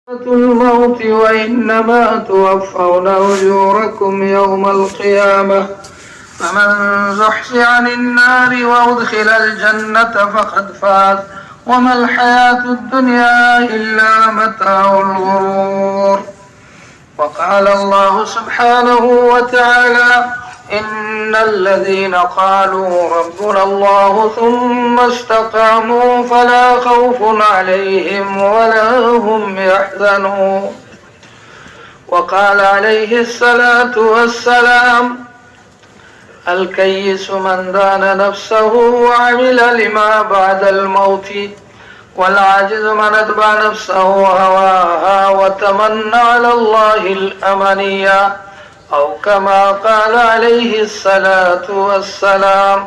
الموت وإنما توفون أجوركم يوم القيامة فمن زحزح عن النار وأدخل الجنة فقد فاز وما الحياة الدنيا إلا متاع الغرور. وقال الله سبحانه وتعالى: إن الذين قالوا ربنا الله ثم استقاموا فلا خوف عليهم ولا هم يحزنون. وقال عليه الصلاة والسلام: الكيس من دان نفسه وعمل لما بعد الموت، والعاجز من اتبع نفسه هواها وتمنى على الله الأمنية، أو كما قال عليه الصلاة والسلام.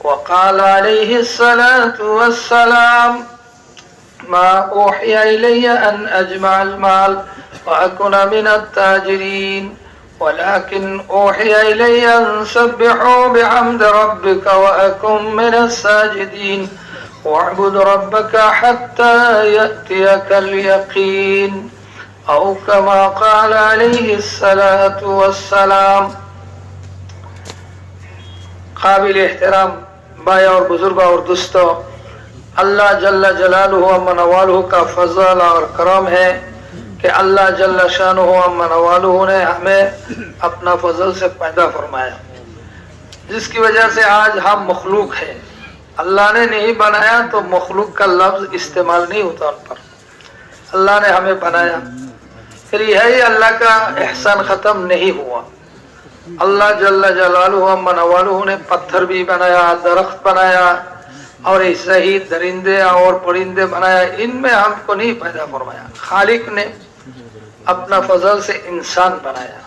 وقال عليه الصلاة والسلام: ما أوحي إلي أن أجمع المال وأكون من التاجرين، ولكن أوحي إلي أن سبحوا بحمد ربك وأكن من الساجدين، واعبد ربك حتى يأتيك اليقين، أو كما قال عليه الصلاة والسلام. قابل احترام بھائی اور بزرگ اور دوستو، اللہ جل جلالہ و منوالہ کا فضل اور کرم ہے کہ اللہ جل شانہ و منوالہ نے ہمیں اپنا فضل سے پیدا فرمایا، جس کی وجہ سے آج ہم مخلوق ہیں۔ اللہ نے نہیں بنایا تو مخلوق کا لفظ استعمال نہیں ہوتا ان پر، اللہ نے ہمیں بنایا۔ پھر یہی اللہ کا احسان ختم نہیں ہوا۔ اللہ جل جلالہ و منوالہ نے پتھر بھی بنایا، درخت بنایا، اور ایسے ہی درندے اور پرندے بنایا۔ ان میں ہم کو نہیں پیدا فرمایا۔ خالق نے اپنا فضل سے انسان بنایا۔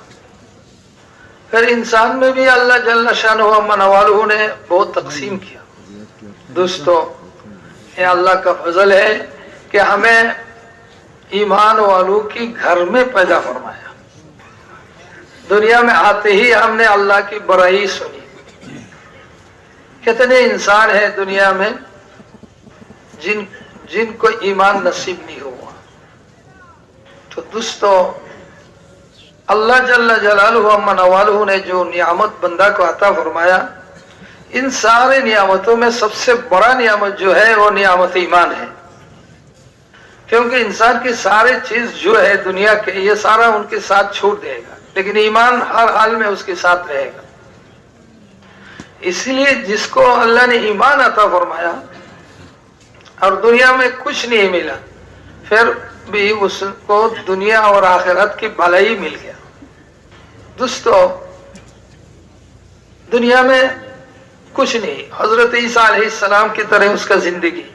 پھر انسان میں بھی اللہ جل شانہ و منوالہ نے بہت تقسیم کیا۔ دوستو، یہ اللہ کا فضل ہے کہ ہمیں ایمان والوں کی گھر میں پیدا فرمایا۔ دنیا میں آتے ہی ہم نے اللہ کی برائی سنی۔ کتنے انسان ہیں دنیا میں جن کو ایمان نصیب نہیں ہوا۔ تو دوستو، اللہ جل جلالہ و منوالہ نے جو نعمت بندہ کو عطا فرمایا، ان سارے نعمتوں میں سب سے بڑا نعمت جو ہے وہ نعمت ایمان ہے، کیونکہ انسان کی سارے چیز جو ہے دنیا کے، یہ سارا ان کے ساتھ چھوڑ دے گا، لیکن ایمان ہر حال میں اس کے ساتھ رہے گا۔ اس لیے جس کو اللہ نے ایمان عطا فرمایا اور دنیا میں کچھ نہیں ملا، پھر بھی اس کو دنیا اور آخرت کی بھلائی مل گیا۔ دوستو، دنیا میں کچھ نہیں۔ حضرت عیسیٰ علیہ السلام کی طرح اس کا زندگی۔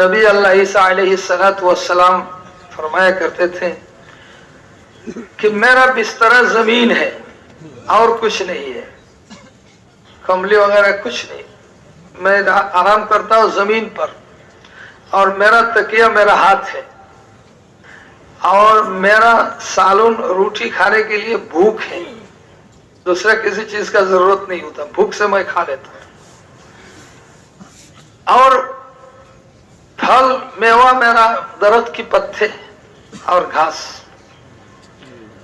نبی اللہ عیسیٰ علیہ السلام فرمایا کرتے تھے کہ میرا بستر زمین ہے اور کچھ نہیں ہے، کمبلی وغیرہ کچھ نہیں، میں آرام کرتا ہوں زمین پر، اور میرا تکیہ میرا ہاتھ ہے، اور میرا سالن روٹی کھانے کے لیے بھوک ہے، دوسرا کسی چیز کا ضرورت نہیں ہوتا، بھوک سے میں کھا لیتا ہوں، اور پھل میوہ میرا درخت کی پتے اور گھاس،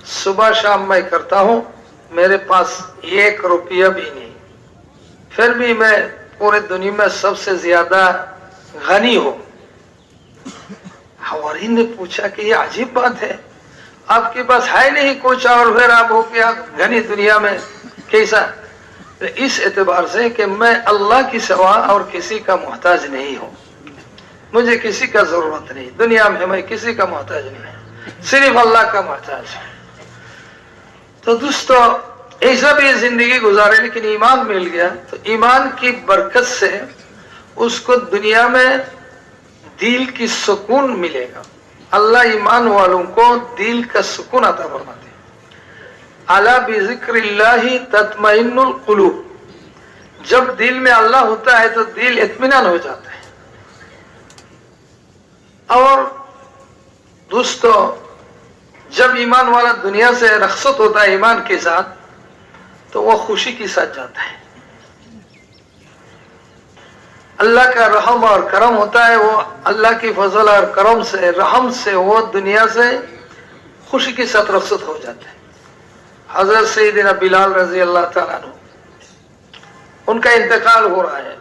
صبح شام میں کرتا ہوں، میرے پاس 1 روپیہ بھی نہیں، پھر بھی میں پورے دنیا میں سب سے زیادہ غنی ہوں۔ حوارین نے پوچھا کہ یہ عجیب بات ہے، آپ کے پاس ہے نہیں کچھ اور پھر آپ ہو کیا غنی دنیا میں، کیسا؟ اس اعتبار سے کہ میں اللہ کی سوا اور کسی کا محتاج نہیں ہوں، مجھے کسی کا ضرورت نہیں، دنیا میں کسی کا محتاج نہیں، صرف اللہ کا محتاج ہے۔ تو دوستو، ایسا بھی زندگی گزارے لیکن ایمان مل گیا، تو ایمان کی برکت سے اس کو دنیا میں دل کی سکون ملے گا۔ اللہ ایمان والوں کو دل کا سکون عطا فرماتے ہیں۔ الا بذکر اللہ تطمئن القلوب، جب دل میں اللہ ہوتا ہے تو دل اطمینان ہو جاتا ہے۔ اور دوستو، جب ایمان والا دنیا سے رخصت ہوتا ہے ایمان کے ساتھ، تو وہ خوشی کے ساتھ جاتا ہے۔ अल्लाह का रहम और करम होता है, वो अल्लाह की फजल और करम से, रहम से वो दुनिया से खुशी के साथ रुखसत हो जाते हैं। हजरत सैयदना बिलाल रजी अल्लाह ताला अन्हु, उनका इंतकाल हो रहा है।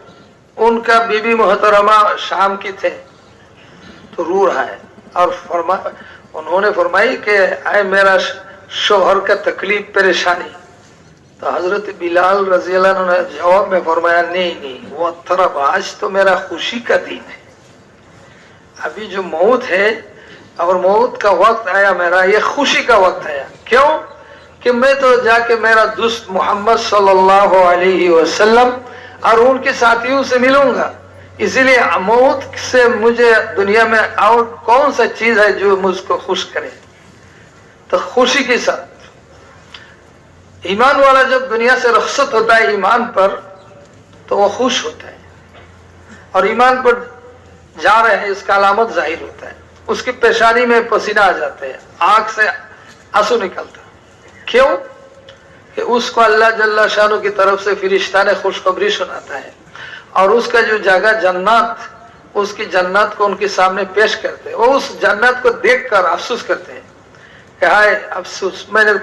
उनका बीबी मोहतरमा शाम की थे तो रो रहा है और उन्होंने फरमाई कि आए मेरा शोहर का तकलीफ परेशानी। तो हजरत बिलाल रजी अल्लाह अन्हु ने जवाब में फरमाया, नहीं वो तरफ आज तो मेरा खुशी का दिन है। अभी जो मौत है और मौत का वक्त आया मेरा, ये खुशी का वक्त आया। क्यों कि मैं तो जाके मेरा दोस्त मोहम्मद सल्लल्लाहु अलैहि वसल्लम और उनके साथियों से मिलूंगा। इसीलिए मौत से मुझे दुनिया में और कौन सा चीज है जो मुझको खुश करे। तो खुशी के साथ ईमान वाला जब दुनिया से रुखसत होता है ईमान पर, तो वो खुश होता है और ईमान पर जा रहे हैं इसका अलामत जाहिर होता है। उसकी पेशानी में पसीना आ जाते हैं, आंख से आंसू निकलता है। क्यों कि उसको अल्लाह जल्ला शानु की तरफ से फरिश्ता ने खुशखबरी सुनाता है और उसका जो जगह जन्नत, उसकी जन्नत को उनके सामने पेश करते हैं। वो उस जन्नत को देखकर अफसोस करते हैं कि हाय अफसोस, मैंने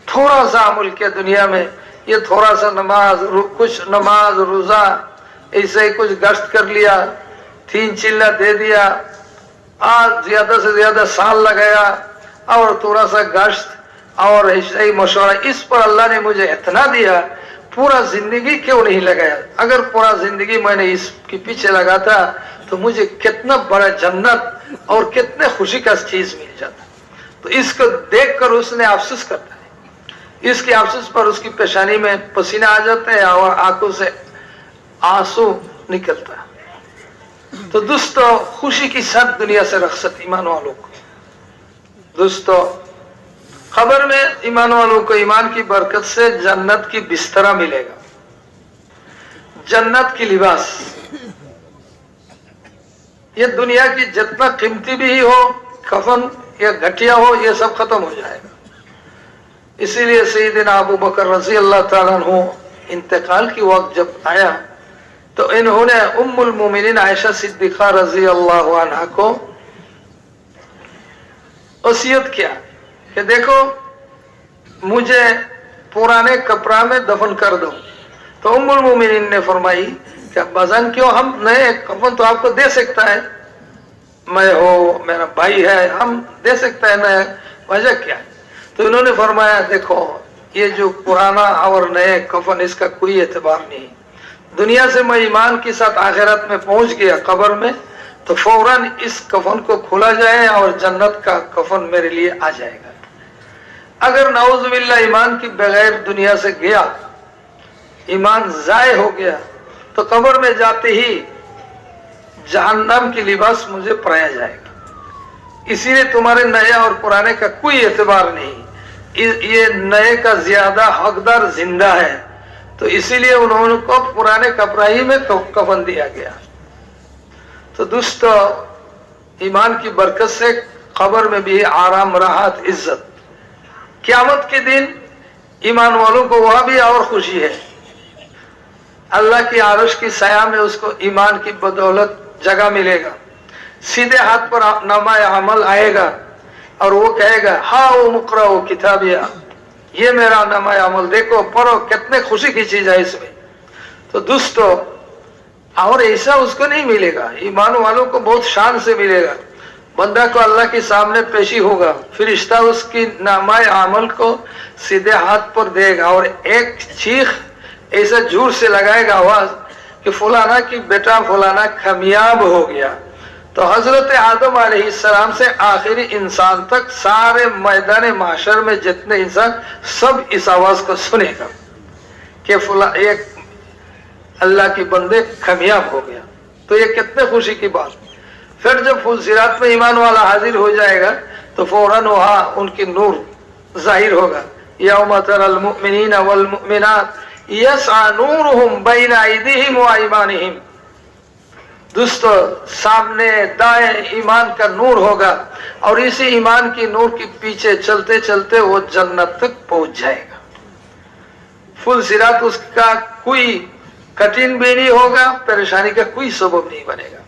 थोड़ा सा अमल किया दुनिया में, ये थोड़ा सा कुछ नमाज रोजा ऐसे ही कुछ गश्त कर लिया, 3 चिल्ला दे दिया, आज ज्यादा से ज्यादा साल लगाया और थोड़ा सा गश्त और ऐसे ही मशवरा, इस पर अल्लाह ने मुझे इतना दिया, पूरा जिंदगी क्यों नहीं लगाया। अगर पूरा जिंदगी मैंने इसके पीछे लगाता तो मुझे कितना बड़ा जन्नत और कितने खुशी का चीज मिल जाता। तो इसको देखकर उसने अफसोस करता है। इसके अफसोस पर उसकी पेशानी में पसीना आ जाता है और आंखों से आंसू निकलता है। तो दोस्तों, खुशी की साथ दुनिया से रुखसत ईमान वालों को। दोस्तों, खबर में ईमान वालों को ईमान की बरकत से जन्नत की बिस्तरा मिलेगा, जन्नत की लिबास। ये दुनिया की जितना कीमती भी हो, कफन या घटिया हो, ये सब खत्म हो जाएगा। इसीलिए सैयदना अबू बकर रजी अल्लाह ताला अन्हु इंतकाल की वक्त जब आया तो इन्होंने उम्मुल मोमिनीन आयशा सिद्दीक़ा रजी अल्लाह अन्हा को वसीयत किया कि देखो मुझे पुराने कपड़ा में दफन कर दो। तो उम्मुल मोमिनीन ने फरमाई कि अब्बाजान क्यों, हम नए कफन तो आपको दे सकता है, मैं हो, मेरा भाई है, हम दे सकता है नया, वजह क्या है। तो इन्होंने फरमाया देखो ये जो पुराना और नए कफन इसका कोई एतबार नहीं। दुनिया से मैं ईमान के साथ आखिरत में पहुंच गया कब्र में तो फौरन इस कफन को खोला जाए और जन्नत का कफन मेरे लिए आ जाएगा। अगर नाउज़ुबिल्लाह ईमान की बगैर दुनिया से गया, ईमान जाय हो गया, तो कब्र में जाते ही जहन्नम की लिबास मुझे पराया जाएगा। इसीलिए तुम्हारे नए और पुराने का कोई एतबार नहीं, ये नए का ज्यादा हकदार जिंदा है, तो इसीलिए उन्होंने को पुराने कपड़ा ही में कफन दिया गया। तो दोस्तों, ईमान की बरकत से कब्र में भी आराम, राहत, इज्जत। क़यामत के दिन ईमान वालों को वहां भी और खुशी है। अल्लाह की आरश की साया में उसको ईमान की बदौलत जगह मिलेगा। सीधे हाथ पर नामाए अमल आएगा और वो कहेगा हाँ वो मुकरा वो किताबिया, ये मेरा नामाए अमल देखो, पढ़ो, कितने खुशी की चीज है इसमें। तो दोस्तों, और ऐसा उसको नहीं मिलेगा, ईमान वालों को बहुत शान से मिलेगा। बंदा को अल्लाह के सामने पेशी होगा, फरिश्ता उसकी नामाए अमल को सीधे हाथ पर देगा और एक चीख ऐसा जोर से लगाएगा आवाज कि फलाना की बेटा फलाना कामयाब हो गया। तो हजरत आदम अलैहिस्सलाम से आखिरी इंसान तक सारे मैदान माशर में जितने इंसान सब इस आवाज को सुनेगा कि एक अल्लाह की बंदे कामयाब हो गया। तो ये कितने खुशी की बात। फिर जब फुलसिरात में ईमान वाला हाजिर हो जाएगा तो फौरन वहां उनकी नूर जाहिर होगा। यौम तरल मुमिनीन वल मुमिनात यस्आ नूरुहुम बैन अयदीहिम व अयमानिहिम। दोस्तों, सामने दाएं ईमान का नूर होगा और इसी ईमान की नूर के पीछे चलते चलते वो जन्नत तक पहुंच जाएगा। फुलसिरात उसका कोई कठिन भी नहीं होगा, परेशानी का कोई सबब नहीं बनेगा,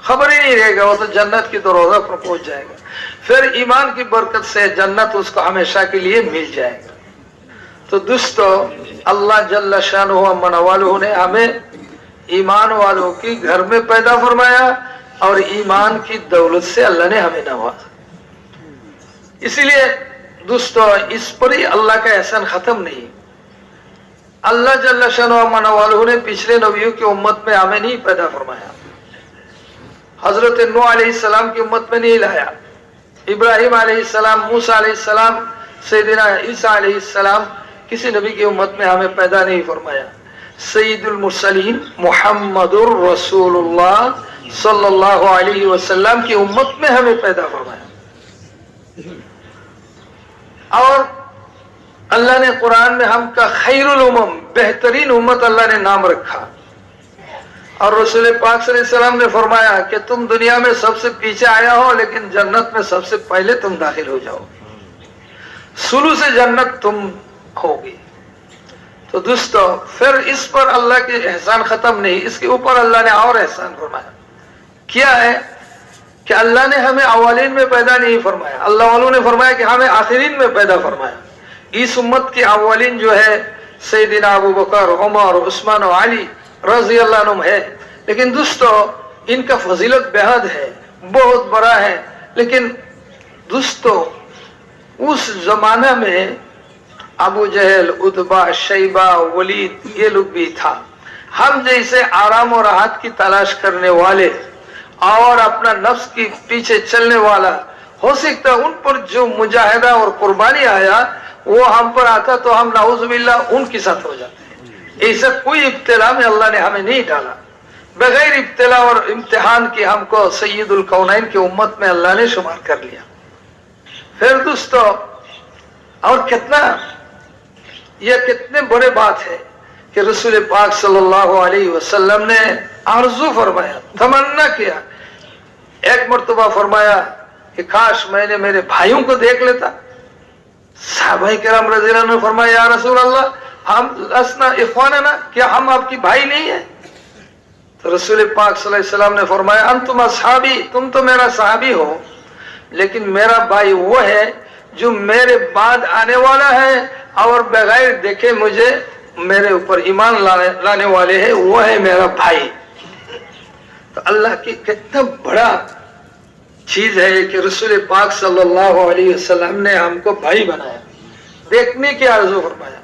खबर ही नहीं रहेगा, वो तो जन्नत की दरोजा पर पहुंच जाएगा। फिर ईमान की बरकत से जन्नत उसको हमेशा के लिए मिल जाएगा। तो दोस्तों, अल्लाह जल्ल शानुहु अम्मा नवालुहु ने हमें ईमान वालों की घर में पैदा फरमाया और ईमान की दौलत से अल्लाह ने हमें नवाजा। इसीलिए दोस्तों, इस पर ही अल्लाह का एहसान खत्म नहीं। अल्लाह जल्ल शानुहु अम्मा नवालुहु ने पिछले नबियों की उम्मत में हमें नहीं पैदा फरमाया, हजरत नूह अलैहिस्सलाम की उम्मत में नहीं लाया, इब्राहिम अलैहिस्सलाम, मूसा अलैहिस्सलाम, सैयदना ईसा अलैहिस्सलाम, किसी नबी की उम्मत में हमें पैदा नहीं फरमाया। सैयदुल मुरसलीन मुहम्मदुर रसूलुल्लाह सल्लल्लाहु अलैहि वसल्लम की उम्मत में हमें पैदा फरमाया। और अल्लाह ने कुरान में हमका खैरुल उम्म, बेहतरीन उम्मत अल्लाह ने नाम रखा। और रसूल पाक सल्लल्लाहु अलैहि वसल्लम ने फरमाया कि तुम दुनिया में सबसे पीछे आया हो, लेकिन जन्नत में सबसे पहले तुम दाखिल हो जाओ, शुरू से जन्नत तुम होगी। तो दोस्तों, फिर इस पर अल्लाह के एहसान खत्म नहीं, इसके ऊपर अल्लाह ने और एहसान फरमाया। क्या है कि अल्लाह ने हमें अवालीन में पैदा नहीं फरमाया, अल्लाह वालों ने फरमाया कि हमें आखिरीन में पैदा फरमाया। इस उम्मत की अवालीन जो है सैयदना अबू बकर, उमर, उस्मान और अली रज़ी अल्लाह अन्हुम है। लेकिन दोस्तों, इनका फजीलत बेहद है, बहुत बड़ा है। लेकिन दोस्तों, उस जमाना में अबू जहल, उतबा, शैबा, वलीद, ये लोग भी था। हम जैसे आराम और राहत की तलाश करने वाले और अपना नफ्स की पीछे चलने वाला, हो सकता है उन पर जो मुजाहिदा और कुर्बानी आया वो हम पर आता तो हम नाउज़ुबिल्लाह उनके साथ हो जाते। ऐसा कोई इब्तिला में अल्लाह ने हमें नहीं डाला। बगैर इब्तिला और इम्तिहान के हमको सैयदुल कौनैन की उम्मत में अल्लाह ने शुमार कर लिया। फिर दोस्तों, और कितने बड़े बात है कि रसूल पाक सल्लल्लाहु अलैहि वसल्लम ने आरज़ू फरमाया, तमन्ना किया, एक मर्तबा फरमाया कि काश मैंने मेरे भाइयों को देख लेता। सहाबाए किराम रज़ियल्लाहु अन्हुम ने फरमाया, या रसूल अल्लाह, हम लसना इख्वानना, क्या हम आपकी भाई नहीं है? तो रसूल पाक सल्लल्लाहु अलैहि वसल्लम ने फरमाया, अंतुम असहाबी, तुम तो मेरा सहाबी हो, लेकिन मेरा भाई वो है जो मेरे बाद आने वाला है और बगैर देखे मुझे मेरे ऊपर ईमान लाने वाले हैं, वो है मेरा भाई। तो अल्लाह की कितना बड़ा चीज है कि रसूल पाक सल्लल्लाहु अलैहि वसल्लम ने हमको भाई बनाया, देखने की आरज़ू फरमाया।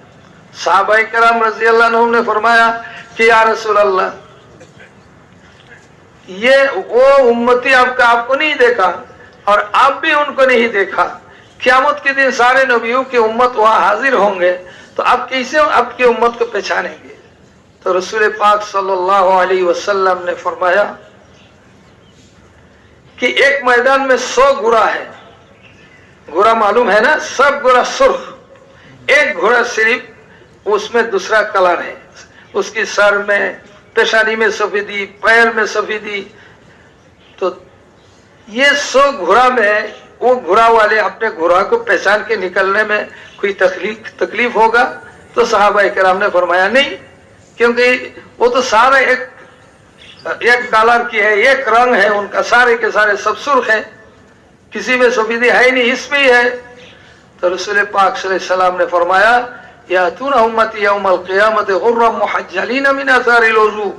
सहाबाए किराम रज़ियल्लाहु अन्हुम ने फरमाया कि या रसूल अल्लाह, ये वो उम्मती आपको नहीं देखा और आप भी उनको नहीं देखा। क़यामत के दिन सारे नबियों की उम्मत वहां हाजिर होंगे, तो आप कैसे आपकी उम्मत को पहचानेंगे? तो रसूल पाक सल्लल्लाहु अलैहि वसल्लम ने फरमाया कि एक मैदान में 100 घोड़ा है। घोड़ा मालूम है ना, सब घोड़ा सुर्ख, एक घोड़ा सिर्फ उसमें दूसरा कलर है, उसकी सर में, पेशानी में सफेदी, पैर में सफेदी। तो ये 100 घोड़ा में वो घोड़ा वाले अपने घोड़ा को पहचान के निकलने में कोई तकलीफ होगा? तो सहाबाए किराम ने फरमाया नहीं, क्योंकि वो तो सारा एक कलर की है, एक रंग है उनका, सारे के सारे सब सुर्ख है, किसी में सफेदी है नहीं, इसमें ही है। तो रसूल पाक सल्लल्लाहु अलैहि वसल्लम ने फरमाया, यातूना उम्मती यौमल क़ियामत गुर्रम मुहज्जलीन मिन असारिल वज़ू,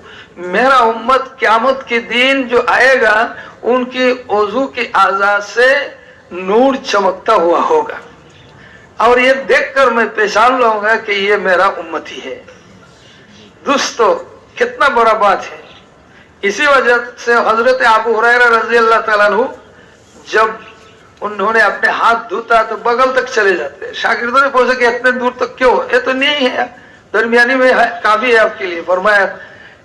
मेरा उम्मत क़यामत के दिन जो आएगा उनकी वज़ू के आज़ा से नूर चमकता हुआ होगा, और ये देखकर मैं पहचान लूंगा कि ये मेरा उम्मती है। दोस्तों, कितना बड़ा बात है। इसी वजह से हजरत अबू हुरैरा रज़ियल्लाहु ताला अन्हु जब उन्होंने अपने हाथ धोता तो बगल तक चले जाते। शागिर्दों ने पूछा कि इतने दूर तक क्यों? ये तो नहीं है, दरमियानी में है, काफी है आपके लिए। फरमाया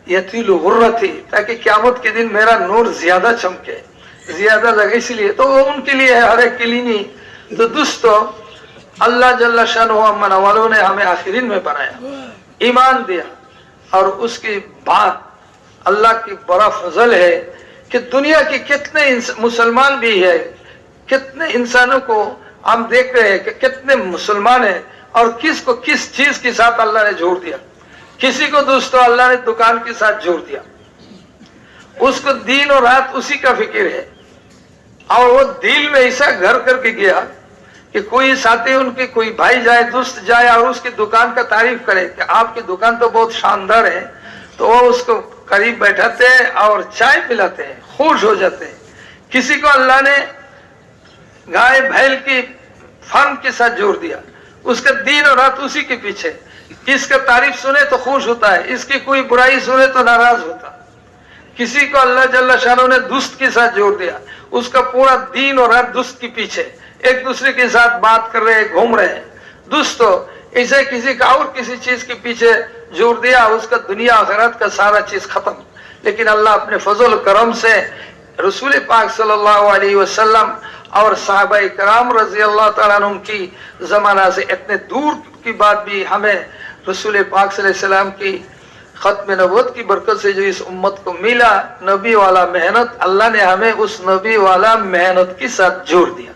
यतीलु गुर्रती, ताकि क़यामत के दिन मेरा नूर ज्यादा चमके, ज्यादा लगे, इसलिए। तो वो उनके लिए है, हर एक के लिए नहीं। तो दोस्तों, अल्लाह जल्ल शानुहु अम्मा नवालुहु ने हमें आखिरीन में बनाया, ईमान दिया, और उसके बाद अल्लाह की बड़ा फजल है कि दुनिया के कितने मुसलमान भी है, कितने इंसानों को हम देख रहे हैं कि कितने मुसलमान हैं और किस को किस चीज के साथ अल्लाह ने जोड़ दिया। किसी को दोस्तों अल्लाह ने दुकान के साथ जोड़ दिया, उसको दिन और रात उसी का फिक्र है, और वो दिल में ऐसा घर करके गया कि कोई साथी उनके कोई भाई जाए, दोस्त जाए और उसकी दुकान का तारीफ करे कि आपकी दुकान तो बहुत शानदार है, तो वो उसको करीब बैठाते हैं और चाय पिलाते हैं, खुश हो जाते हैं। किसी को अल्लाह ने गाय बैल की फार्म के साथ जोड़ दिया, उसका दिन और रात उसी के पीछे, इसका तारीफ सुने तो खुश होता है, इसकी कोई बुराई सुने तो नाराज होता। किसी को अल्लाह जल्ला शानो ने दोस्त के साथ जोड़ दिया, उसका पूरा दिन और रात दोस्त के पीछे, एक दूसरे के साथ बात कर रहे हैं, घूम रहे हैं। दोस्तों इसे किसी का और किसी चीज के पीछे जोड़ दिया, उसका दुनिया आखिरत का सारा चीज खत्म। लेकिन अल्लाह अपने फजल करम से रसूल पाक सल्लल्लाहु अलैहि वसल्लम और सहाबाए कराम रजी अल्लाह तआला अन्हुम की जमाना से इतने दूर की बात भी हमें रसूल पाक सल्लल्लाहु अलैहि वसल्लम की खत्म नबूवत की बरकत से जो इस उम्मत को मिला, नबी वाला मेहनत, अल्लाह ने हमें उस नबी वाला मेहनत के साथ जोड़ दिया।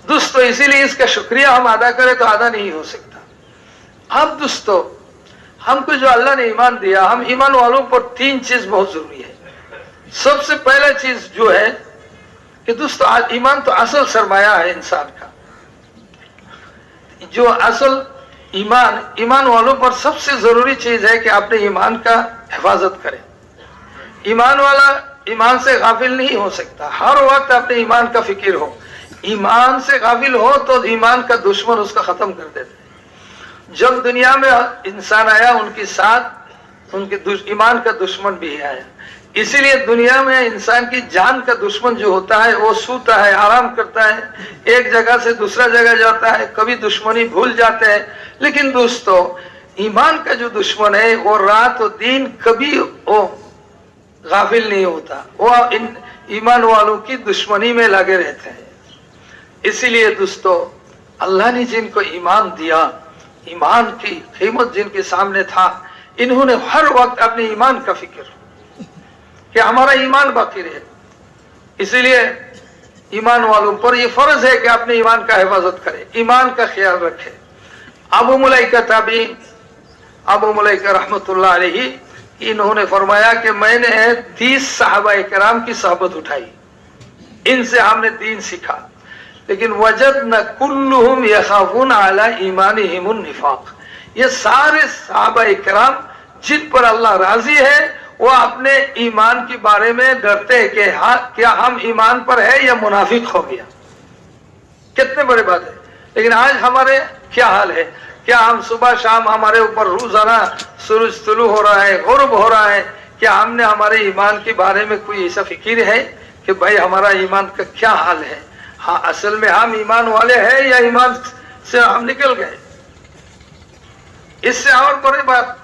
दोस्तों इसीलिए इसका शुक्रिया हम अदा करें तो अदा नहीं हो सकता। अब दोस्तों हमको जो अल्लाह ने ईमान दिया, हम ईमान वालों पर तीन चीज बहुत जरूरी है। सबसे पहला चीज जो है कि दोस्तों ईमान तो असल सरमाया है इंसान का। जो असल ईमान वालों पर सबसे जरूरी चीज है कि अपने ईमान का हिफाजत करें। ईमान वाला ईमान से गाफिल नहीं हो सकता, हर वक्त अपने ईमान का फिक्र हो। ईमान से गाफिल हो तो ईमान का दुश्मन उसका खत्म कर देता है। जब दुनिया में इंसान आया उनके साथ उनके ईमान का दुश्मन भी आया। इसीलिए दुनिया में इंसान की जान का दुश्मन जो होता है वो सोता है, आराम करता है, एक जगह से दूसरा जगह जाता है, कभी दुश्मनी भूल जाते हैं। लेकिन दोस्तों ईमान का जो दुश्मन है वो रात और दिन कभी वो गाफिल नहीं होता, वो इन ईमान वालों की दुश्मनी में लगे रहते हैं। इसीलिए दोस्तों अल्लाह ने जिनको ईमान दिया, ईमान की कीमत जिनके सामने था, इन्होंने हर वक्त अपने ईमान का फिक्र कि हमारा ईमान बाकी रहे। इसीलिए ईमान वालों पर यह फर्ज है कि अपने ईमान का हिफाजत करें, ईमान का ख्याल रखें। अबू मुलैका ताबीन, अबू मुलैका रहमतुल्लाह अलैहि, इन्होंने फरमाया कि मैंने 30 सहाबाए किराम की सोहबत उठाई, इनसे हमने दीन सीखा, लेकिन वजदना कुल्लुहुम यखाफून अला ईमानिहिमुन निफाक। ये सारे सहाबाए किराम जिन पर अल्लाह राजी है वो अपने ईमान के बारे में डरते हैं कि क्या हम ईमान पर है या मुनाफिक हो गया। कितने बड़ी बात है। लेकिन आज हमारे क्या हाल है? क्या हम सुबह शाम हमारे ऊपर रोजाना सूरज तुलू हो रहा है, गुरूब हो रहा है, क्या हमने हमारे ईमान के बारे में कोई ऐसा फिक्र है कि भाई हमारा ईमान का क्या हाल है? हाँ, असल में हम ईमान वाले हैं या ईमान से हम निकल गए? इससे और बड़ी बात,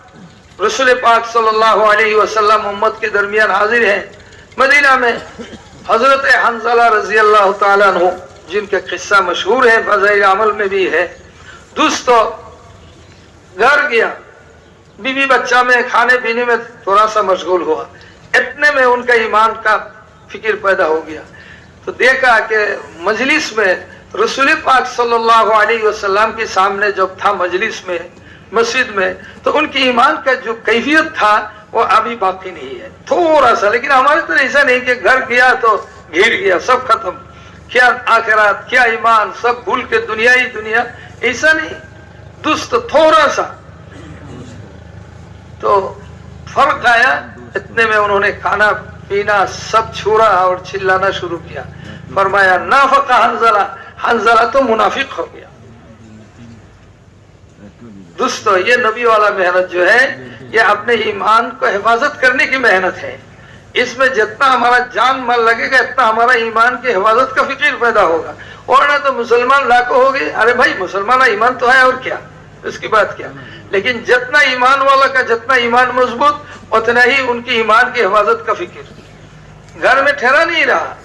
रसूल पाक सल्लल्लाहु अलैहि वसल्लम उम्मत के दरमियान हाजिर हैं मदीना में। हजरत हंज़ला रजी अल्लाह ताला अन्हु, जिनका किस्सा मशहूर है, फज़ाइल अमल में भी है। दोस्तों घर गया, बीवी बच्चा में खाने पीने में थोड़ा सा मशगूल हुआ, इतने में उनका ईमान का फिक्र पैदा हो गया। तो देखा कि मजलिस में रसूल पाक सल्लल्लाहु अलैहि वसल्लम के सामने जब था मजलिस में, मस्जिद में, तो उनकी ईमान का जो कैफियत था वो अभी बाकी नहीं है, थोड़ा सा। लेकिन हमारे तो ऐसा नहीं कि घर गया तो घिर गया, सब खत्म, क्या आखिरत क्या ईमान, सब भूल के दुनिया ही दुनिया, ऐसा नहीं दोस्त, थोड़ा सा तो फर्क आया। इतने में उन्होंने खाना पीना सब छोड़ा और चिल्लाना शुरू किया। फरमाया नाफका हंज़ला, हंज़ला तो मुनाफिक हो गया। दोस्तों ये नबी वाला मेहनत जो है ये अपने ईमान को हिफाजत करने की मेहनत है। इसमें जितना हमारा जान माल लगेगा इतना हमारा ईमान की हिफाजत का फिक्र पैदा होगा। और ना तो मुसलमान लाखों हो गए, अरे भाई मुसलमान ईमान तो है और क्या, उसकी बात क्या। लेकिन जितना ईमान वाला का जितना ईमान मजबूत, उतना ही उनकी ईमान की हिफाजत का फिक्र। घर में ठहरा नहीं रहा,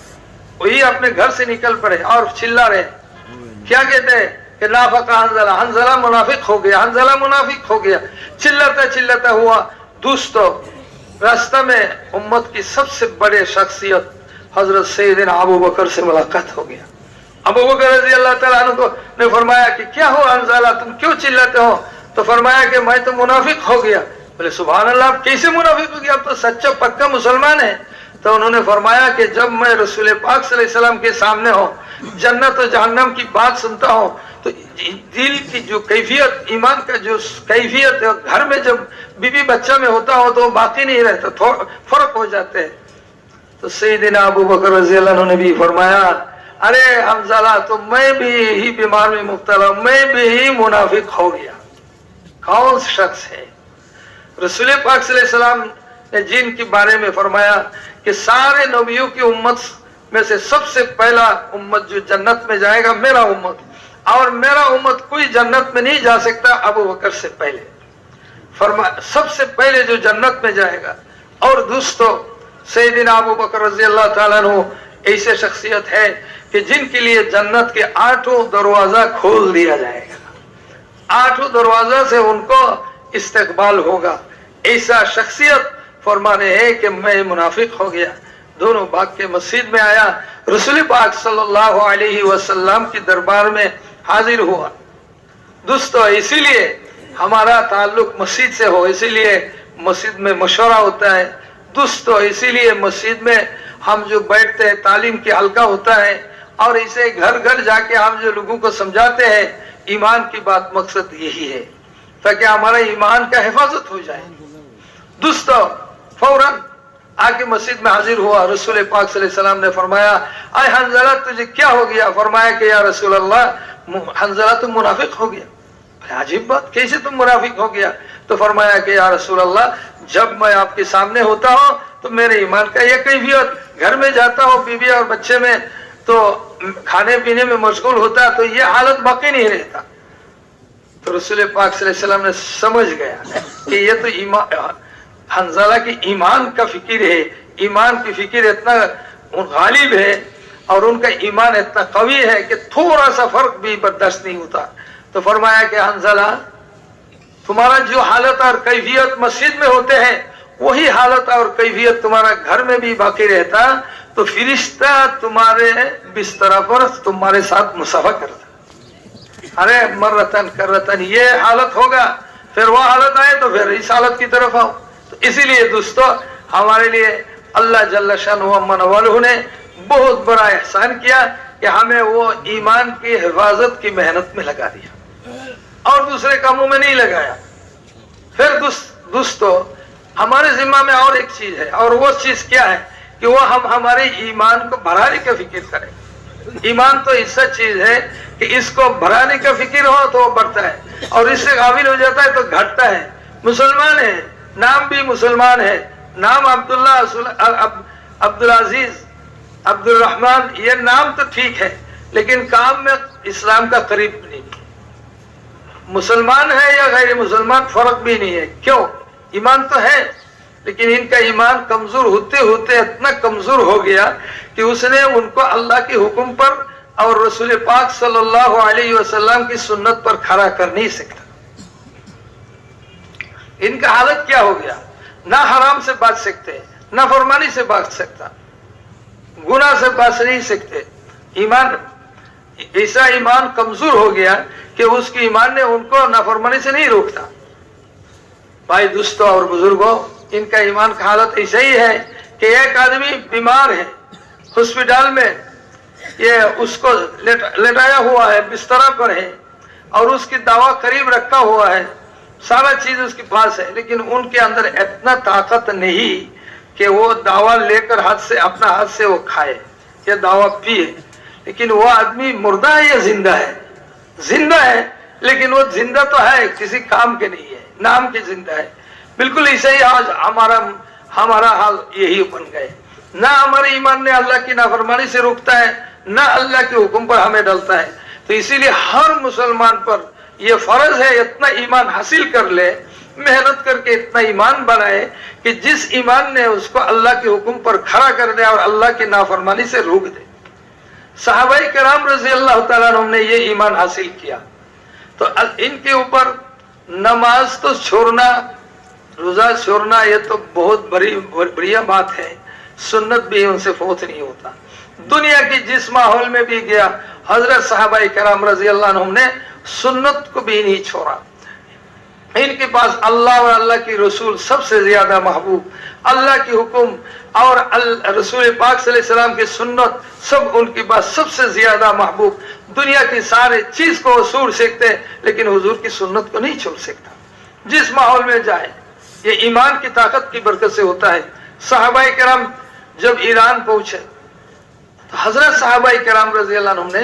वही अपने घर से निकल पड़े और चिल्ला रहे, क्या कहते हैं कि नाफका हंज़ला, हंज़ला मुनाफिक हो गया, हंज़ला मुनाफिक हो गया, चिल्लाता चिल्लाता हुआ। दोस्तों रास्ता में उम्मत की सबसे बड़े शख्सियत हजरत सैयदना अबू बकर से मुलाकात हो गया। अबू बकर रज़ी अल्लाह तआला अन्हु ने फरमाया कि क्या हो हंज़ला, तुम क्यों चिल्लाते हो? तो फरमाया कि मैं तो मुनाफिक हो गया। बोले सुभान अल्लाह, आप कैसे मुनाफिक हो गया, आप तो सच्चा पक्का मुसलमान है। तो उन्होंने फरमाया कि जब मैं रसूल पाक सल्लल्लाहु अलैहि वसल्लम के सामने हो, जन्नत और जहन्नम की बात सुनता हूँ, तो दिल की जो कैफियत, ईमान का जो कैफियत है, घर में जब बीवी बच्चा में होता हो तो बाकी नहीं रहता, थोड़ा फर्क हो जाते हैं। तो सैयदना अबू बकर रज़ियल्लाहु अन्हु ने भी फरमाया, अरे हमज़ला, तो मैं भी ही बीमार में मुब्तला, मैं भी ही मुनाफिक हो गया। कौन शख्स है? रसूल पाक सल्लल्लाहु अलैहि वसल्लम ने जिनके बारे में फरमाया कि सारे नबियों की उम्मत में से सबसे पहला उम्मत जो जन्नत में जाएगा मेरा उम्मत, और मेरा उम्मत कोई जन्नत में नहीं जा सकता अबू बकर से पहले। सबसे पहले जो जन्नत में जाएगा। और दोस्तों, सैयदना अबू बकर रज़ियल्लाहु ताला अन्हु ऐसे शख्सियत है कि जिनके लिए जन्नत के 8 दरवाजा खोल दिया जाएगा, 8 दरवाजा से उनको इस्तकबाल होगा। ऐसा शख्सियत फरमा रहे हैं कि मैं मुनाफिक हो गया। दोनों भाग के मस्जिद में आया, रसूल पाक सल्लल्लाहु अलैहि वसल्लम के दरबार में हाजिर हुआ। दोस्तों, इसीलिए हमारा ताल्लुक मस्जिद से हो, इसीलिए मस्जिद में मशवरा होता है। दोस्तों, इसीलिए मस्जिद में हम जो बैठते हैं, तालीम की हल्का होता है, और इसे घर घर जाके हम जो लोगों को समझाते हैं, ईमान की बात, मकसद यही है ताकि हमारा ईमान का हिफाजत हो जाए। दोस्तों, फौरन आके मस्जिद में हाजिर हुआ। रसूल पाक सल्लल्लाहु अलैहि वसल्लम ने फरमाया, आय हंज़ला, तुझे क्या हो गया? फरमाया कि या रसूल अल्लाह, हंज़ला तुम मुनाफिक हो गया। अजीब बात, कैसे तुम मुनाफिक हो गया? तो फरमाया कि या रसूल अल्लाह, जब मैं आपके सामने होता हूँ तो मेरे ईमान का ये कैफियत, घर में जाता हूँ बीवी और बच्चे में तो खाने पीने में मशगूल होता है, तो ये हालत बाकी नहीं रहता। तो रसूल पाक सल्लल्लाहु अलैहि वसल्लम ने समझ गया कि ये तो ईमान, हंज़ला की ईमान का फिक्र है, ईमान की फिक्र इतना गालिब है और उनका ईमान इतना कवी है कि थोड़ा सा फर्क भी बर्दाश्त नहीं होता। तो फरमाया कि हंज़ला, तुम्हारा जो हालत और कैफियत मस्जिद में होते हैं, वही हालत और कैफियत तुम्हारा घर में भी बाकी रहता, तो फिरिश्ता तुम्हारे बिस्तर पर तुम्हारे साथ मुसाफा करता। अरे मर्रतन कररतन ये हालत होगा, फिर वो हालत आए तो फिर इस हालत की तरफ आओ। तो इसीलिए दोस्तों, हमारे लिए अल्लाह जल्ल शानुहु अम्मा नवालुहु ने बहुत बड़ा एहसान किया कि हमें वो ईमान की हिफाजत की मेहनत में लगा दिया और दूसरे कामों में नहीं लगाया। फिर दोस्तों, हमारे जिम्मा में और एक चीज है, और वो चीज क्या है कि वो हम हमारे ईमान को बढ़ाने का फिक्र करें। ईमान तो ऐसा चीज है कि इसको बढ़ाने का फिक्र हो तो वो बढ़ता है, और इससे गाफिल हो जाता है तो घटता है। मुसलमान है, नाम भी मुसलमान है, नाम अब्दुल्ला, अब्दुल अजीज, अब्दुल रहमान, ये नाम तो ठीक है, लेकिन काम में इस्लाम का करीब नहीं। मुसलमान है या गैर मुसलमान फर्क भी नहीं है। क्यों? ईमान तो है, लेकिन इनका ईमान कमजोर होते होते इतना कमजोर हो गया कि उसने उनको अल्लाह के हुक्म पर और रसूल पाक सल्लल्लाहु अलैहि वसल्लम की सुन्नत पर खड़ा कर नहीं सकता। इनका हालत क्या हो गया? ना हराम से बच सकते, ना फरमानी से बच सकता, गुनाह से बच नहीं सकते। ईमान, ऐसा ईमान कमजोर हो गया कि उसकी ईमान ने उनको नाफरमानी से नहीं रोकता। भाई दोस्तों और बुजुर्गों, इनका ईमान का हालत ऐसा ही है कि एक आदमी बीमार है, हॉस्पिटल में ये उसको लेटाया हुआ है, बिस्तर पर है, और उसकी दवा करीब रखा हुआ है, सारा चीज उसके पास है, लेकिन उनके अंदर इतना ताकत नहीं कि वो दवा लेकर हाथ से, अपना हाथ से वो खाए या दवा पिए। लेकिन वो आदमी मुर्दा है या जिंदा है? जिंदा है, लेकिन वो जिंदा तो है, किसी काम के नहीं है, नाम के जिंदा है। बिल्कुल ऐसे ही आज हमारा हाल यही बन गए। ना हमारे ईमान ने अल्लाह की नाफरमानी से रोकता है, ना अल्लाह के हुक्म पर हमें डलता है। तो इसीलिए हर मुसलमान पर यह फर्ज है इतना ईमान हासिल कर ले, मेहनत करके इतना ईमान बनाए कि जिस ईमान ने उसको अल्लाह के हुक्म पर खड़ा कर दे और अल्लाह की नाफरमानी से रोक दे। सहाबाई कराम रज़ी अल्लाह तआला अन्हुम ने ये ईमान हासिल किया। तो इनके ऊपर नमाज तो छोड़ना, रोजा छोड़ना, ये तो बहुत बढ़िया बात है, सुन्नत भी उनसे फौत नहीं होता। दुनिया की जिस माहौल में भी गया, हजरत सहाबाई कराम रज़ी अल्लाह अन्हुम ने सुन्नत को भी नहीं छोड़ा। इनके पास अल्लाह और अल्लाह की रसूल सबसे ज्यादा महबूब, अल्लाह की हुक्म और रसूल पाक सल्लल्लाहु अलैहि वसल्लम की सुन्नत सब उनके पास सबसे ज्यादा महबूब। दुनिया की सारे चीज को वो छोड़ सकते लेकिन हुजूर की सुन्नत को नहीं छोड़ सकता। जिस माहौल में जाए, ये ईमान की ताकत की बरकत से होता है। सहाबाए किराम जब ईरान पहुंचे तो हजरत सहाबाए किराम रज़ी अल्लाह अन्हुम ने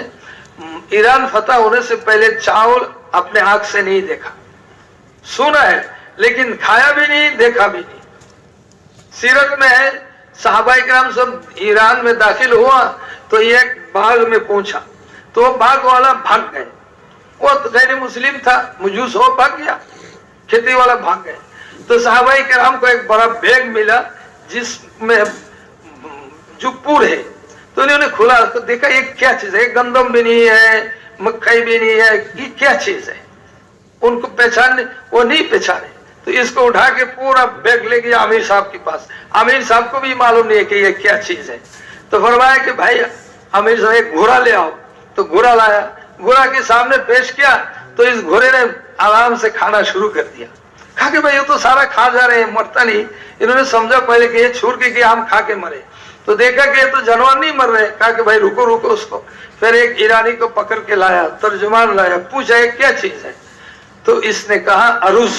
ईरान फतह होने से पहले चावल अपने आंख से नहीं देखा, सुना है लेकिन खाया भी नहीं, देखा भी नहीं। सीरत में है सहाबाए किराम सब ईरान में दाखिल हुआ तो एक बाग में पहुंचा तो बाग वाला भाग गए। वो तो गैर मुस्लिम था, मजूस हो, भाग गया। खेती वाला भाग गए तो सहाबाए किराम को एक बड़ा बैग मिला जिसमें जुप्पूर है। तो उन्होंने खुला तो देखा ये क्या चीज है, गंदम भी नहीं है, मक्खी भी नहीं है, ये क्या चीज है। उनको पहचानने, वो नहीं पहचाने तो इसको उठा के पूरा बैग ले गया आमिर साहब के पास। आमिर साहब को भी मालूम नहीं है कि ये क्या चीज है। तो फरमाया कि भाई आमिर साहब एक घोड़ा ले आओ। तो घोड़ा लाया, घोड़ा के सामने पेश किया तो इस घोड़े ने आराम से खाना शुरू कर दिया। खा के भाई ये तो सारा खा जा रहे हैं, मरता नहीं। इन्होंने समझा पहले कि ये छोड़ के हम खा के मरे, तो देखा कि ये तो जानवर नहीं मर रहे। कहा कि भाई रुको रुको उसको। फिर एक ईरानी को पकड़ के लाया, तर्जुमान लाया, पूछा ये क्या चीज है। तो इसने कहा अरुज,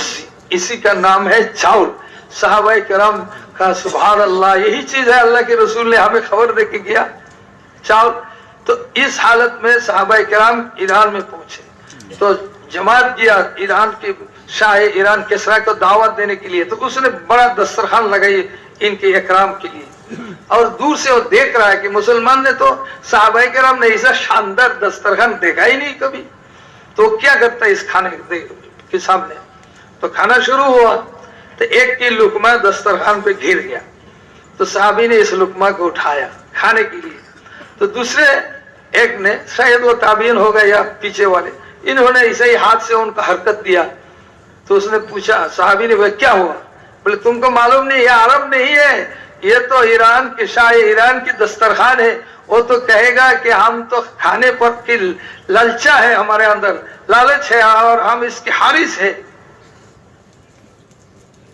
इसी का नाम है चावल। सहाबाए किराम का सुभान अल्लाह, यही चीज है अल्लाह के रसूल ने हमें खबर दे के गया, चावल। तो इस हालत में सहाबाए किराम ईरान में पहुंचे तो जमात किया ईरान के शाह ईरान किसरा को दावत देने के लिए। तो उसने बड़ा दस्तरखान लगाई इनके इकराम के लिए और दूर से वो देख रहा है कि मुसलमान ने तो सहाबाए किराम ने ऐसा शानदार दस्तरखान देखा ही नहीं कभी। तो क्या करता है इस खाने के सामने। तो खाना शुरू हुआ तो एक की लुकमा दस्तरखान पे घिर गया। तो साहबी ने इस लुकमा को उठाया खाने के लिए। तो दूसरे एक ने, शायद वो ताबीन होगा या पीछे वाले, इन्होंने ऐसे ही हाथ से उनका हरकत दिया। तो उसने पूछा, साहबी ने, भाई क्या हुआ। बोले तुमको मालूम नहीं, ये अरब नहीं है, ये तो ईरान के शाह ईरान की दस्तरखान है। वो तो कहेगा कि हम तो खाने पर की ललचा है, हमारे अंदर लालच है और हम इसके हारिस है।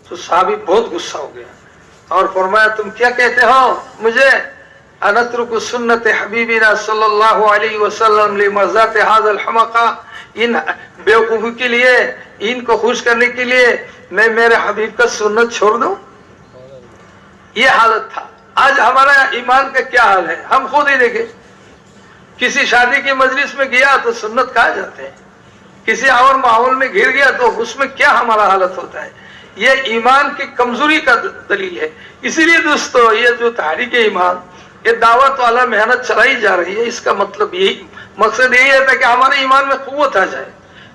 तो साहबी बहुत गुस्सा हो गया और फरमाया तुम क्या कहते हो मुझे। अनत्रुकु सुन्नत हबीबिना सल्लल्लाहु अलैहि वसल्लम लिमर्ज़ात हाज़ल हमक़ा, इन बेवकूफी के लिए, इनको खुश करने के लिए मैं मेरे हबीब का सुन्नत छोड़ दूं। ये हालत था। आज हमारा ईमान का क्या हाल है हम खुद ही देखें। किसी शादी की मजलिस में गया तो सुन्नत कहा जाते हैं, किसी और माहौल में घिर गया तो उसमें क्या हमारा हालत होता है। ये ईमान की कमजोरी का दलील है। इसीलिए दोस्तों ये जो तहरीक ईमान, ये दावत वाला मेहनत चलाई जा रही है, इसका मतलब यही मकसद यही है कि हमारे ईमान में कुव्वत आ जाए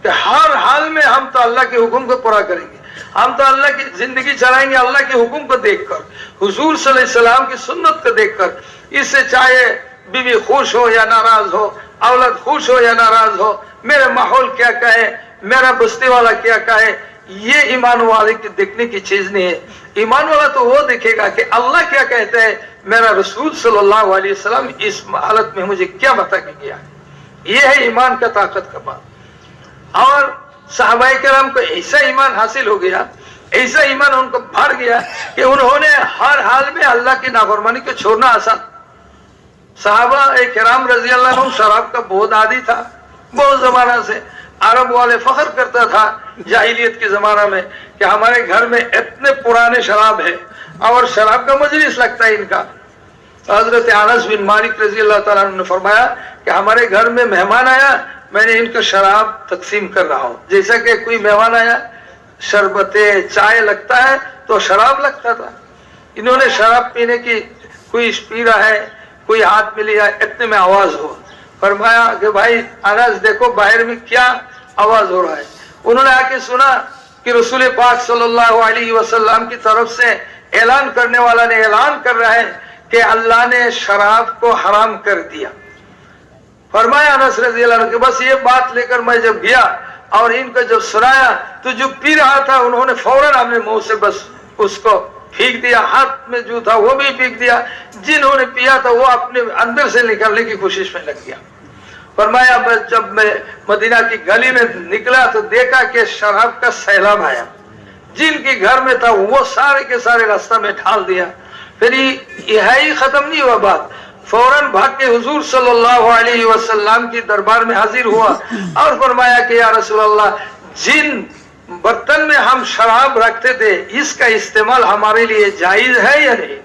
कि हर हाल में हम तो अल्लाह के हुक्म को पूरा करेंगे, हम तो अल्लाह की जिंदगी चलाएंगे अल्लाह के हुक्म को देखकर, हुजूर सल्लल्लाहु अलैहि वसल्लम की सुन्नत को देखकर। इससे चाहे बीवी खुश हो या नाराज हो, औलाद खुश हो या नाराज हो, मेरा माहौल क्या कहे, मेरा बस्ती वाला क्या कहे, ये ईमान वाले की देखने की चीज नहीं है। ईमान वाला तो वो देखेगा कि अल्लाह क्या कहते हैं, मेरा रसूल सल्लल्लाहु अलैहि वसल्लम इस हालत में मुझे क्या बता के गया। ये है ईमान का ताकत का बात। और सहाबाए किराम को ऐसा ईमान हासिल हो गया, ऐसा ईमान उनको भर गया कि उन्होंने हर हाल में अल्लाह की नाफरमानी को छोड़ना आसान। सहाबा किराम रजी अल्लाह अन्हुम शराब का बहुत आदी था, बहुत जमाना से। अरब वाले फख्र करता था जाहिलियत के जमाना में कि हमारे घर में इतने पुराने शराब है और शराब का मजलिस लगता है इनका। तो हजरत अनस बिन मालिक रजी अल्लाह तआला अन्हु ने फरमाया कि हमारे घर में मेहमान आया, मैंने इनको शराब तकसीम कर रहा हूँ। जैसा कि कोई मेहमान आया, शरबते चाय लगता है तो शराब लगता था। इन्होंने शराब पीने की, कोई पी रहा है, कोई हाथ में लिया, इतने में आवाज हुआ। फरमाया कि भाई अनस देखो बाहर में क्या आवाज हो रहा है। उन्होंने आके सुना कि रसूल पाक सल्लल्लाहु अलैहि वसल्लम की तरफ से ऐलान करने वाला ने ऐलान कर रहा है कि अल्लाह ने शराब को हराम कर दिया। फरमाया अनस रज़ी अल्लाह अन्हु, बस ये बात लेकर मैं जब गया और इनको जब सुनाया तो जो पी रहा था उन्होंने फौरन अपने मुंह से बस उसको फेंक दिया, हाथ में जो था वो भी फेंक दिया। जिन्होंने पिया था वो अपने अंदर से निकालने की कोशिश में लग गया। फरमाया जब मैं मदीना की गली में निकला तो देखा कि शराब का सैलाब आया, जिनके घर में था वो सारे के सारे रास्ता में ढाल दिया। फिर यही खत्म नहीं हुआ बात, फौरन भाग के हुजूर सल्लल्लाहु अलैहि वसल्लम की दरबार में हाजिर हुआ और फरमाया कि या रसूल अल्लाह, जिन बर्तन में हम शराब रखते थे इसका इस्तेमाल हमारे लिए जायज है या नहीं?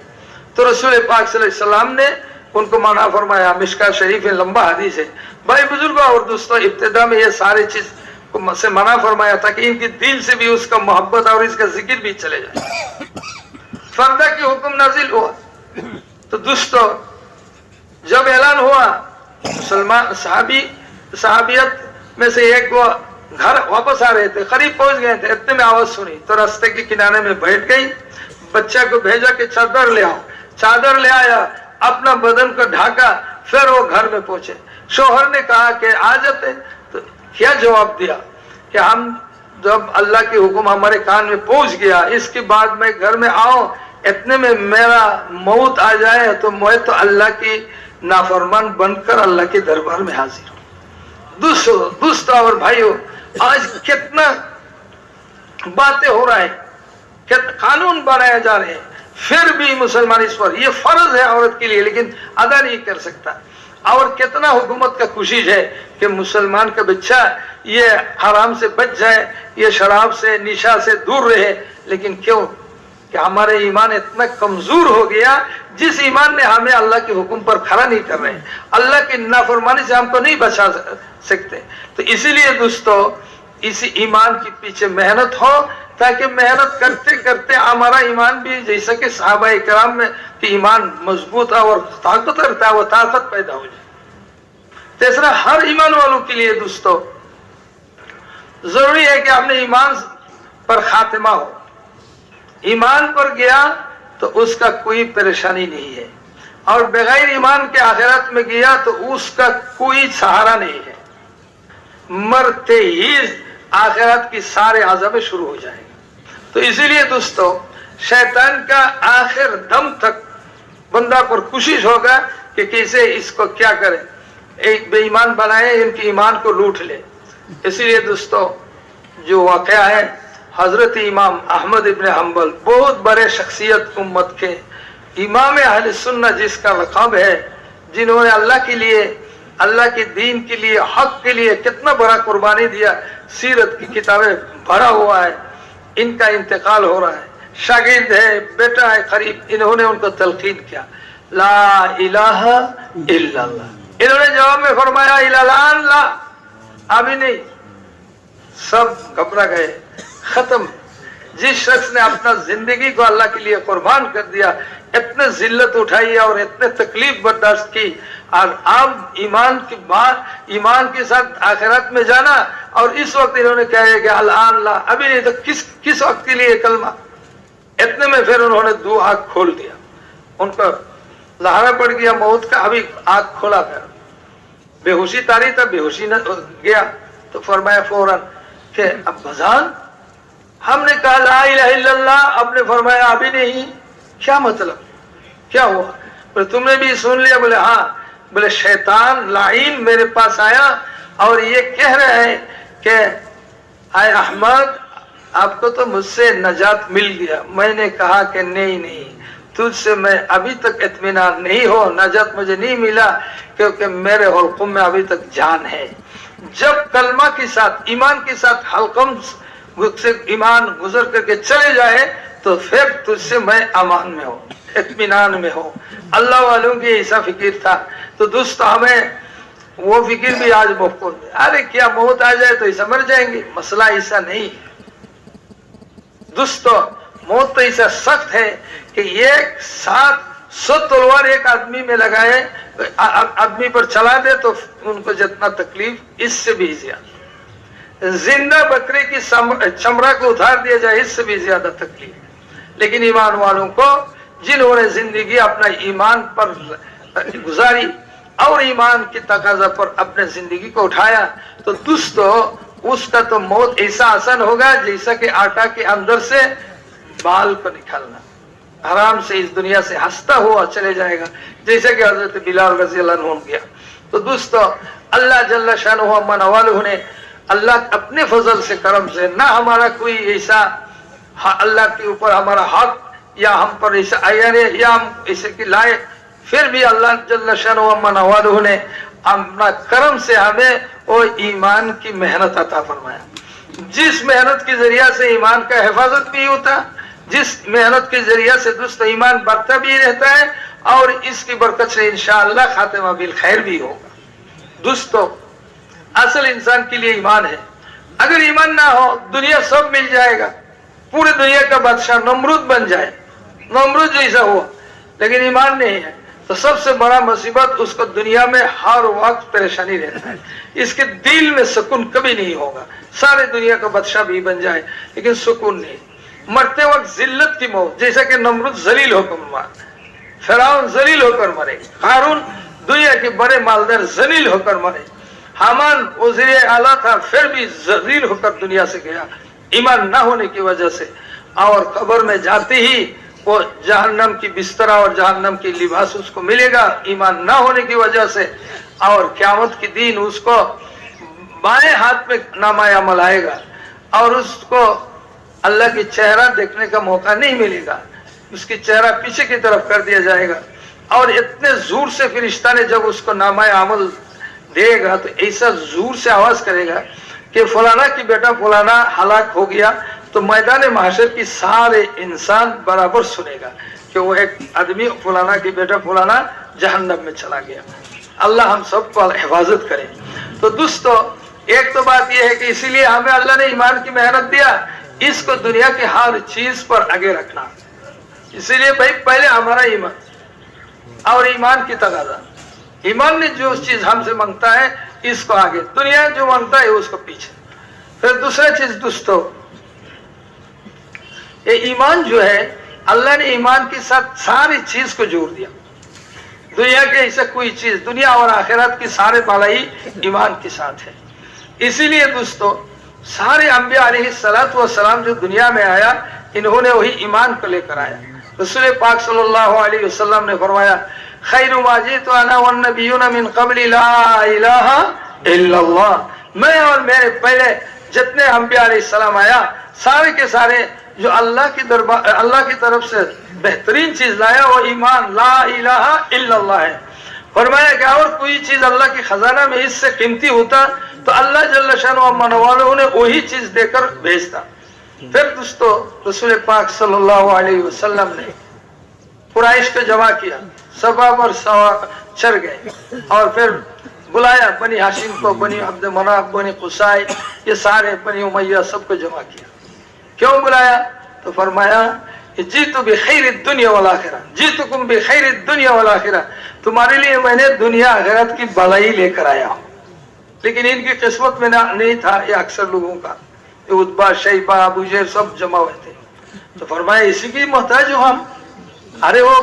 तो रसूल पाक सल्लल्लाहु अलैहि वसल्लम ने उनको मना फरमाया। मिशका शरीफ में लंबा हदीस है। भाई बुजुर्गों और दोस्तों, इब्तिदा में ये सारी चीज से मना फरमाया था कि इनके दिल से भी उसका मोहब्बत और इसका जिक्र भी चले जाए। फर्दा की हुक्म नाजिल हुआ तो दोस्तों जब ऐलान हुआ, मुसलमान सहाबियत में से एक वो घर वापस आ रहे थे, करीब पहुंच गए थे, इतने में आवाज सुनी तो रास्ते के किनारे में बैठ गई, बच्चा को भेजा कि चादर ले आओ। चादर ले आया, अपना बदन को ढाका, फिर वो घर में पहुंचे। शोहर ने कहा कि आ जाते, तो क्या जवाब दिया कि हम जब अल्लाह के हुक्म हमारे कान में पहुंच गया, इसके बाद मैं घर में आऊं, इतने में मेरा मौत आ जाए तो मैं तो अल्लाह की नाफरमान बनकर अल्लाह के दरबार में हाजिर हूं। दोस्तों और भाइयों, आज कितना बातें हो रहा है, कितना कानून बनाए जा रहे हैं, फिर भी मुसलमान इस पर, ये फर्ज है औरत के लिए लेकिन अदा नहीं कर सकता। और कितना हुकूमत का कोशिश है कि मुसलमान का बच्चा ये हराम से बच जाए, ये शराब से निशा से दूर रहे, लेकिन क्यों कि हमारे ईमान इतना कमजोर हो गया, जिस ईमान ने हमें अल्लाह के हुक्म पर खड़ा नहीं कर रहे, अल्लाह की नाफरमानी से हमको नहीं बचा सकते। तो इसीलिए दोस्तों इसी ईमान के पीछे मेहनत हो, ताकि मेहनत करते करते हमारा ईमान भी जैसा कि सहाबा इकराम में कि ईमान मजबूत और ताकत रहता है, वो ताकत पैदा हो जाए। तीसरा, हर ईमान वालों के लिए दोस्तों जरूरी है कि अपने ईमान पर खात्मा हो। ईमान पर गया तो उसका कोई परेशानी नहीं है, और बगैर ईमान के आखिरत में गया तो उसका कोई सहारा नहीं है। मरते ही आखिरत की सारे अज़ाब शुरू हो जाएंगे। तो इसीलिए दोस्तों शैतान का आखिर दम तक बंदा पर कोशिश होगा कि कैसे इसको क्या करे, एक बेईमान बनाए, इनके ईमान को लूट ले। इसीलिए दोस्तों जो वाकया है, हजरत इमाम अहमद इब्न हम्बल, बहुत बड़े शख्सियत उम्मत के इमाम अहले सुन्ना जिसका लक़ब है, जिन्होंने अल्लाह के लिए, अल्लाह के दीन के लिए, हक के लिए कितना बड़ा कुर्बानी दिया, सीरत की किताबें भरा हुआ है। इनका इंतकाल हो रहा है, शागिर्द है, बेटा है करीब, इन्होंने उनको तलकीन किया ला इलाहा इल्लल्लाह। इन्होंने जवाब में फरमाया इलालान ला, अभी नहीं। सब घबरा गए, खत्म। जिस शख्स ने अपना जिंदगी को अल्लाह के लिए कुर्बान कर दिया, इतने जिल्लत उठाई और इतने तकलीफ बर्दाश्त की, और अब ईमान की बात, ईमान के साथ आखिरत में जाना, और इस वक्त इन्होंने कहा कि अल्लाह अभी नहीं, तो किस वक्त के लिए कलमा। इतने में फिर उन्होंने दो आँख खोल दिया, उनका लहरा पड़ गया मौत का। अभी आँख खोला, फिर बेहोशी तारी था, बेहोशी न गया तो फरमाया फौरन कि अब बजान, हमने कहा ला इलाहा इल्लल्लाह, आपने फरमाया अभी नहीं, क्या मतलब, क्या हुआ? बोले तुमने भी सुन लिया? बोले हाँ। बोले शैतान लाइन मेरे पास आया और ये कह रहा है कि आए अहमद, आपको तो मुझसे नजात मिल गया। मैंने कहा कि नहीं, तुझसे मैं अभी तक इत्मीनान नहीं हो, नजात मुझे नहीं मिला, क्योंकि मेरे हुक्म में अभी तक जान है। जब कलमा के साथ, ईमान के साथ हल्कम से ईमान गुजर करके चले जाए तो फिर तुझसे मैं अमान में हो, इत्मीनान में हो। अल्लाह वालों की ऐसा फिक्र था। तो दोस्तों हमें वो फिक्र भी आज मौकूफ है। अरे क्या मौत आ जाए तो ऐसा मर जाएंगे, मसला ऐसा नहीं। दोस्तों मौत तो ऐसा सख्त है कि एक साथ 100 तलवार एक आदमी में लगाए, आदमी पर चला दे तो उनको जितना तकलीफ इससे भी ज्यादा, जिंदा बकरे की चमड़ा को उतार दिया जाए इससे भी ज्यादा तकलीफ। लेकिन ईमान वालों को, जिन्होंने जिंदगी अपना ईमान पर गुजारी और ईमान की तकाजा पर अपने जिंदगी को उठाया, तो दोस्तों उसका तो मौत ऐसा आसान होगा जैसा कि आटा के अंदर से बाल को निकालना, आराम से इस दुनिया से हंसता हुआ चले जाएगा, जैसे कि हजरत बिलाल रज़ी अल्लाह अन्हु गया। तो दोस्तों अल्लाह जल्ला शानुहु अम्मा नवालुहु ने अल्लाह अपने फजल से करम से ना हमारा कोई ऐसा अल्लाह के ऊपर हमारा हक या हम पर ऐसा आयन है या हम ऐसे की लाए, फिर भी अल्लाह जल्ला शानुहु अम्मा नवालुहु ने अपना करम से हमें वो ईमान की मेहनत अता फरमाया। जिस मेहनत के जरिया से ईमान का हिफाजत भी होता, जिस मेहनत के जरिया से दोस्त ईमान बढ़ता भी रहता है और इसकी बरकत से इंशाअल्लाह खातिमा बिल खैर भी होगा। दोस्तों, असल इंसान के लिए ईमान है। अगर ईमान ना हो दुनिया सब मिल जाएगा, पूरी दुनिया का बादशाह नमरूद बन जाए, नमरूद जैसा हुआ, लेकिन ईमान नहीं है तो सबसे बड़ा मुसीबत उसको दुनिया में हर वक्त परेशानी रहता है, इसके दिल में सुकून कभी नहीं होगा। सारे दुनिया का बादशाह भी बन जाए लेकिन सुकून नहीं, मरते वक्त जिल्लत की मौत, जैसा कि नमरूद जलील होकर मरा, फिरौन जलील होकर मरे, हारून दुनिया के बड़े मालदार जलील होकर मरे, हामान वज़ीर आला था फिर भी जलील होकर दुनिया से गया ईमान ना होने की वजह से। और कब्र में जाते ही वो जहन्नम की बिस्तरा और जहन्नम की लिबास उसको मिलेगा ईमान ना होने की वजह से। और क़यामत के दिन उसको बाएं हाथ में नामाए अमल आएगा और उसको अल्लाह की चेहरा देखने का मौका नहीं मिलेगा, उसकी चेहरा पीछे की तरफ कर दिया जाएगा। और इतने जोर से फरिश्ता ने जब उसको नामाए अमल देगा तो ऐसा जोर से आवाज करेगा कि फलाना की बेटा फलाना हलाक हो गया, तो मैदान महशर की सारे इंसान बराबर सुनेगा कि वो एक आदमी फलाना की बेटा फलाना जहन्नम में चला गया। अल्लाह हम सबको हिफाजत करे। तो दोस्तों, एक तो बात यह है कि इसीलिए हमें अल्लाह ने ईमान की मेहनत दिया, इसको दुनिया की हर चीज पर आगे रखना। इसीलिए भाई पहले हमारा ईमान और ईमान की तकाजा, ईमान ने जो चीज हमसे मांगता है इसको आगे, दुनिया जो मांगता है उसको पीछे। फिर दूसरा चीज दोस्तों, ये ईमान जो है अल्लाह ने ईमान के साथ सारी चीज को जोड़ दिया। दुनिया के ऐसा कोई चीज, दुनिया और आखिरत की सारे भलाई ईमान के साथ है। इसीलिए दोस्तों सारे अंबिया अलैहिस्सलातु वस्सलाम जो दुनिया में आया इन्होंने वही ईमान को लेकर आया। रसूल पाक सल्लल्लाहु अलैहि वसल्लम ने फरमाया खैरु मा जीतु अना वन्नबियुना मिन क़ब्ली ला इलाहा इल्लल्लाह, मैं और मेरे पहले जितने अंबिया अलैहिस्सलाम आया सारे के सारे जो अल्लाह की दरबार अल्लाह की तरफ से बेहतरीन चीज लाया वो ईमान ला इलाहा इल्लल्लाह है। फरमाया कि और कोई चीज अल्लाह की खजाना में इससे कीमती होता तो अल्लाह जल्ल शानुहु अम्मा नवालुहु ने वही चीज देकर भेजता। फिर दोस्तों रसूल पाक सल्लल्लाहु अलैहि वसल्लम ने कुरैश को जमा किया, सभा पर सवा चढ़ गए और फिर बुलाया बनी हाशिम को, बनी अब्द मनाफ, बनी कुसाई, ये सारे बनी उमैया सबको जमा किया। क्यों बुलाया? तो फरमाया जीतु बिखैरिद दुनिया वल आखिरा, जीतुकुम बिखैरिद दुनिया वल आखिरा, तुम्हारे लिए मैंने दुनिया आखिरत की भलाई लेकर आया हूँ। लेकिन इनकी किस्मत में नहीं था ये अक्सर लोगों का, ये उतबा शैबा अबू जहल सब जमा हुए थे। तो फरमाया इसी की मोहताज हो हम। अरे वो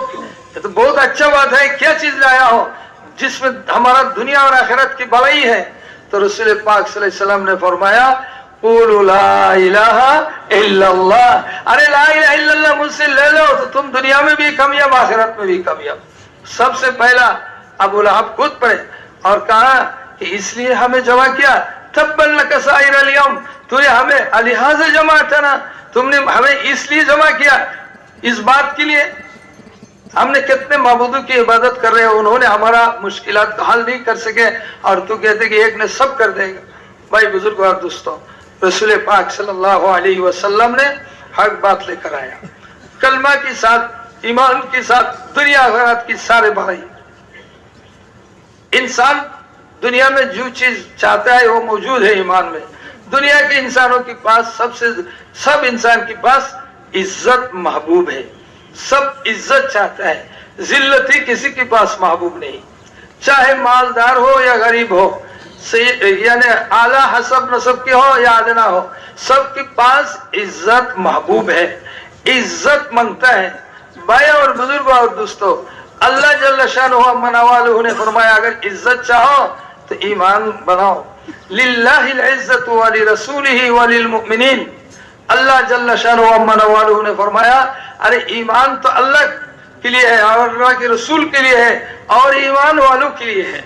ये तो बहुत अच्छा बात है, क्या चीज लाया हो जिसमें हमारा दुनिया और आखिरत की भलाई है? तो रसूल पाक सल्लल्लाहु अलैहि वसल्लम ने फरमाया क़ुलू ला इलाहा इल्लल्लाह, अरे ला इलाहा इल्लल्लाह मुझसे ले लो तो तुम दुनिया में भी कामयाब आखिरत में भी कामयाब। सबसे पहला अबू लहब खुद पढ़े और कहा कि इसलिए हमें जमा किया, तब्बन लक साइरल यौम, तूने हमें अलिहाज़ जमा था ना, तुमने हमें इसलिए जमा किया, इस बात के लिए हमने कितने माबूदों की इबादत कर रहे हैं, उन्होंने हमारा मुश्किलात का हल नहीं कर सके और तू कहते कि एक ने सब कर देगा। भाई बुजुर्ग और दोस्तों, रसूल पाक सल्लल्लाहु अलैहि वसल्लम ने हक बात लेकर आया, कलमा के साथ ईमान के साथ दुनिया आखिरत की सारे भलाई। इंसान दुनिया में जो चीज चाहता है वो मौजूद है ईमान में। दुनिया के इंसानों के पास सब इंसान के पास इज्जत महबूब है, सब इज्जत चाहता है, जिल्लती किसी के पास महबूब नहीं, चाहे मालदार हो या गरीब हो, यानी आला हसब नसब के हो या अदना हो, सबके पास इज्जत महबूब है, इज्जत मांगता है। भाई और बुजुर्ग और दोस्तों, अल्लाह जल्ल शानुहु अम्मा नवालुहु ने फरमाया अगर इज्जत चाहो तो ईमान बनाओ। लिल्लाहिल इज्जतु व लिरसूलिही व लिलमुमिनीन, अल्लाह जल्ल शानुहु अम्मा नवालुहु ने फरमाया अरे ईमान तो अल्लाह के लिए है और अल्लाह के रसूल के लिए है और ईमान वालों के लिए है।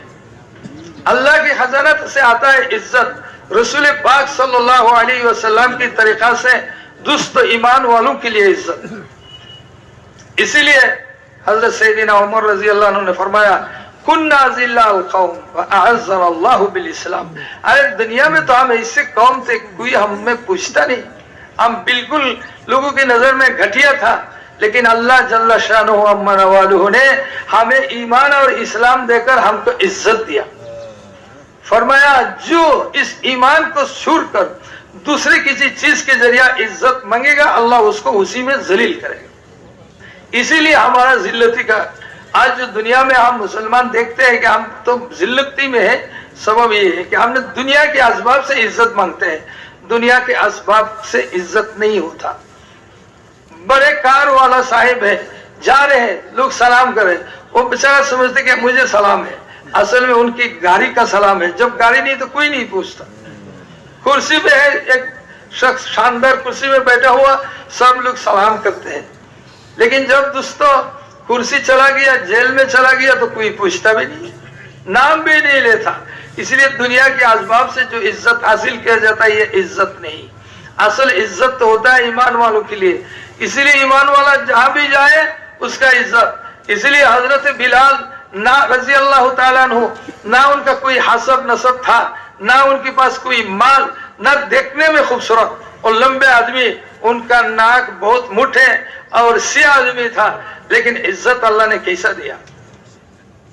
अल्लाह की खजानत से आता है इज्जत, रसूल पाक सल्लल्लाहु अलैहि वसल्लम की तरीका से दुस्त ईमान वालों के लिए इज्जत। इसीलिए हजरत सैयदना उमर रजी अल्लाह अन्हु ने फरमाया कुन्ना ज़िल्लाल कौम व अअज़्ज़ना अल्लाहु बिल इस्लाम। अरे दुनिया में तो हम ऐसे कौम थे, कोई हमें पूछता नहीं, हम बिल्कुल लोगों की नजर में घटिया था, लेकिन अल्लाह जल्ल शानुहु अम्मा नवालुहु ने हमें ईमान और इस्लाम देकर हमको इज्जत दिया। फरमाया जो इस ईमान को छोड़ कर दूसरे किसी चीज के जरिया इज्जत मांगेगा, अल्लाह उसको उसी में जलील करेगा। इसीलिए हमारा जिल्लती का आज जो दुनिया में हम मुसलमान देखते हैं कि हम तो जिल्लती में है, सबब ये है कि हमने दुनिया के असबाब से इज्जत मांगते हैं, दुनिया के असबाब से इज्जत नहीं होता। बड़े कार वाला साहिब है, जा रहे हैं, लोग सलाम करें, वो बेचारा समझते कि मुझे सलाम है, असल में उनकी गाड़ी का सलाम है। जब गाड़ी नहीं तो कोई नहीं पूछता। कुर्सी पे है एक शख्स, शानदार कुर्सी में बैठा हुआ, सब लोग सलाम करते हैं, लेकिन जब दोस्तों कुर्सी चला गया, जेल में चला गया, तो कोई पूछता भी नहीं, नाम भी नहीं लेता। इसलिए दुनिया के असबाब से जो इज्जत हासिल किया जाता है, ये इज्जत नहीं। असल इज्जत तो होता है ईमान वालों के लिए। इसीलिए ईमान वाला जहां भी जाए उसका इज्जत। इसलिए हजरत बिलाल ना रजी अल्लाह ताला अन्हु, ना उनका कोई हसब नसब था, ना उनके पास कोई माल, ना देखने में खूबसूरत और लंबे आदमी, उनका नाक बहुत मुठे और सिया आदमी था, लेकिन इज्जत अल्लाह ने कैसा दिया।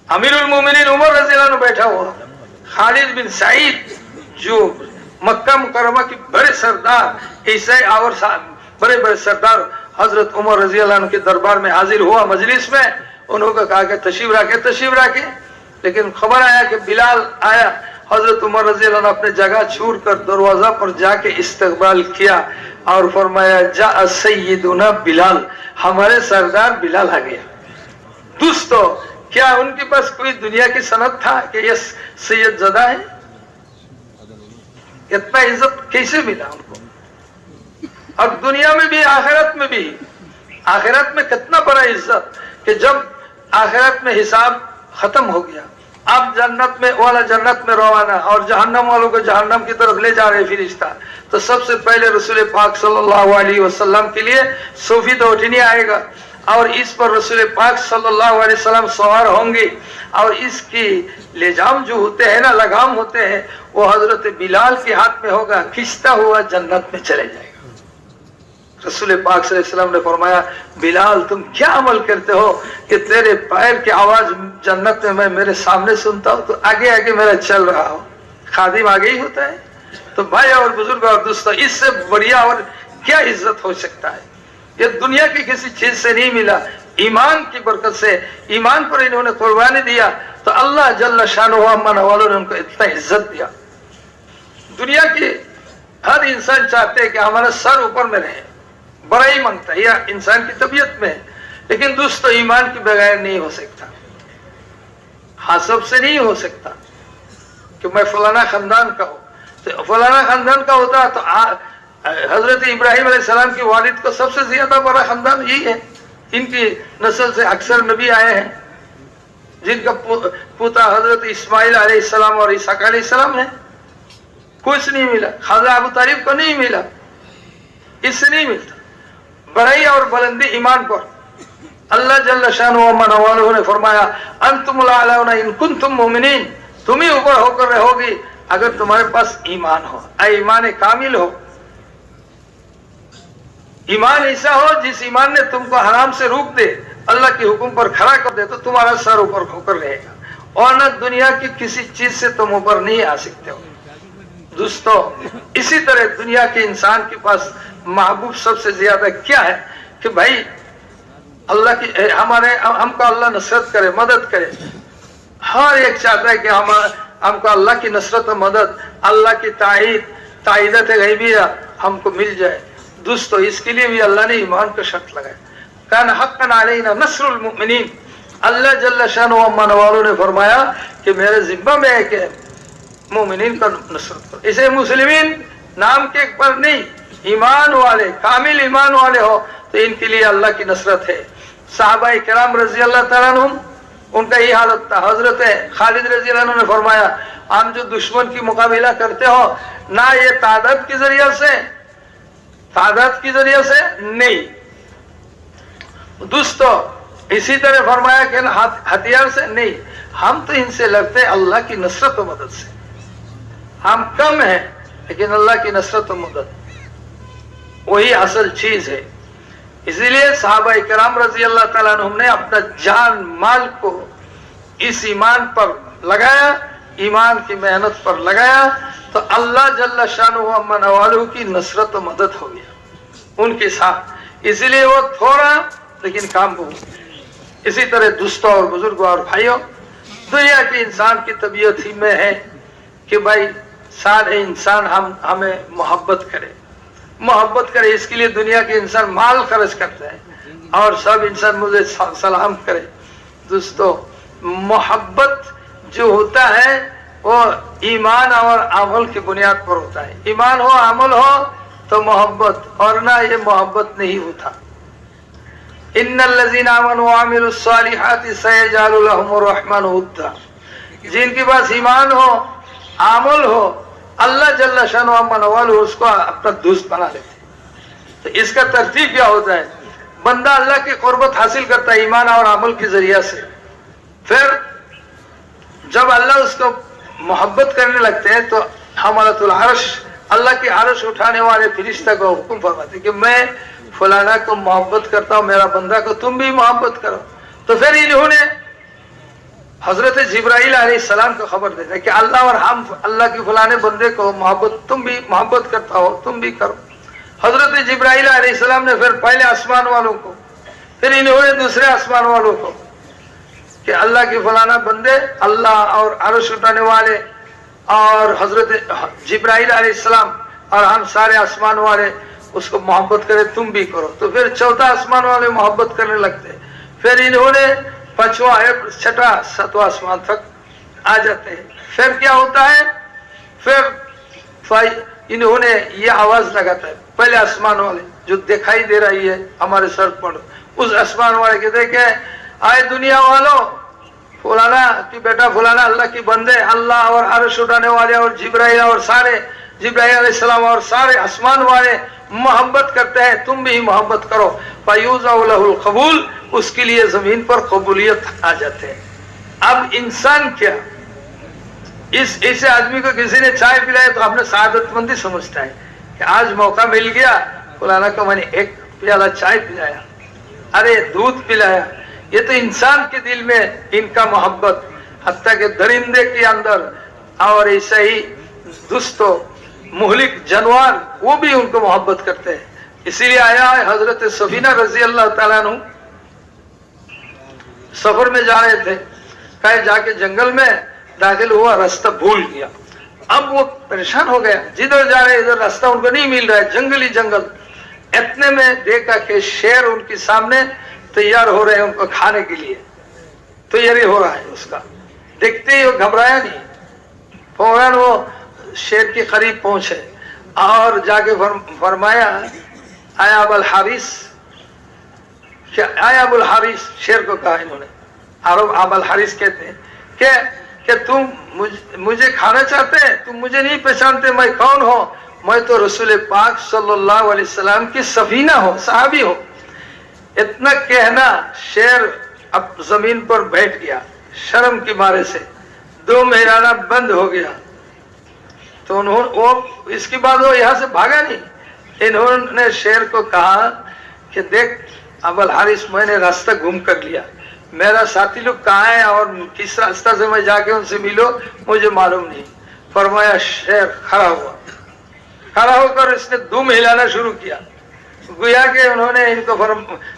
अमीरुल मोमिनीन उमर रज़ी अल्लाह अन्हु बैठा हुआ, खालिद बिन सईद जो मक्का मुकर्रमा के बड़े सरदार, ऐसे और बड़े बड़े सरदार हजरत उमर रज़ी अल्लाह अन्हु के दरबार में हाजिर हुआ मजलिस में। उन्होंने कहा कि तशरीफ रखे, लेकिन खबर आया कि बिलाल आया। हजरत उमर रज़ी अल्लाह अन्हु अपने जगह छोड़ कर दरवाजा पर जाके इस्तकबाल किया और फरमाया जा सय्यदुना बिलाल, हमारे सरदार बिलाल आ गया। दोस्तों क्या उनके पास कोई दुनिया की सनद था कि ये सैयद ज़दा है? इतना इज्जत कैसे मिला उनको? और दुनिया में भी आखिरत में भी, आखिरत में कितना बड़ा इज्जत कि जब आखिरत में हिसाब खत्म हो गया, अब जन्नत में वाला जन्नत में रवाना और जहन्नम वालों को जहन्नम की तरफ ले जा रहे फरिश्ता, तो सबसे पहले रसूल पाक सल्लल्लाहु अलैहि वसल्लम के लिए सूफी तो उठनी आएगा और इस पर रसूल पाक सल्लल्लाहु अलैहि वसल्लम सवार होंगे और इसकी लेजाम जो होते हैं ना, लगाम होते हैं, वो हजरत बिलाल के हाथ में होगा, खिंचता हुआ जन्नत में चले जाएगा। रसूल पाक सल्लल्लाहु अलैहि वसल्लम ने फरमाया बिलाल तुम क्या अमल करते हो कि तेरे पैर की आवाज जन्नत में मैं मेरे सामने सुनता हूँ, तो आगे आगे मेरा चल रहा हो। खादिम आगे ही होता है। तो भाई और बुजुर्ग और दोस्तों, इससे बढ़िया और क्या इज्जत हो सकता है? ये दुनिया की किसी चीज से नहीं मिला, ईमान की बरकत से। ईमान पर इन्होंने कुर्बानी दिया तो अल्लाह जल्ल शानुहु अम्मा नवालुहु ने उनको इतना इज्जत दिया। दुनिया के हर इंसान चाहते हैं कि हमारा सर ऊपर में रहे, बड़ा ही मांगता है, या इंसान की तबीयत में है, लेकिन दोस्तों ईमान के बगैर नहीं हो सकता, हसब से नहीं हो सकता कि मैं फलाना खानदान का हूं। तो फलाना खानदान का होता तो हजरत इब्राहिम अलैहिस्सलाम के वालिद को सबसे ज्यादा बड़ा खानदान यही है। इनकी नस्ल से अक्सर नबी आए हैं, जिनका पोता हजरत इस्माइल अलैहिस्सलाम और इसहाक अलैहिस्सलाम है। कुछ नहीं मिला, खाजा अबू तालिब को नहीं मिला, इससे नहीं मिलता। बड़ाई और बुलंदी ईमान पर। अल्लाह जल्ल शानुहु अम्मा नवालुहु ने फरमाया अंतुमुल आलाउना इन कुंतुम मुमिनीन, तुम ही ऊपर होकर रहोगी अगर तुम्हारे पास ईमान हो, ईमान कामिल हो। ईमान ऐसा हो जिस ईमान ने तुमको हराम से रोक दे, अल्लाह के हुक्म पर खड़ा कर दे, तो तुम्हारा सर ऊपर होकर रहेगा और न दुनिया की किसी चीज से तुम ऊपर नहीं आ सकते हो। दोस्तों इसी तरह दुनिया के इंसान के पास महबूब सबसे ज्यादा क्या है कि भाई अल्लाह की हमको अल्लाह नसरत करे, मदद करे। हर एक चाहता है कि हमको अल्लाह की नसरत और मदद, अल्लाह की ताईदत गैबिया हमको मिल जाए। दोस्तों इसके लिए भी अल्लाह ने ईमान का शर्त लगाया, कान हक्कन अलैना नस्रुल मुमिनीन। अल्लाह जल्ल शानुहु अम्मा नवालुहु ने फरमाया कि मेरे जिम्मा में है कि मोमिनीन का नसरत करो। इसे मुस्लिमीन नाम के पर नहीं, ईमान वाले, कामिल ईमान वाले हो तो इनके लिए अल्लाह की नसरत है। सहाबाए किराम रजी अल्लाह तआला अन्हुम, उनका ये हालत था। हजरत खालिद रजी अल्लाह अन्हु ने फरमाया हम जो दुश्मन की मुकाबला करते हो ना ये तादाद की जरिए से नहीं। दोस्तों इसी तरह फरमाया कि हथियार से नहीं, हम तो इनसे लड़ते अल्लाह की नसरत और मदद से। हम कम हैं लेकिन अल्लाह की नसरत और मदद वही असल चीज है। इसीलिए सहाबा इकराम रजी अल्लाह ताला अन्हुम ने अपना जान माल को इस ईमान पर लगाया, ईमान की मेहनत पर लगाया, तो अल्लाह जल्ल शानुहु अम्मा नवालुहु की नसरत और मदद हो गया उनके साथ। इसीलिए वो थोड़ा लेकिन काम बहुत। इसी तरह दोस्तों और बुजुर्गों और भाइयों, दुनिया के इंसान की तबीयत ही में है कि भाई सारे इंसान हमें मोहब्बत करे। इसके लिए दुनिया के इंसान माल खर्च करते हैं और सब इंसान मुझे सलाम करे। दोस्तों मोहब्बत जो होता है वो ईमान और अमल की बुनियाद पर होता है। ईमान हो अमल हो तो मोहब्बत, और ना ये मोहब्बत नहीं होता। इन्नल्लज़ीना आमनू व अमिलुस्सालिहाति सयजअलु लहुमुर रहमानु वुद्दा। जिनके पास ईमान हो अमल हो, अल्लाह जल्ल शानुहु अम्मा नवालुहु उसको अपना दोस्त बना लेते। तो इसका तरतीब क्या होता है? बंदा अल्लाह की कुर्बत हासिल करता है ईमान और अमल के जरिए से। फिर जब अल्लाह उसको मोहब्बत करने लगते हैं तो हमलतुल अर्श, अल्लाह की अर्श उठाने वाले फरिश्ता को हुक्म फरमाते कि मैं फलाना को मोहब्बत करता हूं, मेरा बंदा को तुम भी मोहब्बत करो। तो फिर इन्होंने हजरत जिब्राइल अलैहिस्सलाम को खबर देता है कि अल्लाह और हम अल्लाह के फलाने बंदे को मोहब्बत, तुम भी मोहब्बत करता हो, तुम भी करो। हजरत जिब्राइल अलैहिस्सलाम ने फिर पहले आसमान वालों को, फिर इन्होंने दूसरे आसमान वालों को कि अल्लाह के फलाना बंदे, अल्लाह और अर्श उठाने वाले और हजरत जिब्राइल अलैहिस्सलाम और हम सारे आसमान वाले उसको मोहब्बत करे, तुम भी करो। तो फिर चौथा आसमान वाले मोहब्बत करने लगते। फिर इन्होंने पांचवा छठा सातवां आसमान तक आ जाते हैं। फिर क्या होता है? फिर इन्होंने ये आवाज लगाता है, पहले आसमान वाले जो दिखाई दे रही है हमारे सर पर, उस आसमान वाले कहते कि आए दुनिया वालों, फलाना कि बेटा फलाना अल्लाह की बंदे, अल्लाह और अर्श उठाने वाले और जिब्राइल और सारे जिब्राइल अलैहिस्सलाम और सारे आसमान वाले मोहब्बत करते हैं, तुम भी मोहब्बत करो। फयूज़उ लहुल कबूल, उसके लिए जमीन पर कबूलियत आ जाते हैं। अब इंसान क्या, इस ऐसे आदमी को किसी ने चाय पिलाया तो आपने सादतमंदी समझता है कि आज मौका मिल गया, फलाना को मैंने एक प्याला चाय पिलाया, अरे दूध पिलाया। ये तो इंसान के दिल में इनका मोहब्बत, हत्ता के दरिंदे के अंदर, और ऐसे ही दोस्तों मुहलिक जानवर वो भी उनको मोहब्बत करते हैं। इसीलिए आया है हजरत सफीना रजी अल्लाह ताला अन्हु सफर में जा रहे थे, कहीं जाके जंगल में दाखिल हुआ, रास्ता भूल गया। अब वो परेशान हो गया, जिधर जा रहे इधर रास्ता उनको नहीं मिल रहा है, जंगल ही जंगल। इतने में देखा कि शेर उनके सामने तैयार हो रहे हैं उनको खाने के लिए, तैयारी हो रहा है उसका। देखते ही वो घबराया नहीं, फौरन वो शेर के करीब पहुंचे और जाके फरमाया आया अबुल हारिस, आया अबुल हारिस, शेर को कहा इन्होंने। अरब अबुल हारिस कहते हैं कि तुम मुझे खाना चाहते हैं, तुम मुझे नहीं पहचानते, मैं कौन हूं? मैं तो रसूल पाक सल्लल्लाहु अलैहि वसल्लम की सफीना हूं, सहाबी हूं। इतना कहना शेर अब जमीन पर बैठ गया, शर्म की मारे से दो मेराना बंद हो गया। तो उन्होंने वो इसके बाद वो यहाँ से भागा नहीं। इन्होंने शेर को कहा कि देख अबुल हारिस, मैंने रास्ता घूम कर लिया, मेरा साथी लोग कहाँ है और किस रास्ता से मैं जाके उनसे मिलो मुझे मालूम नहीं। फरमाया शेर खड़ा हुआ, खड़ा होकर इसने दुम हिलाना शुरू किया, गोया के उन्होंने इनको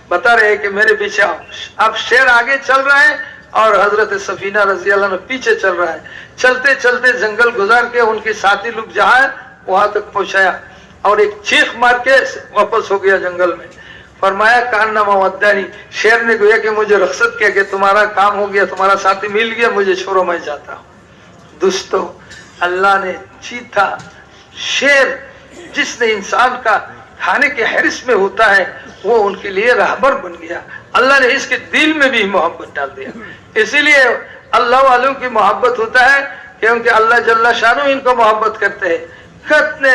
बता रहे कि मेरे पीछे आओ। अब शेर आगे चल रहा है और हजरत सफीना रजी अल्लाह अन्हा पीछे चल रहा है। चलते चलते जंगल गुजार के उनके साथी लोग जहाँ वहां तक पहुंचाया और एक चीख मार के वापस हो गया जंगल में। फरमाया कान्ना मवद्दानी, शेर ने गोया कि मुझे रख्सत किया कि तुम्हारा काम हो गया, तुम्हारा साथी मिल गया, मुझे छोड़ो मैं जाता हूँ। दोस्तों अल्लाह ने चीता शेर जिसने इंसान का खाने के हिर्स में होता है वो उनके लिए रहबर बन गया। अल्लाह ने इसके दिल में भी मोहब्बत डाल दिया। इसीलिए अल्लाह वालों की मोहब्बत होता है क्योंकि अल्लाह जल्ला शानु इनको मोहब्बत करते हैं। कितने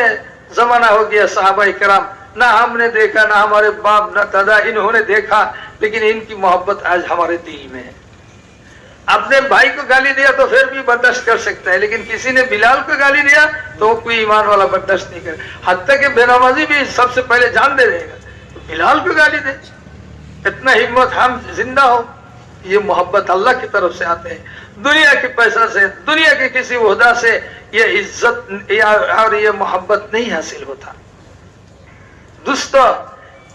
जमाना हो गया सहाबा इकराम, ना हमने देखा, ना हमारे बाप, ना दादा इन्होंने देखा, लेकिन इनकी मोहब्बत आज हमारे दिल में है। अपने भाई को गाली दिया तो फिर भी बर्दाश्त कर सकता है, लेकिन किसी ने बिलाल को गाली दिया तो कोई ईमान वाला बर्दाश्त नहीं करे। हत्ता के बेनमाजी भी सबसे पहले जान दे देगा, तो बिलाल को गाली दे, इतना हिम्मत, हम जिंदा हो। ये मोहब्बत अल्लाह की तरफ से आते हैं। दुनिया के पैसा से, दुनिया के किसी ओहदा से ये इज्जत और ये मोहब्बत नहीं हासिल होता दोस्तों।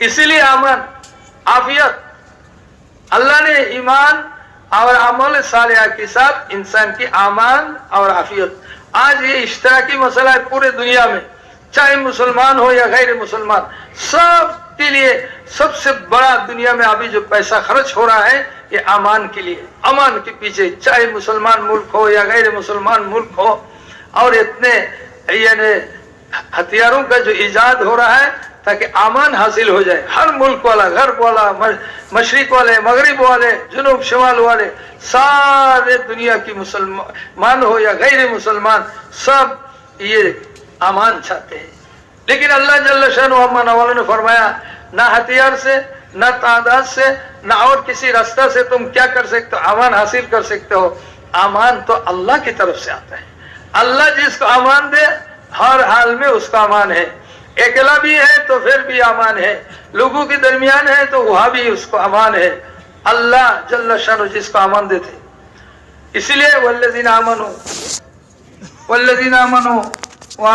इसीलिए अमन, आफियत, अल्लाह ने ईमान और अमल सालिहा के साथ इंसान की अमान और आफियत, आज ये इश्तराकी मसला है पूरे दुनिया में, चाहे मुसलमान हो या गैर मुसलमान, सब के लिए सबसे बड़ा दुनिया में अभी जो पैसा खर्च हो रहा है ये अमान के लिए, अमान के पीछे, चाहे मुसलमान मुल्क हो या गैर मुसलमान मुल्क हो। और इतने यानी हथियारों का जो इजाद हो रहा है ताकि अमान हासिल हो जाए। हर मुल्क वाला, गर्ब वाला, मशरिक वाले, मगरिब वाले, जुनूब शिमाल वाले, सारे दुनिया की मुसलमान हो या गैर मुसलमान, सब ये अमान चाहते हैं। लेकिन अल्लाह जल्ल शानुहु ने फरमाया, ना हथियार से, ना तादाद से, ना और किसी रास्ता से तुम क्या कर सकते हो, अमान हासिल कर सकते हो। अमान तो अल्लाह की तरफ से आता है। अल्लाह जिसको अमान दे हर हाल में उसका अमान है। अकेला भी है तो फिर भी अमान है, लोगों के दरमियान है तो वहां भी उसको अमान है। अल्लाह जल्ल शानुहु जिसको अमान देते, इसीलिए वल्लज़ीना आमनू व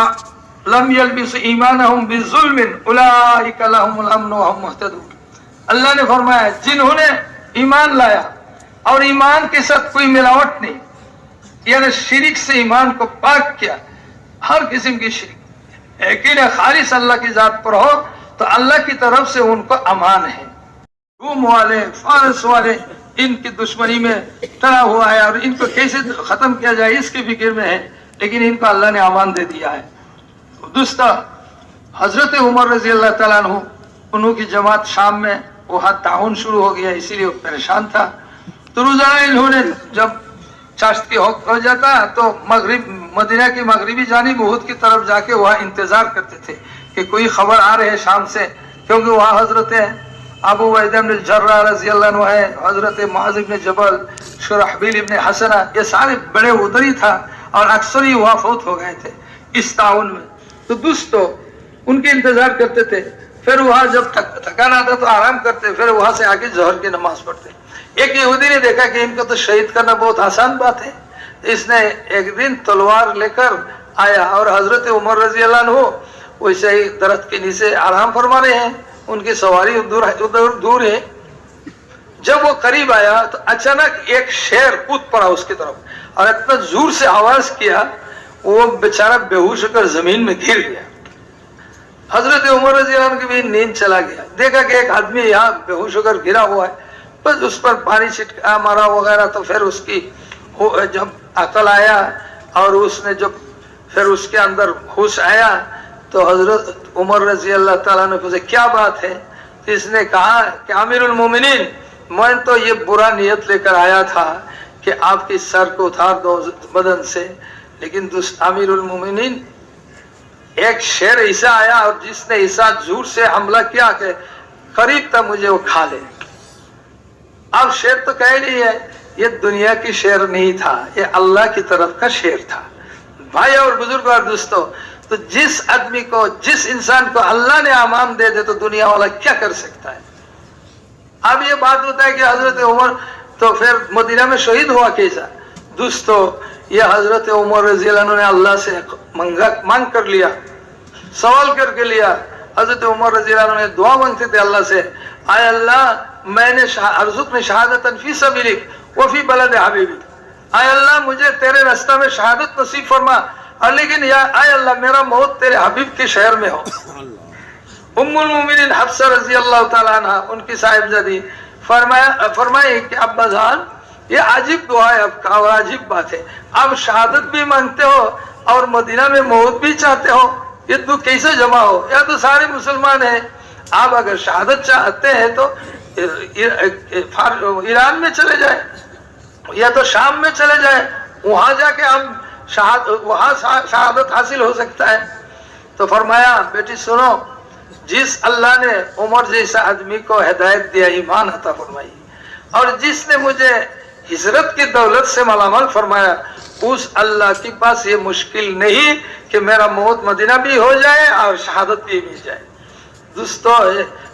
लम यल्बिसु ईमानहुम बिज़ुल्मिन उलाइका लहुमुल अम्नु व हुम मुहतदून। अल्लाह ने फरमाया, जिन्होंने ईमान लाया और ईमान के साथ कोई मिलावट नहीं, यानी शिरिक से ईमान को पाक किया, हर किस्म की शिरिक, यकीन खालिस अल्लाह की जात पर हो, तो अल्लाह की तरफ से उनको अमान है। रूम वाले, फारस वाले इनकी दुश्मनी में टरा हुआ है और इनको कैसे खत्म किया जाए इसकी फिक्र में है, लेकिन इनको अल्लाह ने अमान दे दिया है। दोस्तों, हजरत उमर रजी अल्लाह तआला अन्हु, उन्होंने जमात शाम में वहां ताउन शुरू हो गया, इसीलिए वो परेशान था। तो रोजाना इन्होंने जब चाश्त की हो जाता तो मदीना की मगरिबी जानिब उहद की तरफ जाके वहाँ इंतजार करते थे कि कोई खबर आ रहे है शाम से, क्योंकि वहाँ हजरत अबू उबैदा इब्न जर्राह रज़ी अल्लाह अन्हु है, हजरत मुआज़ इब्न जबल, शुरहबील इब्न हसना, ये सारे बड़े उधर ही था और अक्सर ही वहाँ फौत हो गए थे इस ताउन में। तो दोस्तों उनके इंतजार करते थे, फिर वहाँ जब थकान आता तो आराम करते, फिर वहाँ से आके जोहर की नमाज पढ़ते। एक यहूदी ने देखा कि इनको तो शहीद करना बहुत आसान बात है, इसने एक दिन तलवार लेकर आया और हजरत उमर रजी अल्लाह अन्हु वैसे ही दरख्त के नीचे आराम फरमा रहे हैं, उनकी सवारी उधर दूर है। जब वो करीब आया तो अचानक एक शेर कूद पड़ा उसकी तरफ और इतना जोर से आवाज किया, वो बेचारा बेहोश होकर जमीन में गिर गया। हजरत उमर रजी अल्लाह अन्हु की भी नींद चला गया, देखा कि एक आदमी यहाँ बेहोश होकर गिरा हुआ है, बस उस पर पानी छिटका मारा वगैरह। तो फिर उसकी जब अकल आया और उसने जब फिर उसके अंदर होश आया तो हजरत उमर रजी अल्लाह ताला ने पूछा क्या बात है, तो इसने कहा कि आमिरुल मोमिनीन, मैं तो ये बुरा नियत लेकर आया था कि आपकी सर को उतार दो बदन से, लेकिन आमिरुल मोमिनीन एक शेर ऐसा आया और जिसने ऐसा जोर से हमला किया कि करीब था मुझे वो खा ले। अब शेर तो कह नहीं है, ये दुनिया की शेर नहीं था, ये अल्लाह की तरफ का शेर था। भाई और बुजुर्ग और दोस्तों, तो जिस आदमी को, जिस इंसान को अल्लाह ने अमान दे दे तो दुनिया वाला क्या कर सकता है। अब ये बात होता है कि हजरत उमर तो फिर मदीना में शहीद हुआ कैसा। दोस्तों, ये हजरत उमर रज़ी अल्लाह अन्हु ने अल्लाह से मांग कर लिया, सवाल करके लिया। हजरत उमर रज़ी अल्लाह अन्हु ने दुआ मांगते थे अल्लाह से, आय अल्लाह मैंने अर्जुक़नी शहादतन फी सबीलिक व फी बलद हबीबी, आय अल्लाह मुझे तेरे रास्ते में शहादत नसीब फरमा, और लेकिन या आय अल्लाह मेरा मौत तेरे हबीब के शहर में हो। उम्मुल मोमिनीन हफ्सा रज़ी अल्लाह ताला अन्हा, उनकी साहिबजादी फरमाई कि अब्बा जान, ये अजीब दुआ है आपका और अजीब बात है, आप शहादत भी मांगते हो और मदीना में मौत भी चाहते हो, ये दो कैसे जमा हो। या तो सारे मुसलमान हैं, आप अगर शहादत चाहते हैं तो ईरान में चले जाए या तो शाम में चले जाए, वहां जाके हम وہاں شہادت حاصل ہو سکتا ہے. تو فرمایا بیٹی سنو، جس اللہ نے عمر جیسا آدمی کو ہدایت دیا، ایمان عطا فرمائی، اور جس نے مجھے ہجرت کی دولت سے مالامال فرمایا، اس اللہ کے پاس یہ مشکل نہیں کہ میرا موت مدینہ بھی ہو جائے اور شہادت بھی مل جائے. دوستو،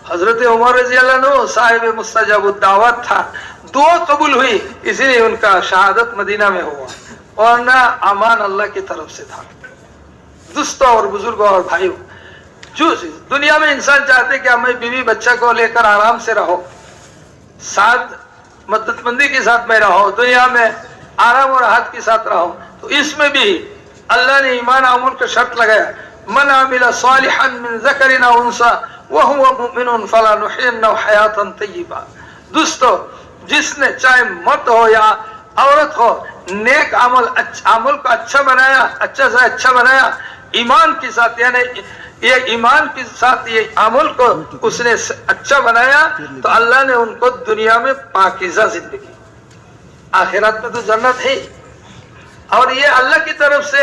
حضرت عمر رضی اللہ عنہ صاحب مستجاب الدعوت تھا، دعا قبول ہوئی، اسی لیے ان کا شہادت مدینہ میں ہوا، ورنہ امان اللہ کی طرف سے تھا. دوستوں اور بزرگوں اور بھائیوں، جو دنیا میں انسان چاہتے کہ میں بیوی بچہ کو لے کر آرام سے رہو، ساتھ مدد مندی کے ساتھ میں رہو، دنیا میں آرام اور راحت کے ساتھ رہو، تو اس میں بھی اللہ نے ایمان عمل کا شرط لگایا، من عمل صالحا من ذکر او انثى وهو مؤمن فلنحيينه حیاتا طیبہ. دوستو، جس نے چاہے مرد ہو یا عورت ہو، نیک عمل کو اچھا بنایا، اچھا سے اچھا بنایا، ایمان کے ساتھ، یعنی یہ ایمان کے ساتھ یہ عمل کو اس نے اچھا بنایا، تو اللہ نے ان کو دنیا میں پاکیزہ زندگی، آخرت میں تو جنت ہے، اور یہ اللہ کی طرف سے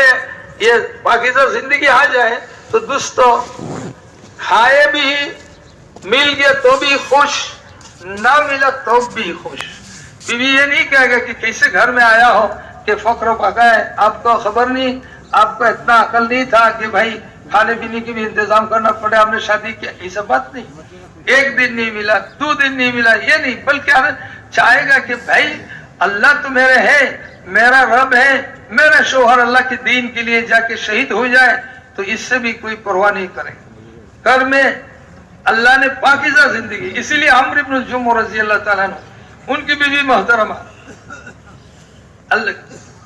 یہ پاکیزہ زندگی آ جائے تو دوستو، کھائے بھی، مل گیا تو بھی خوش، نہ ملا تو بھی خوش. بیوی یہ نہیں کہے گا کہ کیسے گھر میں آیا ہو کہ فقر و پکا ہے، آپ کو خبر نہیں، آپ کو اتنا عقل نہیں تھا کہ بھائی کھانے پینے کی بھی انتظام کرنا پڑے، ہم نے شادی کیا، یہ سب بات نہیں. ایک دن نہیں ملا، 2 دن نہیں ملا، یہ نہیں، بلکہ چاہے گا کہ بھائی اللہ تو میرے ہے، میرا رب ہے، میرا شوہر اللہ کے دین کے لیے جا کے شہید ہو جائے تو اس سے بھی کوئی پرواہ نہیں کرے. گھر میں اللہ نے پاکیزہ زندگی، اسی لیے عمرو بن الجمح رضی اللہ تعالیٰ عنہ، ان کی بیوی محترمہ، اللہ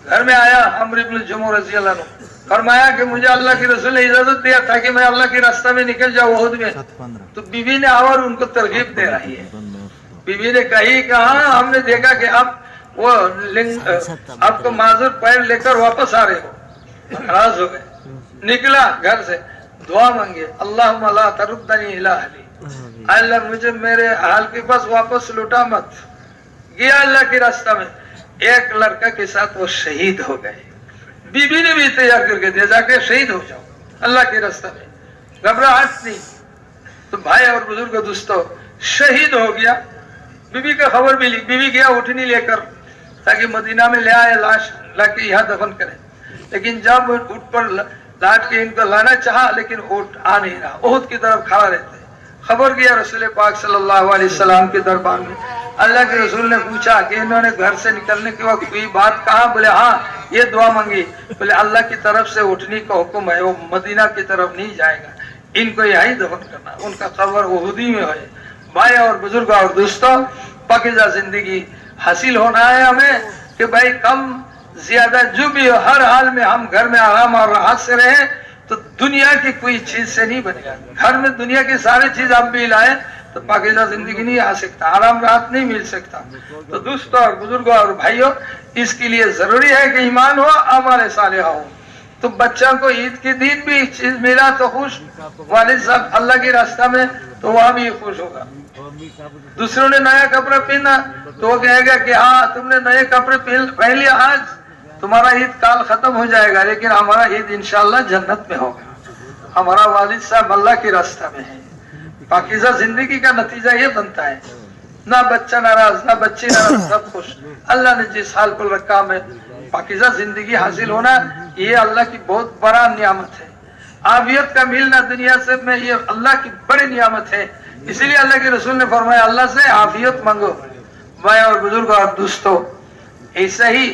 گھر میں آیا عمرو بن الجمح رضی اللہ عنہ، فرمایا کہ مجھے اللہ کے رسول نے اجازت دیا تھا کہ میں اللہ کے راستہ میں نکل جاؤں احد میں. تو بیوی نے اور ان کو ترغیب دے رہی ہے. بیوی نے کہی کہ ہاں، ہم نے دیکھا کہ آپ کو معذور پیر لے کر واپس آ رہے ہو، ناراض ہو گئے. نکلا گھر سے، دعا مانگے، اللہم لا تردنی الی اہلی، اللہ مجھے میرے اہل کے پاس واپس لوٹا مت. گیا اللہ کے راستہ میں، ایک لڑکا کے ساتھ وہ شہید ہو گئے. بی بی نے بھی تیار کر کے دیا، جا کے شہید ہو جاؤ اللہ کے راستہ میں، گھبراہٹ نہیں. تو بھائی اور بزرگ دوستو، شہید ہو گیا، بی بی کا خبر ملی، بی بی گیا اٹھنی لے کر تاکہ مدینہ میں لے آئے، لاش لا کے یہاں دفن کرے. لیکن جب اٹھ پر لاٹ کے ان کو لانا چاہا، لیکن اٹھ آ نہیں رہا، احد کی طرف کھڑا رہتے. خبر گیا رسول پاک صلی اللہ علیہ وسلم کے دربار میں. اللہ کے رسول نے پوچھا کہ انہوں نے گھر سے نکلنے کے وقت کوئی بات کہا؟ بولے ہاں، یہ دعا مانگی. بولے اللہ کی طرف سے اٹھنے کا حکم ہے، وہ مدینہ کی طرف نہیں جائے گا، ان کو یہی دفن کرنا، ان کا قبر احدی میں ہوئے. بھائی اور بزرگ اور دوستوں، پاکیزہ زندگی حاصل ہونا ہے ہمیں کہ بھائی کم زیادہ جو بھی ہو، ہر حال میں ہم گھر میں آرام اور راحت سے رہیں. تو دنیا کی کوئی چیز سے نہیں بنے گا. گھر میں دنیا کی ساری چیز آپ بھی لائیں تو پاکیزہ زندگی نہیں آ سکتا، آرام راحت نہیں مل سکتا. تو دوستوں اور بزرگوں اور بھائیوں، اس کے لیے ضروری ہے کہ ایمان ہو، اعمال صالحہ ہو. تو بچوں کو عید کے دن بھی چیز ملا تو خوش، والد صاحب اللہ کے راستہ میں تو وہاں بھی خوش ہوگا. دوسروں نے نیا کپڑا پہنا تو وہ کہے گا کہ ہاں تم نے نئے کپڑے پہن لیا، آج تمہارا عید کال ختم ہو جائے گا، لیکن ہمارا عید انشاءاللہ جنت میں ہوگا. ہمارا والد صاحب اللہ کے راستہ میں ہے. پاکیزہ زندگی کا نتیجہ یہ بنتا ہے، نہ بچہ ناراض، نہ بچی ناراض، سب خوش. اللہ نے جس حال پر رکھا میں پاکیزہ زندگی حاصل ہونا، یہ اللہ کی بہت بڑا نعمت ہے. عافیت کا ملنا دنیا سے میں یہ اللہ کی بڑی نعمت ہے. اسی لیے اللہ کے رسول نے فرمایا اللہ سے عافیت مانگو. بھائی اور بزرگ اور دوستو، ایسا ہی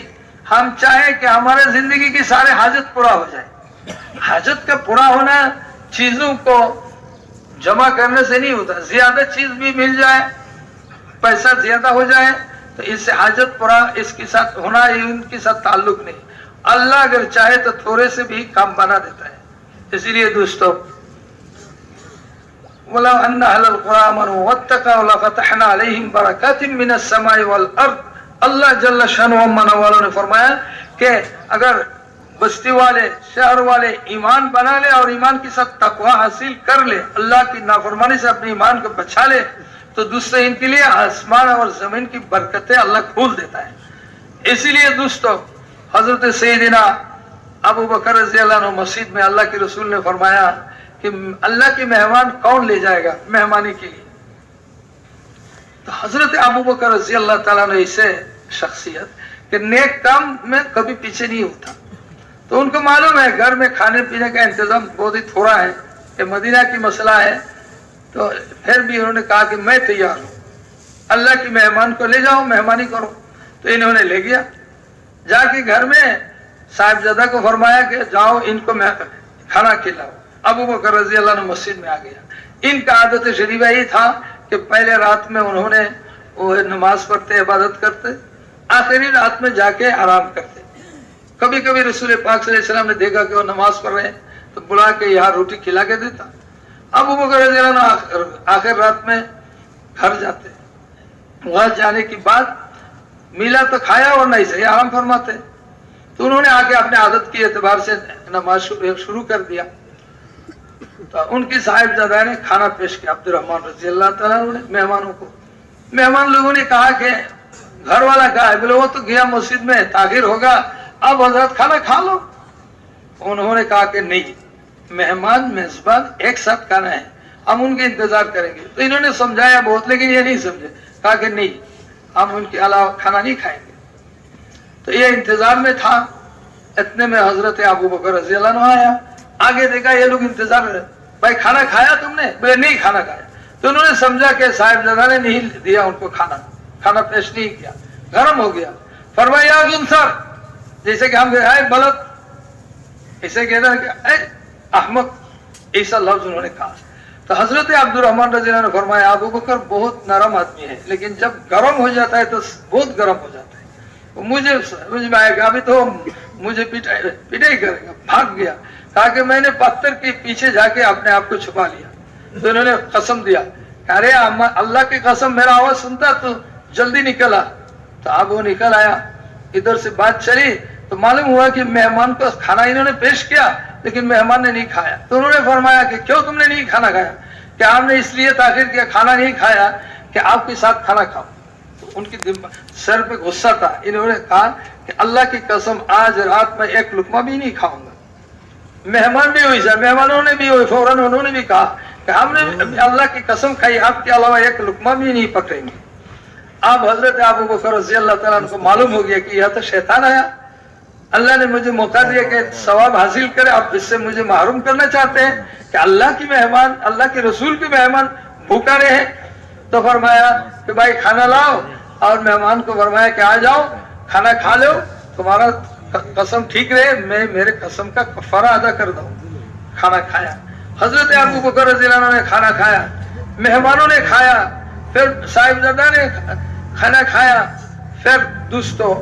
ہم چاہیں کہ ہمارے زندگی کی سارے حاجت پورا ہو جائے. حاجت کا پورا ہونا چیزوں کو جمع کرنے سے نہیں ہوتا. زیادہ چیز بھی مل جائے، پیسہ زیادہ ہو جائے تو اس سے حاجت پورا اس کے ساتھ ہونا، ان کے ساتھ تعلق نہیں. اللہ اگر چاہے تو تھوڑے سے بھی کام بنا دیتا ہے. اسی لیے دوستو، وَلَوْ أَنَّ أَهْلَ الْقُرَىٰ آمَنُوا وَاتَّقَوْا لَفَتَحْنَا عَلَيْهِمْ بَرَكَاتٍ مِّنَ السَّمَاءِ وَالْأَرْضِ. اللہ جل شانہ منع والوں نے فرمایا کہ اگر بستی والے، شہر والے ایمان بنا لے اور ایمان کے ساتھ تقوی حاصل کر لے، اللہ کی نافرمانی سے اپنے ایمان کو بچا لے، تو دوسرے ان کے لیے آسمان اور زمین کی برکتیں اللہ کھول دیتا ہے. اسی لیے دوستو، حضرت سیدنا अबू बकर रज़ी अल्लाह अन्हु मस्जिद में अल्लाह के रसूल ने फरमाया कि अल्लाह के मेहमान कौन ले जाएगा मेहमानी के लिए। तो हजरत अबू बकर रज़ी अल्लाह ताला अन्हु ऐसे शख्सियत कि नेक काम में कभी पीछे नहीं होता। तो उनको मालूम है घर में खाने पीने का इंतजाम बहुत ही थोड़ा है, ये मदीना की मसला है, तो फिर भी उन्होंने कहा कि मैं तैयार हूँ, अल्लाह की मेहमान को ले जाओ, मेहमानी करो। तो इन्होंने ले गया, जाके घर में साहिबजादा को फरमाया कि जाओ इनको खाना खिलाओ। अबू बकर रज़ी अल्लाह अन्हु मस्जिद में आ गया। इनका आदत शरीफा ये था कि पहले रात में उन्होंने वो नमाज पढ़ते, इबादत करते, आखिरी रात में जाके आराम करते। कभी कभी रसूल पाक सल्लल्लाहु अलैहि वसल्लम ने देखा कि वो नमाज पढ़ रहे हैं तो बुला के यहाँ रोटी खिला के देता। अबू बकर रज़ी अल्लाह अन्हु आखिर रात में घर जाते, वहां जाने के बाद मिला तो खाया और नहीं सही आराम फरमाते। तो उन्होंने आके अपने आदत के एतबार से नमाज शुरू कर दिया। तो उनकी साहिबजादा ने खाना पेश किया अब्दुर्रहमान रज़ी अल्लाह ताला ने मेहमानों को। मेहमान लोगों ने कहा कि घर वाला कहा है, बोले वो तो गया मस्जिद में, ताखिर होगा, अब हजरत खाना खा लो। उन्होंने कहा कि नहीं, मेहमान मेजबान एक साथ खाना है, हम उनके इंतजार करेंगे। तो इन्होंने समझाया बहुत, लेकिन ये नहीं समझे, कहा कि नहीं, हम उनके अलावा खाना नहीं खाएंगे। तो ये इंतजार में था। इतने में हजरत अबू बकर रज़ी अल्लाह अन्हु आया, आगे देखा ये लोग इंतजार रहे, भाई खाना खाया तुमने? बोले नहीं खाना खाया। तो उन्होंने समझा कि साहिबजादा ने नहीं दिया उनको खाना पेश नहीं किया, गर्म हो गया। फरमाया सर, जैसे कि हम बलद, इसे कहते अहमद, ऐसा लफ्ज उन्होंने कहा। तो हजरत अब्दुर्रहमान रज़ी अल्लाह अन्हु ने फरमाया अबू बकर बहुत नरम आदमी है, लेकिन जब गर्म हो जाता है तो बहुत गर्म हो जाता है, मुझे समझ में आएगा, अभी तो मुझे पिटाई करेगा। भाग गया, कहा कि मैंने पत्थर के पीछे जाके अपने आप को छुपा लिया। तो इन्होंने कसम दिया, अरे अल्लाह की कसम, मेरा आवाज सुनता तो जल्दी निकला। तो अब वो निकल आया, इधर से बात चली तो मालूम हुआ कि मेहमान को खाना इन्होंने पेश किया, लेकिन मेहमान ने नहीं खाया। तो उन्होंने फरमाया कि क्यों तुमने नहीं खाना खाया? कि आपने इसलिए ताखिर किया, खाना नहीं खाया कि आपके साथ खाना खाओ। तो उनकी सर पे गुस्सा था। इन्होंने कहा कि अल्लाह की कसम, आज रात में एक लुकमा भी नहीं खाऊंगा। मेहमान भी हुई सर, मेहमानों ने भी हुई, फौरन उन्होंने भी कहा कि हमने अल्लाह की कसम खाई, आपके अलावा एक लुकमा भी नहीं पकड़ेंगे। अब हजरत अबू बकर रज़ी अल्लाह ताला अन्हु को मालूम हो गया कि यह तो शैतान आया, अल्लाह ने मुझे मौका दिया कि सवाब हासिल करे, आप इससे मुझे महरूम करना चाहते हैं कि अल्लाह की मेहमान, अल्लाह के रसूल के मेहमान भूखा रहे। तो फरमाया कि भाई खाना लाओ, और मेहमान को फरमाया कि आ जाओ खाना खा लो, तुम्हारा कसम ठीक रहे, मैं मेरे कसम का कफारा अदा कर दो। खाना खाया, हजरत अबू बकर रज़ी अल्लाह अन्हु ने खाना खाया, मेहमानों ने खाया, फिर साहिबजादा ने खाना खाया। फिर दोस्तों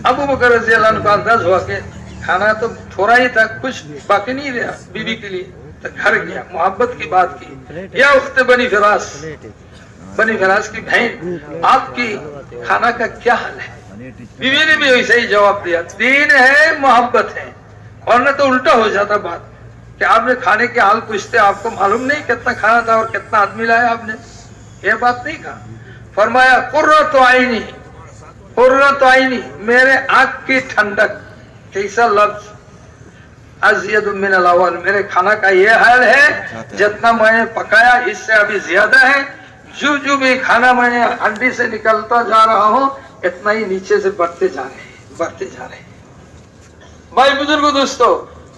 अबू बकर रज़ी अल्लाह अन्हु का अंदाज हुआ कि खाना तो थोड़ा ही था, कुछ बाकी नहीं रहा बीवी के लिए। तो घर गया, मोहब्बत की बात की, या उख्त बनी फिरास, बनी फिरास की बहन, आपकी खाना का क्या हाल है? बीवी ने भी वैसे ही जवाब दिया, दीन है, मोहब्बत है। और न तो उल्टा हो जाता बात कि आपने खाने के हाल पूछते, आपको मालूम नहीं कितना खाना था और कितना आदमी लाया आपने, ये बात नहीं कहा। फरमाया कुर्रत आईनी, कुर्रत आईनी, मेरे आंख की ठंडक। कैसा लफ्ज, अज़यद मिन अल-अव्वल, मेरे खाना का ये हाल है, जितना मैंने पकाया इससे अभी ज्यादा है। जो भी खाना मैंने हंडी से निकलता जा रहा हूँ, इतना ही नीचे से बढ़ते जा रहे हैं। भाई बुजुर्गों, दोस्तों,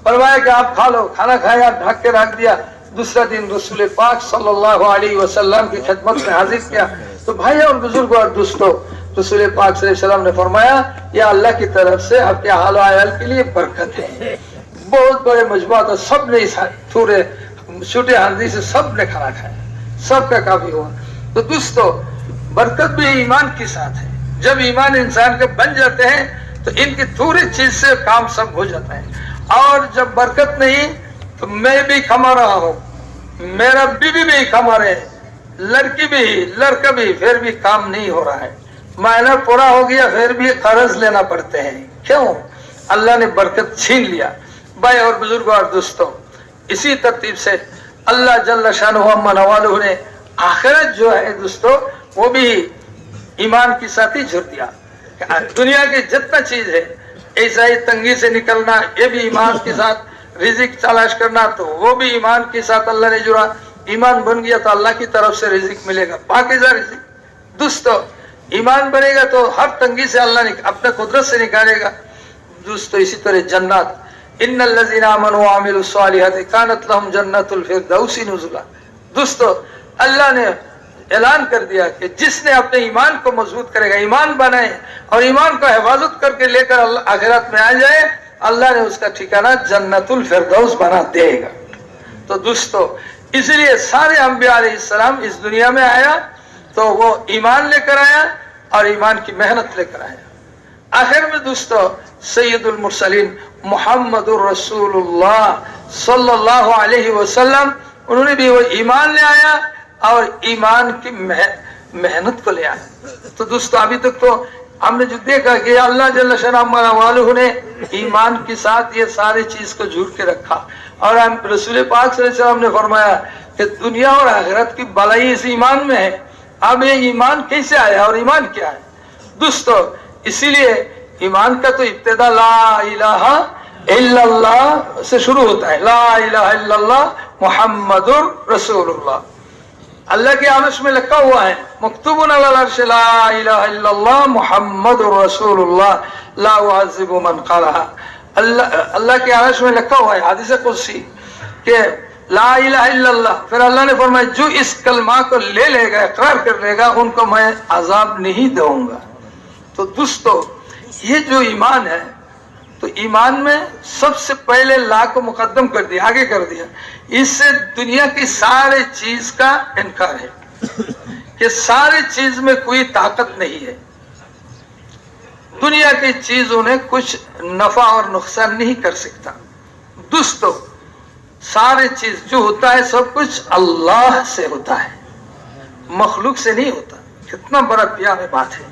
फरमाया कि आप खा लो। खाना खाया, ढक के रख दिया। दूसरा दिन रसूल पाक सल्लल्लाहु अलैहि वसल्लम की खिदमत में हाजिर किया। तो भाई और बुजुर्गों और दोस्तों, रसूल पाक सल्लल्लाहु अलैहि वसल्लम ने फरमाया, यह अल्लाह की तरफ से आपके हाल आयाल के लिए बरकत है। बहुत बड़े मजबूत था, सब ने थोड़े छोटे हांडी से सब ने खाना खाया, सबका काफी हुआ। तो दोस्तों, बरकत भी ईमान के साथ है। जब ईमान इंसान के बन जाते हैं तो इनकी थोड़ी चीज से काम सब हो जाता है। और जब बरकत नहीं तो मैं भी कमा रहा हूँ, मेरा बीवी भी कमा रहे, लड़की भी लड़का भी, फिर भी काम नहीं हो रहा है। महीना पूरा हो गया फिर भी कर्ज लेना पड़ते हैं। क्यों? अल्लाह ने बरकत छीन लिया। भाई और बुजुर्गों और दोस्तों, इसी तरतीब से अल्लाह जल्ल शानुहु अम्मा नवालुहु ने आखिरत जो है दोस्तों, वो भी ईमान के साथ ही जुड़ दिया। दुनिया की जितना चीज है ऐसा ही तंगी से निकलना, ये भी ईमान के साथ रिजिक तलाश करना, तो वो भी ईमान के साथ अल्लाह ने जुड़ा। ईमान बन गया तो अल्लाह की तरफ से रिजिक मिलेगा, पाकीज़ा रिजिक। दोस्तों ईमान बनेगा तो हर तंगी से अल्लाह ने अपने कुदरत से निकालेगा। दोस्तों इसी तरह जन्नत, इन्नल्लज़ीना आमनू व अमिलुस्सालिहाति कानत लहुम जन्नतुल फिरदौसी नुज़ुला। दोस्तों अल्लाह ने ऐलान कर दिया कि जिसने अपने ईमान को मजबूत करेगा, ईमान बनाए और ईमान को हिफाजत करके लेकर आखिरत में आ जाए, अल्लाह ने उसका ठिकाना जन्नतुल फिरदौस बना देगा। तो दोस्तों इसलिए सारे अंबिया अलैहिस्सलाम इस दुनिया में आया तो वो ईमान लेकर आया और ईमान की मेहनत लेकर आया। आखिर में दोस्तों सैयदुल मुरसलीन मुहम्मदुर रसूलुल्लाह सल्लल्लाहु अलैहि वसल्लम, उन्होंने भी वो ईमान ले आया और ईमान की मेहनत को ले आया। तो दोस्तों अभी तक तो हमने जो देखा कि अल्लाह जल्ल शअनुहु ने ईमान के साथ ये सारी चीज को जोड़ के रखा, और हम रसूल पाक सल्लल्लाहु अलैहि वसल्लम ने फरमाया कि दुनिया और आखिरत की भलाई इस ईमान में है। अब ये ईमान कैसे आया और ईमान क्या है? दोस्तों इसीलिए ईमान का तो इब्तिदा ला इलाहा इल्लल्लाह से शुरू होता है। ला इलाहा इल्लल्लाह मुहम्मदुर रसूलुल्लाह, अल्लाह के आरश में लिखा हुआ है, मक्तूबुन अलल अर्श ला इलाहा इल्लल्लाह मुहम्मदुर रसूलुल्लाह ला युअज़्ज़िबु मन क़ालहा। अल्लाह के आरश में लिखा हुआ है हदीस कुदसी के ला इलाहा इल्लल्लाह, फिर अल्लाह ने फरमाया जो इस कलमा को ले लेगा, इकरार कर लेगा, उनको मैं अजाब नहीं दूंगा। तो दोस्तों ये जो ईमान है, तो ईमान में सबसे पहले ला को मुकद्दम कर दिया, आगे कर दिया। इससे दुनिया की सारे चीज का इनकार है कि सारी चीज में कोई ताकत नहीं है। दुनिया की चीजों ने कुछ नफा और नुकसान नहीं कर सकता। दोस्तों सारे चीज जो होता है सब कुछ अल्लाह से होता है, मखलूक से नहीं होता। कितना बड़ा प्यारा बात है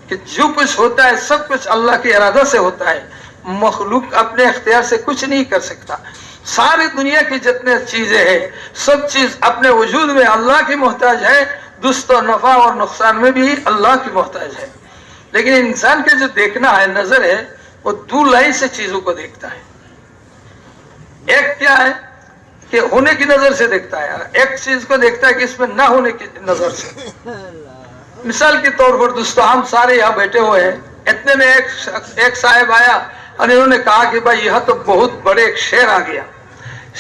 कि जो कुछ होता है सब कुछ अल्लाह के इरादा से होता है, मखलूक अपने इख्तियार से कुछ नहीं कर सकता। सारी दुनिया की जितने चीजें हैं सब चीज अपने वजूद में अल्लाह की मोहताज है। दोस्तों नफा और नुकसान में भी अल्लाह की मोहताज है। लेकिन इंसान के जो देखना है नजर है वो दो लाइन से चीजों को देखता है। एक क्या है कि होने की नजर से देखता है, एक चीज को देखता है कि इसमें ना होने की नजर से। मिसाल के तौर पर दोस्तों हम सारे यहाँ बैठे हुए हैं, इतने में एक साहब आया और इन्होंने कहा कि भाई यह तो बहुत बड़े एक शेर आ गया।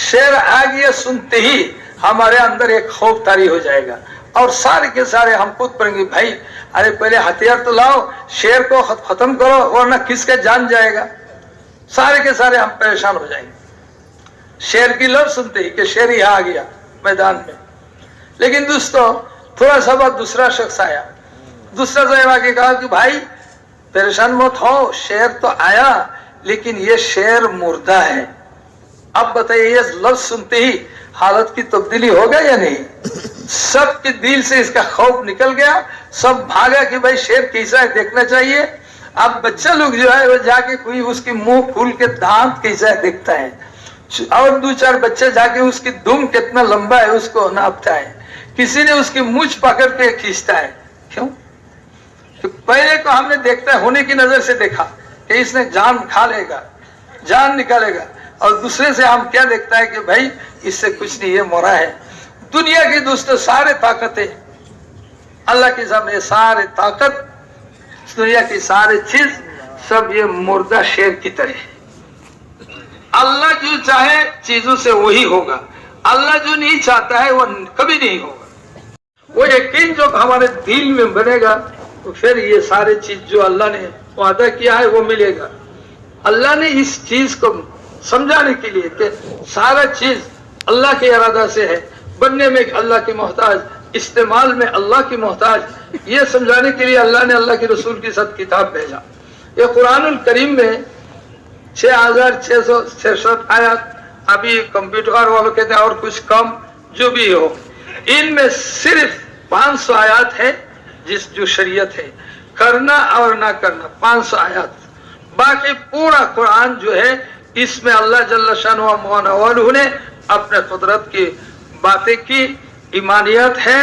शेर आ गया सुनते ही हमारे अंदर एक खौफ तारी हो जाएगा और सारे के सारे हम कूद पड़ेंगे, भाई अरे पहले हथियार तो लाओ, शेर को खत्म करो वरना किसका जान जाएगा। सारे के सारे हम परेशान हो जाएंगे शेर की लफ्ज सुनते ही कि शेर यहाँ आ गया मैदान में। लेकिन दोस्तों थोड़ा सा बाद दूसरा शख्स आया, दूसरा साहब आके कहा कि भाई परेशान मत हो, शेर तो आया लेकिन ये शेर मुर्दा है। अब बताइए ये लफ्ज सुनते ही हालत की तब्दीली हो गया या नहीं? सबके दिल से इसका खौफ निकल गया, सब भागा कि भाई शेर कैसा है देखना चाहिए। अब बच्चा लोग जो है वो जाके कोई उसकी मुंह खोल के दांत कैसा है देखता है, और दो चार बच्चे जाके उसकी दुम कितना लंबा है उसको नापता है, किसी ने उसकी मूंछ पकड़ के खींचता है। क्यों? तो पहले को हमने देखता है होने की नजर से देखा कि इसने जान खा लेगा, जान निकालेगा, और दूसरे से हम क्या देखता है कि भाई इससे कुछ नहीं, ये मरा है। दुनिया की दोस्तों सारे ताकतें अल्लाह के सामने, सारे ताकत दुनिया की सारी चीज सब ये मुर्दा शेर की तरह है। अल्लाह जो चाहे चीजों से वही होगा, अल्लाह जो नहीं चाहता है वो कभी नहीं होगा। वो यकीन जो हमारे दिल में बनेगा तो फिर ये सारी चीज जो अल्लाह ने वादा किया है वो मिलेगा। अल्लाह ने इस चीज को समझाने के लिए कि सारा चीज अल्लाह के इरादा से है, बनने में अल्लाह की मोहताज, इस्तेमाल में अल्लाह की मोहताज, ये समझाने के लिए अल्लाह ने अल्लाह के रसूल के साथ किताब भेजा। ये कुरानुल करीम में 6666 आयत, अभी कंप्यूटर वालों कहते हैं और कुछ कम जो भी हो, इनमें सिर्फ 500 आयत है जो शरीयत है, करना और ना करना 500 आयत। बाकी पूरा कुरान जो है इसमें अल्लाह जल्ल शानुहु ने अपने कुदरत की बातें की, ईमानियत है।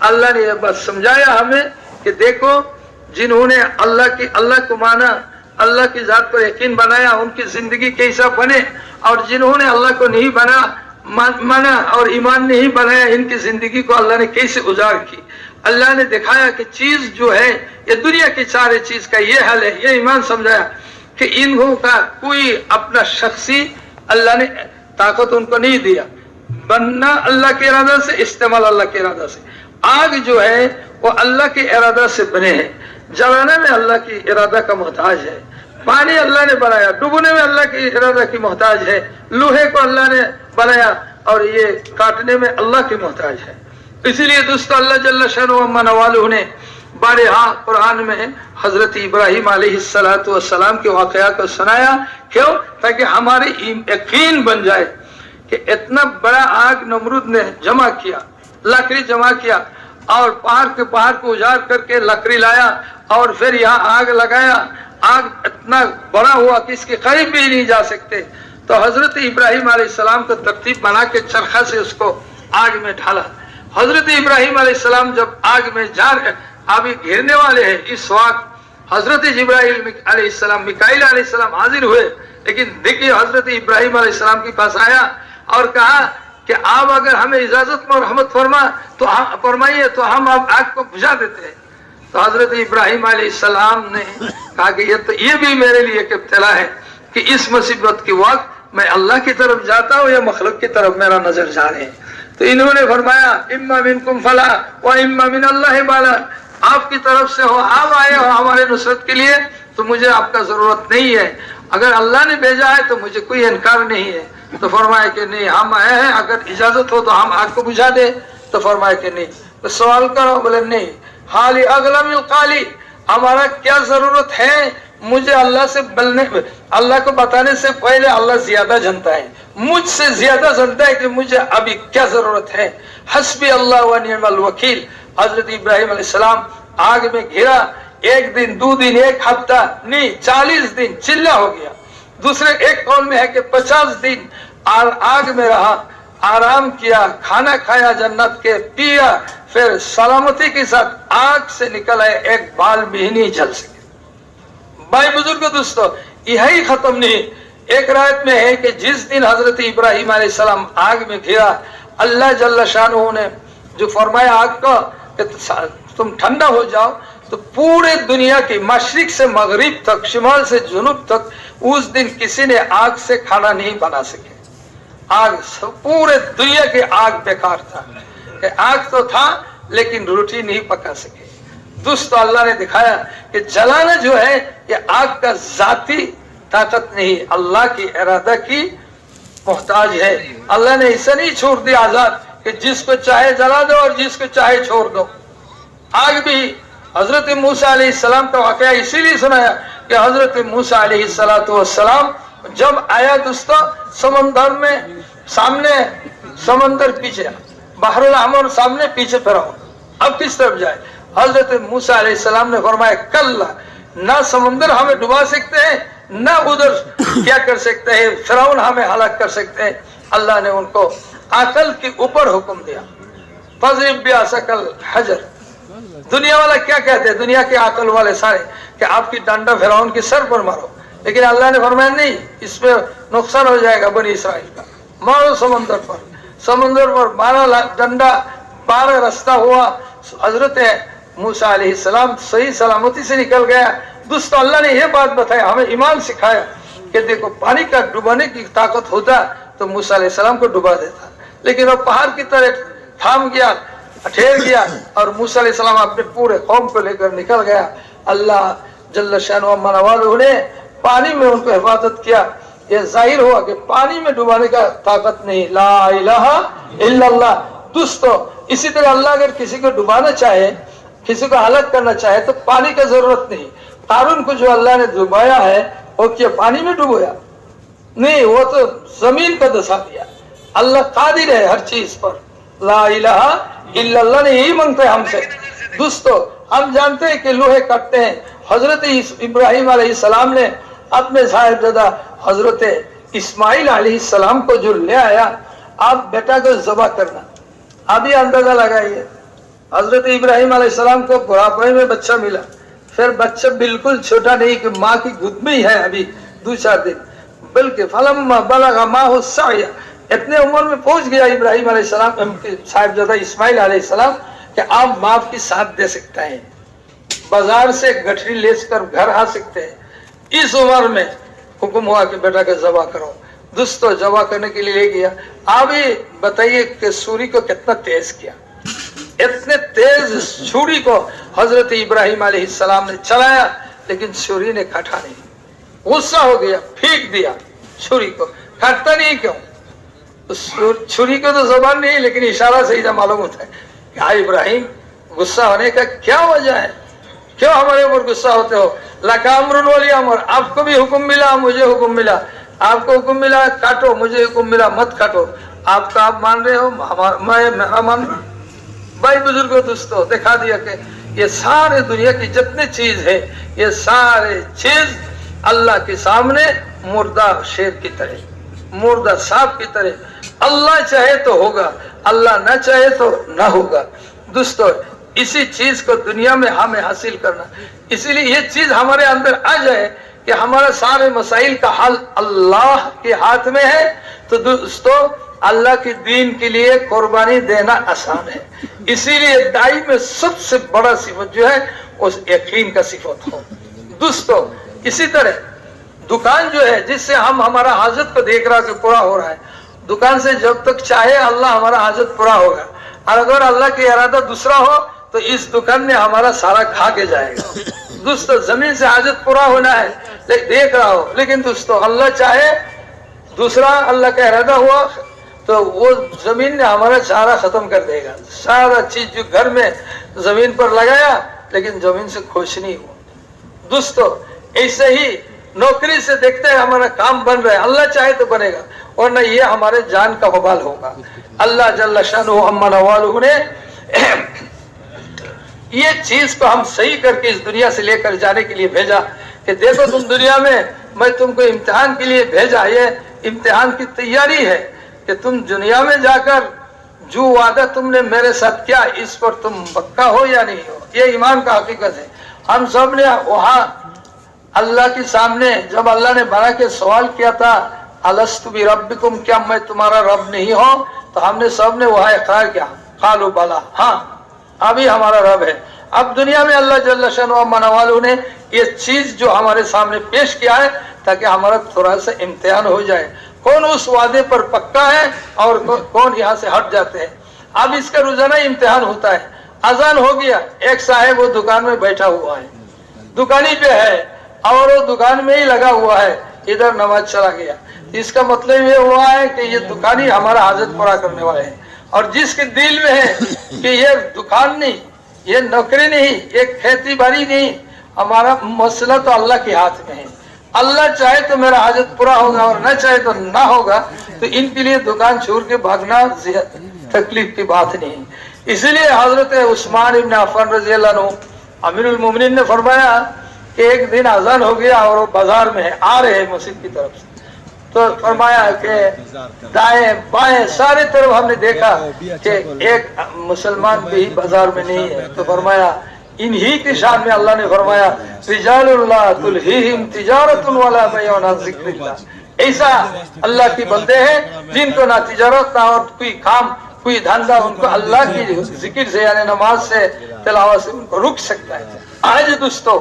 अल्लाह ने यह बात समझाया हमें कि देखो जिन्होंने अल्लाह को माना, अल्लाह की जात पर यकीन बनाया, उनकी जिंदगी कैसा बने, और जिन्होंने अल्लाह को नहीं माना और ईमान नहीं बनाया, इनकी जिंदगी को अल्लाह ने कैसे उजाड़ की। अल्लाह ने दिखाया कि चीज जो है ये दुनिया की सारे चीज का ये हाल है। ये ईमान समझाया कि इन्हों का कोई अपना शख्सी अल्लाह ने ताकत उनको नहीं दिया, बनना अल्लाह के इरादा से, इस्तेमाल अल्लाह के इरादा से। आग जो है वो अल्लाह के इरादा से बने हैं, जलाने में अल्लाह की इरादा का मोहताज है। पानी अल्लाह ने बनाया, डूबने में अल्लाह की इरादा की मोहताज है। लोहे को अल्लाह ने बनाया और ये काटने में अल्लाह की मोहताज है। इसीलिए दोस्तों अल्लाह जल्ल शानुहु अम्मा नवालुहु ने बारहा कुरान में हजरत इब्राहिम अलैहिस्सलातु वस्सलाम के वाकया को सुनाया। क्यों? ताकि हमारे यकीन बन जाए कि इतना बड़ा आग नमरूद ने जमा किया, लकड़ी जमा किया और पहाड़ को उजाड़ करके लकड़ी लाया और फिर यहाँ आग लगाया। आग इतना बड़ा हुआ कि इसके करीब भी नहीं जा सकते। तो हजरत इब्राहिम अलैहिस्सलाम को तरतीब बना के चरखा से उसको आग में ढाला। हजरत इब्राहिम अलैहिस्सलाम जब आग में अभी घेरने वाले हैं, इस वक्त हजरत जिब्राइल अलैहिस्सलाम, मिकाईल अलैहिस्सलाम हाजिर हुए। लेकिन देखिए हजरत इब्राहिम अलैहिस्सलाम के पास आया और कहा कि आप अगर हमें इजाजत में रहमत फरमाइए तो हम अब आग को बुझा देते हैं। तो हजरत इब्राहिम अलैहिस्सलाम ने कहा कि ये भी मेरे लिए एक इब्तिला है कि इस मुसीबत के वक्त मैं अल्लाह की तरफ जाता हूँ या मखलूक की तरफ मेरा नजर जा रहे हैं। तो इन्होंने फरमाया इम्मा मिनकुम फला व इम्मा मिन अल्लाह बाला, आपकी तरफ से हो, आप आए हो हमारे नुसरत के लिए तो मुझे आपका जरूरत नहीं है, अगर अल्लाह ने भेजा है तो मुझे कोई इनकार नहीं है। तो फरमाया कि नहीं, हम आए हैं, अगर इजाजत हो तो हम आग को बुझा दे। तो फरमाया कि नहीं। तो सवाल करो, बोले नहीं, हाली अगलमिल काली, हमारा क्या जरूरत है, मुझे अल्लाह से अल्लाह को बताने से पहले अल्लाह ज्यादा जानता है, मुझसे ज्यादा जानता है कि मुझे अभी क्या जरूरत है। हस्बी अल्लाह व निअमल वकील। हजरत इब्राहिम अलैहिस्सलाम आग में घिरा, एक दिन, 2 दिन, 1 हफ्ता नहीं, 40 दिन चिल्ला हो गया। दूसरे एक कौल में है कि 50 दिन आग में रहा, आराम किया, खाना खाया जन्नत के, पिया, फिर सलामती के साथ आग से निकल आए, एक बाल भी नहीं जल सके। भाई बुजुर्ग दोस्तों, यही खत्म नहीं। एक रायत में है कि जिस दिन हजरत इब्राहिम अलैहिस्सलाम आग में घिरा, अल्लाह जल्ल शानुहु ने जो फरमाया आग को कि तुम ठंडा हो जाओ, तो पूरे दुनिया की मशरिक से मगरिब तक, शिमाल से जुनूब तक उस दिन किसी ने आग से खाना नहीं बना सके। आग, पूरे दुनिया की आग बेकार था कि आग तो था लेकिन रोटी नहीं पका सके। दोस्तों अल्लाह ने दिखाया कि जलाना जो है ये आग का जाती ताकत नहीं, अल्लाह की इरादा की मोहताज है। अल्लाह ने ऐसा नहीं छोड़ दिया आजाद कि जिसको चाहे जला दो और जिसको चाहे छोड़ दो। आग भी हजरत मूसा अलैहिस्सलाम का वाकया इसीलिए सुनाया कि हजरत मूसा अलैहिस्सलाम जब आया दोस्तों समंदर में, सामने समंदर, पीछे बहरुल अहमर, सामने पीछे फिरौन, अब किस तरफ जाए। हजरत मूसा अलैहिस्सलाम ने फरमाया कल्ला, ना समंदर हमें डुबा सकते हैं, ना उधर क्या कर सकते हैं, फिरौन हमें हलाक कर सकते हैं। अल्लाह ने उनको अकल के ऊपर हुक्म दिया, फज़रिब बिअसाकल हजर। दुनिया वाला क्या कहते हैं, दुनिया के अकल वाले सारे, कि आपकी डंडा फिरौन के सर पर मारो, लेकिन अल्लाह ने फरमाया नहीं, इसमें नुकसान हो जाएगा बनी इसराइल का, मारो समंदर पर। समंदर पर 12 डंडा, 12 रास्ता हुआ। हजरत मूसा अलैहिस्सलाम सही सलामती से निकल गया। दोस्तों अल्लाह ने यह बात बताया, हमें ईमान सिखाया कि देखो पानी का डुबाने की ताकत होता तो मूसा अलैहिस्सलाम को डुबा देता, लेकिन वो पहाड़ की तरह थाम गया, ठहर गया और मूसा अलैहिस्सलाम अपने पूरे कौम को लेकर निकल गया। अल्लाह जल्ल शानुहु अम्मा नवालुहु ने पानी में उनको हिफाजत किया। ये जाहिर हुआ कि पानी में डुबाने का ताकत नहीं, ला इलाहा इल्लल्लाह। दोस्तों इसी तरह अल्लाह अगर किसी को डुबाना चाहे, किसी को हलाक करना चाहे तो पानी का जरूरत नहीं। कारून को जो अल्लाह ने डुबाया है वो क्या पानी में डुबोया नहीं, वो तो जमीन को दसा दिया। अल्लाह कादिर है हर चीज पर, ला इलाहा इल्लल्लाह ने यही मांगते हैं हमसे। दोस्तों हम जानते हैं कि लोहे काटते हैं। हजरत इब्राहिम अलैहिस्सलाम ने अपने साहिबजादा हजरत इस्माइल अलैहिस्सलाम को जो ले आया, आप बेटा को ज़बह करना, अभी अंदाजा लगाइए। हजरत इब्राहिम अलैहिस्सलाम को बुढ़ापे में बच्चा मिला, फिर बच्चा बिल्कुल छोटा नहीं कि माँ की गोद में ही है अभी 2-4 दिन, बल्कि फलम्मा बलगा माहु सअय, इतने उम्र में पहुंच गया इब्राहिम अलैहिस्सलाम साहिबजादा इस्माइल अलैहिस्सलाम कि आप बाप की साथ दे सकते हैं, बाजार से गठरी लेकर घर आ सकते हैं। इस उम्र में हुक्म हुआ कि बेटा का जबा करो। दोस्तों जबा करने के लिए ले गया। आप ही बताइए कि छुरी को कितना तेज किया। इतने तेज छुरी को हजरत इब्राहिम अलैहिस्सलाम ने चलाया, लेकिन छुरी ने काटा नहीं। गुस्सा हो गया, फेंक दिया छुरी को। काटता नहीं क्यों? छुरी को तो जबान नहीं, लेकिन इशारा से ही मालूम होता है कि हाँ इब्राहिम, गुस्सा होने का क्या वजह है? क्यों हमारे ऊपर गुस्सा होते हो? लकामरुन वली अमर, आपको भी हुक्म मिला, मुझे हुक्म मिला। आपको हुक्म मिला काटो, मुझे हुक्म मिला मत काटो। आपका आप मान रहे हो, मैं मेरा मान रहा। भाई बुजुर्गों दोस्तों, दिखा दिया कि ये सारे दुनिया की जितने चीज है, ये सारे चीज अल्लाह के सामने मुर्दा शेर की तरह, मुर्दा सांप की तरह। अल्लाह चाहे तो होगा, अल्लाह न चाहे तो न होगा। दोस्तों इसी चीज को दुनिया में हमें हासिल करना, इसीलिए ये चीज हमारे अंदर आ जाए कि हमारा सारे मसाइल का हल अल्लाह के हाथ में है। तो दोस्तों अल्लाह के दीन के लिए कुर्बानी देना आसान है। इसीलिए दाई में सबसे बड़ा सिफत जो है उस यकीन का सिफत हो। दोस्तों इसी तरह दुकान जो है, जिससे हम हमारा हाजत को देख रहा कि पूरा हो रहा है, दुकान से जब तक चाहे अल्लाह हमारा हाजत पूरा होगा, और अगर अल्लाह की इरादा दूसरा हो तो इस दुकान ने हमारा सारा खा के जाएगा। दोस्तों जमीन से हाजत पूरा होना है, देख रहा हो, लेकिन दोस्तों अल्लाह चाहे दूसरा, अल्लाह का इरादा हुआ तो वो जमीन ने हमारा सारा खत्म कर देगा। सारा चीज जो घर में जमीन पर लगाया, लेकिन जमीन से खुश नहीं हुआ। दोस्तों ऐसे ही नौकरी से देखते हैं हमारा काम बन रहा है, अल्लाह चाहे तो बनेगा, और न ये हमारे जान का वबाल होगा। अल्लाह जल्ल शानुहु अम्मा नवालुहु ने ये चीज को हम सही करके इस दुनिया से लेकर जाने के लिए भेजा कि देखो तुम दुनिया में, मैं तुमको इम्तिहान के लिए भेजा। ये इम्तिहान की तैयारी है कि तुम दुनिया में जाकर जो वादा तुमने मेरे साथ किया, इस पर तुम पक्का हो या नहीं हो। ये ईमान का हकीकत है। हम सब ने वहाँ अल्लाह के सामने जब अल्लाह ने बना के सवाल किया था, अलस्तु बि रब्बिकुम, क्या मैं तुम्हारा रब नहीं हो? तो हमने सब ने वहाँ इकरार किया, कालू बला, हाँ अभी हमारा रब है। अब दुनिया में अल्लाह जल्ल शानुहु अम्मा नवालुहु ने ये चीज जो हमारे सामने पेश किया है, ताकि हमारा थोड़ा सा इम्तिहान हो जाए, कौन उस वादे पर पक्का है और कौन यहाँ से हट जाते हैं। अब इसका रोजाना इम्तिहान होता है। अजान हो गया, एक साहब वो दुकान में बैठा हुआ है, दुकानी पे है और वो दुकान में ही लगा हुआ है, इधर नमाज चला गया। इसका मतलब ये हुआ है कि ये दुकानी हमारा हाजत पूरा करने वाले हैं। और जिसके दिल में है कि ये दुकान नहीं, ये नौकरी नहीं, ये खेती बाड़ी नहीं, हमारा मसला तो अल्लाह के हाथ में है। अल्लाह चाहे तो मेरा हाजत पूरा होगा और न चाहे तो ना होगा। तो इनके लिए दुकान छोड़ के भागना तकलीफ की बात नहीं। इसीलिए हजरत उस्मान इब्न अफ़्फ़ान रज़ी अल्लाह अन्हु अमीरुल मोमिनीन ने फरमाया कि एक दिन अजान हो गया और वो बाजार में है, आ रहे हैं मस्जिद की तरफ से। तो फरमाया कि दाएं बाएं सारे तरफ हमने देखा कि एक मुसलमान भी बाजार में नहीं है। तो फरमाया इन्हीं की शान में अल्लाह ने फरमाया रिजालुल्लाह तुल्हीहिम तिजारतुन वला बैउन अन ज़िक्रिल्लाह। ऐसा अल्लाह की बंदे हैं जिनको ना तिजारत ना और कोई काम कोई धंधा उनको अल्लाह की जिक्र से यानी नमाज से तिलावत से उनको रुक सकता है। आज दोस्तों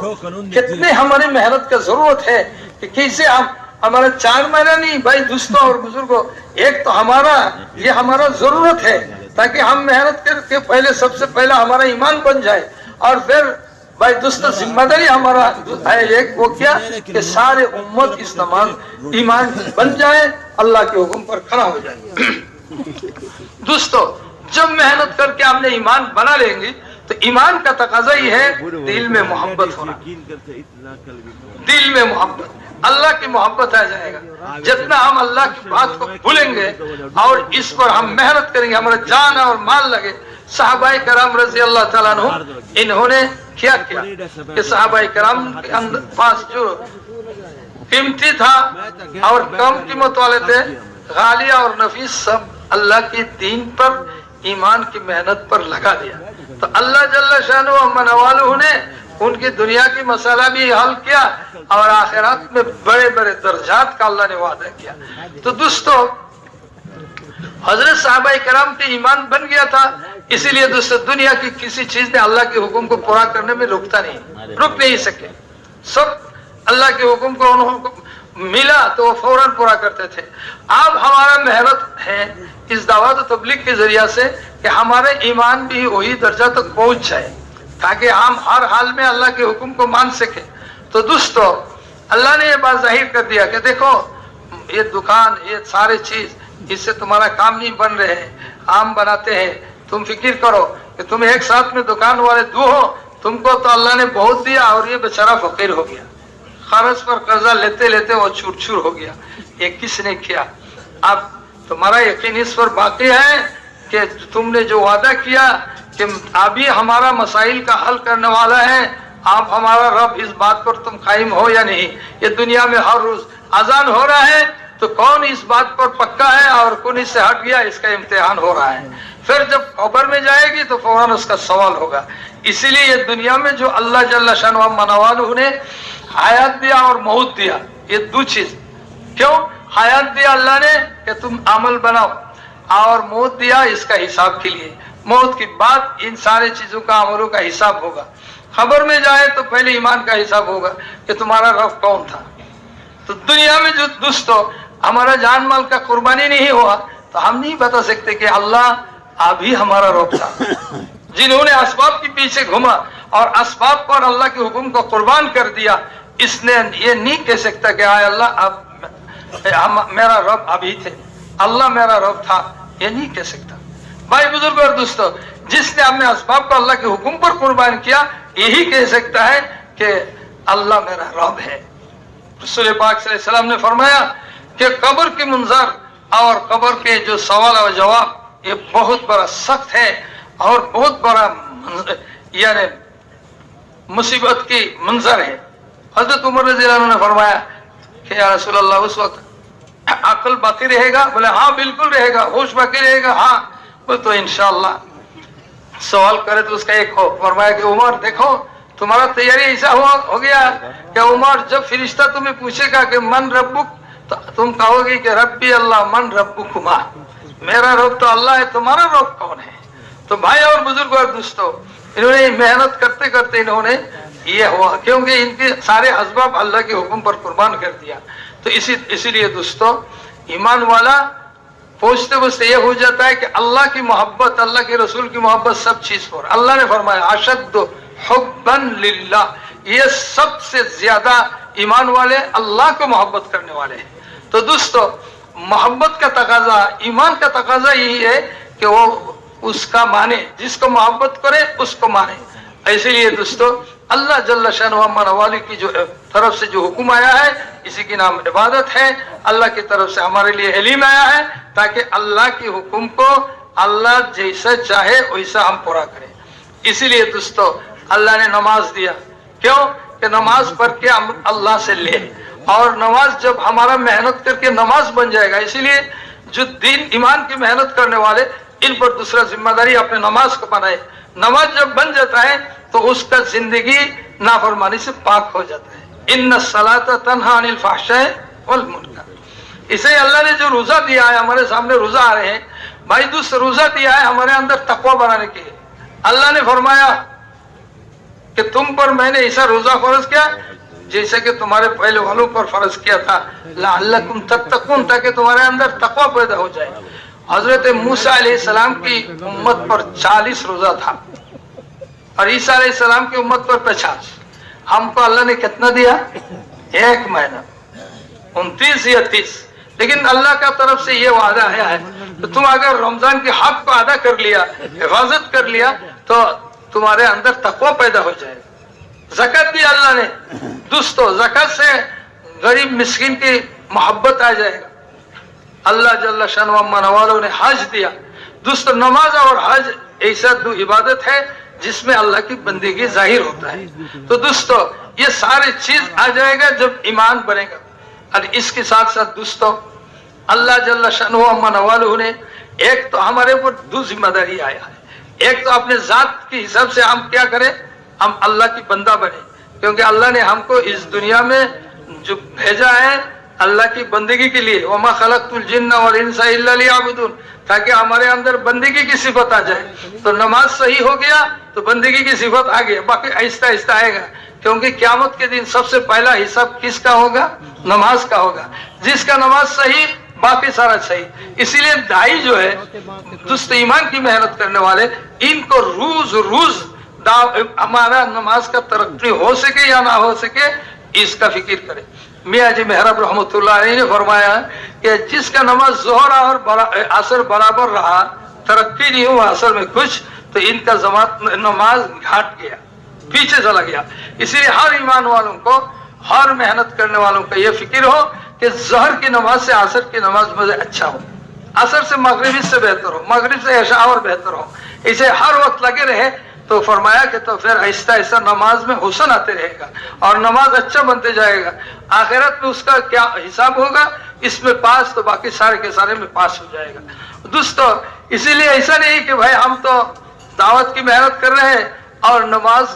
कितने हमारी मेहनत का जरूरत है कि कैसे हम हमारा 4 महीना नहीं भाई दोस्तों और बुजुर्गों, एक तो हमारा ये हमारा जरूरत है ताकि हम मेहनत करके पहले सबसे पहला हमारा ईमान बन जाए, और फिर भाई दोस्तों जिम्मेदारी हमारा है एक वो क्या कि सारे उम्मत इस नमाज ईमान बन जाए, अल्लाह के हुक्म पर खड़ा हो जाए। दोस्तों जब मेहनत करके हमने ईमान बना लेंगे तो ईमान का तकाजा ही है दिल में मोहब्बत होना। दिल में मोहब्बत, अल्लाह की मोहब्बत आ जाएगा। जितना हम अल्लाह की बात को भूलेंगे और इस पर हम मेहनत करेंगे, हमारा जान और माल लगे। सहाबाए कराम रज़ी अल्लाह ताला अन्हु इन्होंने क्या किया कि सहाबाए कराम के अंदर पास जो कीमती था और कम कीमत वाले थे, गालिया और नफीस, सब अल्लाह के दीन पर ईमान की मेहनत पर लगा दिया। तो अल्लाह जल्ल शानुहु अम्मा नवालुहु ने उनकी दुनिया की मसला भी हल किया और आखिरत में बड़े बड़े दर्जात का अल्लाह ने वादा किया। तो दोस्तों हजरत साहबा करम के ईमान बन गया था, इसीलिए दोस्तों दुनिया की किसी चीज ने अल्लाह के हुक्म को पूरा करने में रुकता नहीं, रुक नहीं सके। सब अल्लाह के हुक्म को उनको मिला तो वो फौरन पूरा करते थे। अब हमारा मेहनत है इस दावत तबलीग के जरिया से कि हमारे ईमान भी वही दर्जा तक पहुंच जाए ताकि हम हर हाल में अल्लाह के हुक्म को मान सके। तो दोस्तों अल्लाह ने ये बात जाहिर कर दिया कि देखो ये दुकान ये सारे चीज इससे तुम्हारा काम नहीं बन रहे हैं, आम बनाते हैं। तुम फिक्र करो कि तुम एक साथ में दुकान वाले दो हो, तुमको तो अल्लाह ने बहुत दिया और ये बेचारा फकीर हो गया, कर्ज पर कर्जा लेते लेते वो चूर चूर हो गया। ये किसने किया? अब तुम्हारा यकीन इस पर बाकी है कि तुमने जो वादा किया कि अभी हमारा मसाइल का हल करने वाला है, आप हमारा रब, इस बात पर तुम कायम हो या नहीं? ये दुनिया में हर रोज अजान हो रहा है तो कौन इस बात पर पक्का है और कौन इससे हट गया, इसका इम्तिहान हो रहा है। फिर जब कब्र में जाएगी तो फौरन उसका सवाल होगा। इसीलिए ये दुनिया में जो अल्लाह जल्ल शानुहु मनवालुहु ने हयात दिया और मौत दिया, ये दो चीज। क्यों हयात दिया अल्लाह ने कि तुम अमल बनाओ, और मौत दिया इसका हिसाब के लिए। मौत के बाद इन सारे चीजों का अमलों का हिसाब होगा। खबर में जाए तो पहले ईमान का हिसाब होगा कि तुम्हारा रब कौन था। तो दुनिया में जो दोस्तों हमारा जान माल का कुर्बानी नहीं हुआ तो हम नहीं बता सकते कि अल्लाह अभी हमारा रब था। जिन्होंने असबाब के पीछे घूमा और असबाब पर अल्लाह के हुक्म को कुर्बान कर दिया, इसने ये नहीं कह सकता कि आय अल्लाह अब मेरा रब अभी थे, अल्लाह मेरा रब था, ये नहीं कह सकता। भाई बुजुर्ग और दोस्तों, जिसने अपने असबाब को अल्लाह के हुक्म पर कुर्बान किया यही कह सकता है कि अल्लाह मेरा रब है। रसूल पाक सल्लल्लाहु अलैहि वसल्लम ने फरमाया कि कब्र के मंजर और कब्र के जो सवाल और जवाब ये बहुत बड़ा सख्त है और बहुत बड़ा यानी मुसीबत की मंजर है। हजरत उमर रज़ियल्लाहु अन्हु ने फरमाया कि या रसूल अल्लाह उस वक्त अक्ल बाकी रहेगा? बोले हाँ बिल्कुल रहेगा। होश बाकी रहेगा? हाँ। बोले तो इंशाअल्लाह। सवाल करे तो उसका एक हो। फरमाया कि उमर देखो तुम्हारा तैयारी ऐसा हो गया कि उमर जब फरिश्ता तुम्हें पूछेगा कि मन रब्बुक, तो तुम कहोगे कि रब्बी अल्लाह मन रब्बुकुमा, मेरा रब तो अल्लाह है, तुम्हारा रब कौन है? तो भाई और बुजुर्ग और दोस्तों, इन्होंने मेहनत करते करते इन्होंने ये हुआ क्योंकि इनके सारे असबाब अल्लाह के हुक्म पर कुर्बान कर दिया। तो इसीलिए दोस्तों ईमान वाला पहुंचते पहुंचते ये हो जाता है कि अल्लाह की मोहब्बत, अल्लाह के रसूल की मोहब्बत सब चीज पर। अल्लाह ने फरमाया अशद्दु हुब्बन लिल्लाह, ये सबसे ज्यादा ईमान वाले अल्लाह को मोहब्बत करने वाले हैं। तो दोस्तों मोहब्बत का तकाजा, ईमान का तकाजा यही है कि वो उसका माने, जिसको मोहब्बत करे उसको माने। इसीलिए दोस्तों अल्लाह जल्ल शानुहु मनवाली की जो तरफ से जो हुक्म आया है इसी की नाम इबादत है। अल्लाह की तरफ से हमारे लिए इल्म आया है ताकि अल्लाह के हुक्म को अल्लाह जैसा चाहे वैसा हम पूरा करें। इसीलिए दोस्तों अल्लाह ने नमाज दिया। क्यों कि नमाज पढ़ के हम अल्लाह से ले, और नमाज जब हमारा मेहनत करके नमाज बन जाएगा। इसीलिए जो दीन ईमान की मेहनत करने वाले इन पर दूसरा जिम्मेदारी अपने नमाज को बनाए। नमाज जब बन जाता है तो उसका जिंदगी नाफरमानी से पाक हो जाता है। इन्ना सलाता तन्हा अनिल फहशाए वल मुनकर। इसे अल्लाह ने जो रोजा दिया है, हमारे सामने रोजा आ रहे हैं भाई, दूसरा रोजा दिया है हमारे अंदर तकवा बनाने के लिए। अल्लाह ने फरमाया कि तुम पर मैंने ऐसा रोजा फर्ज किया जैसे कि तुम्हारे पहले वालों पर फर्ज किया था, लअल्लकुम तत्तकून, ताकि तुम्हारे अंदर तकवा पैदा हो जाए। हजरत मूसा अलैहिस्सलाम की उम्मत पर 40 रोजा था और ईसा अलैहिस्सलाम की उम्मत पर 50। हमको अल्लाह ने कितना दिया? 1 महीना, 29 या 30। लेकिन अल्लाह का तरफ से ये वादा आया है तो तुम अगर रमजान के हक को अदा कर लिया, हिफाजत कर लिया, तो तुम्हारे अंदर तकवा पैदा हो जाएगा। ज़कात दी अल्लाह ने। दोस्तों ज़कात से गरीब मिस्किन की मोहब्बत आ जाएगा। अल्लाह जल्ल शानुहु मनवालों ने हज दिया। दोस्तों नमाज और हज ऐसा दो इबादत है जिसमें अल्लाह की बंदगी जाहिर होता है। तो दोस्तों ये सारी चीज आ जाएगा जब ईमान बनेगा। और इसके साथ साथ दोस्तों अल्लाह जल्ल शानुहु मनवालों ने एक तो हमारे ऊपर 2 जिम्मेदारी आया है। एक तो अपने जात के हिसाब से हम क्या करें, हम अल्लाह की बंदा बने, क्योंकि अल्लाह ने हमको इस दुनिया में जो भेजा है अल्लाह की बंदगी के लिए, वमा खलक़तुल जिन्ना वल इंसा इल्ला लियअबुदून, ताकि हमारे अंदर बंदगी की सिफत आ जाए। तो नमाज सही हो गया तो बंदगी की सिफत आ गई, बाकी आहिस्ता आहिस्ता आएगा, क्योंकि क़यामत के दिन सबसे पहला हिसाब किसका होगा? नमाज का होगा। जिसका नमाज सही बाकी सारा सही। इसीलिए दाई जो है, दुस्त ईमान की मेहनत करने वाले, इनको रोज रोज हमारा नमाज का तरक्की हो सके या ना हो सके इसका फिक्र करे। मियाँ जी मेहरब रहमतुल्लाह अलैह ने फरमाया कि जिसका नमाज जोहर और असर बराबर रहा, तरक्की नहीं हुआ असर में कुछ, तो इनका जमात नमाज घाट गया, पीछे चला गया। इसीलिए हर ईमान वालों को, हर मेहनत करने वालों को ये फिक्र हो कि जहर की नमाज से असर की नमाज मुझे अच्छा हो, असर से मगरिब से बेहतर हो, मगरिब से ऐशा और बेहतर हो, इसे हर वक्त लगे रहे। तो फरमाया कि तो फिर आहिस्ता आहिस्ता नमाज में हुस्न आते रहेगा और नमाज अच्छा बनते जाएगा। आखिरत में उसका क्या हिसाब होगा, इसमें पास तो बाकी सारे के सारे में पास हो जाएगा। दोस्तों, इसीलिए ऐसा नहीं कि भाई हम तो दावत की मेहनत कर रहे हैं और नमाज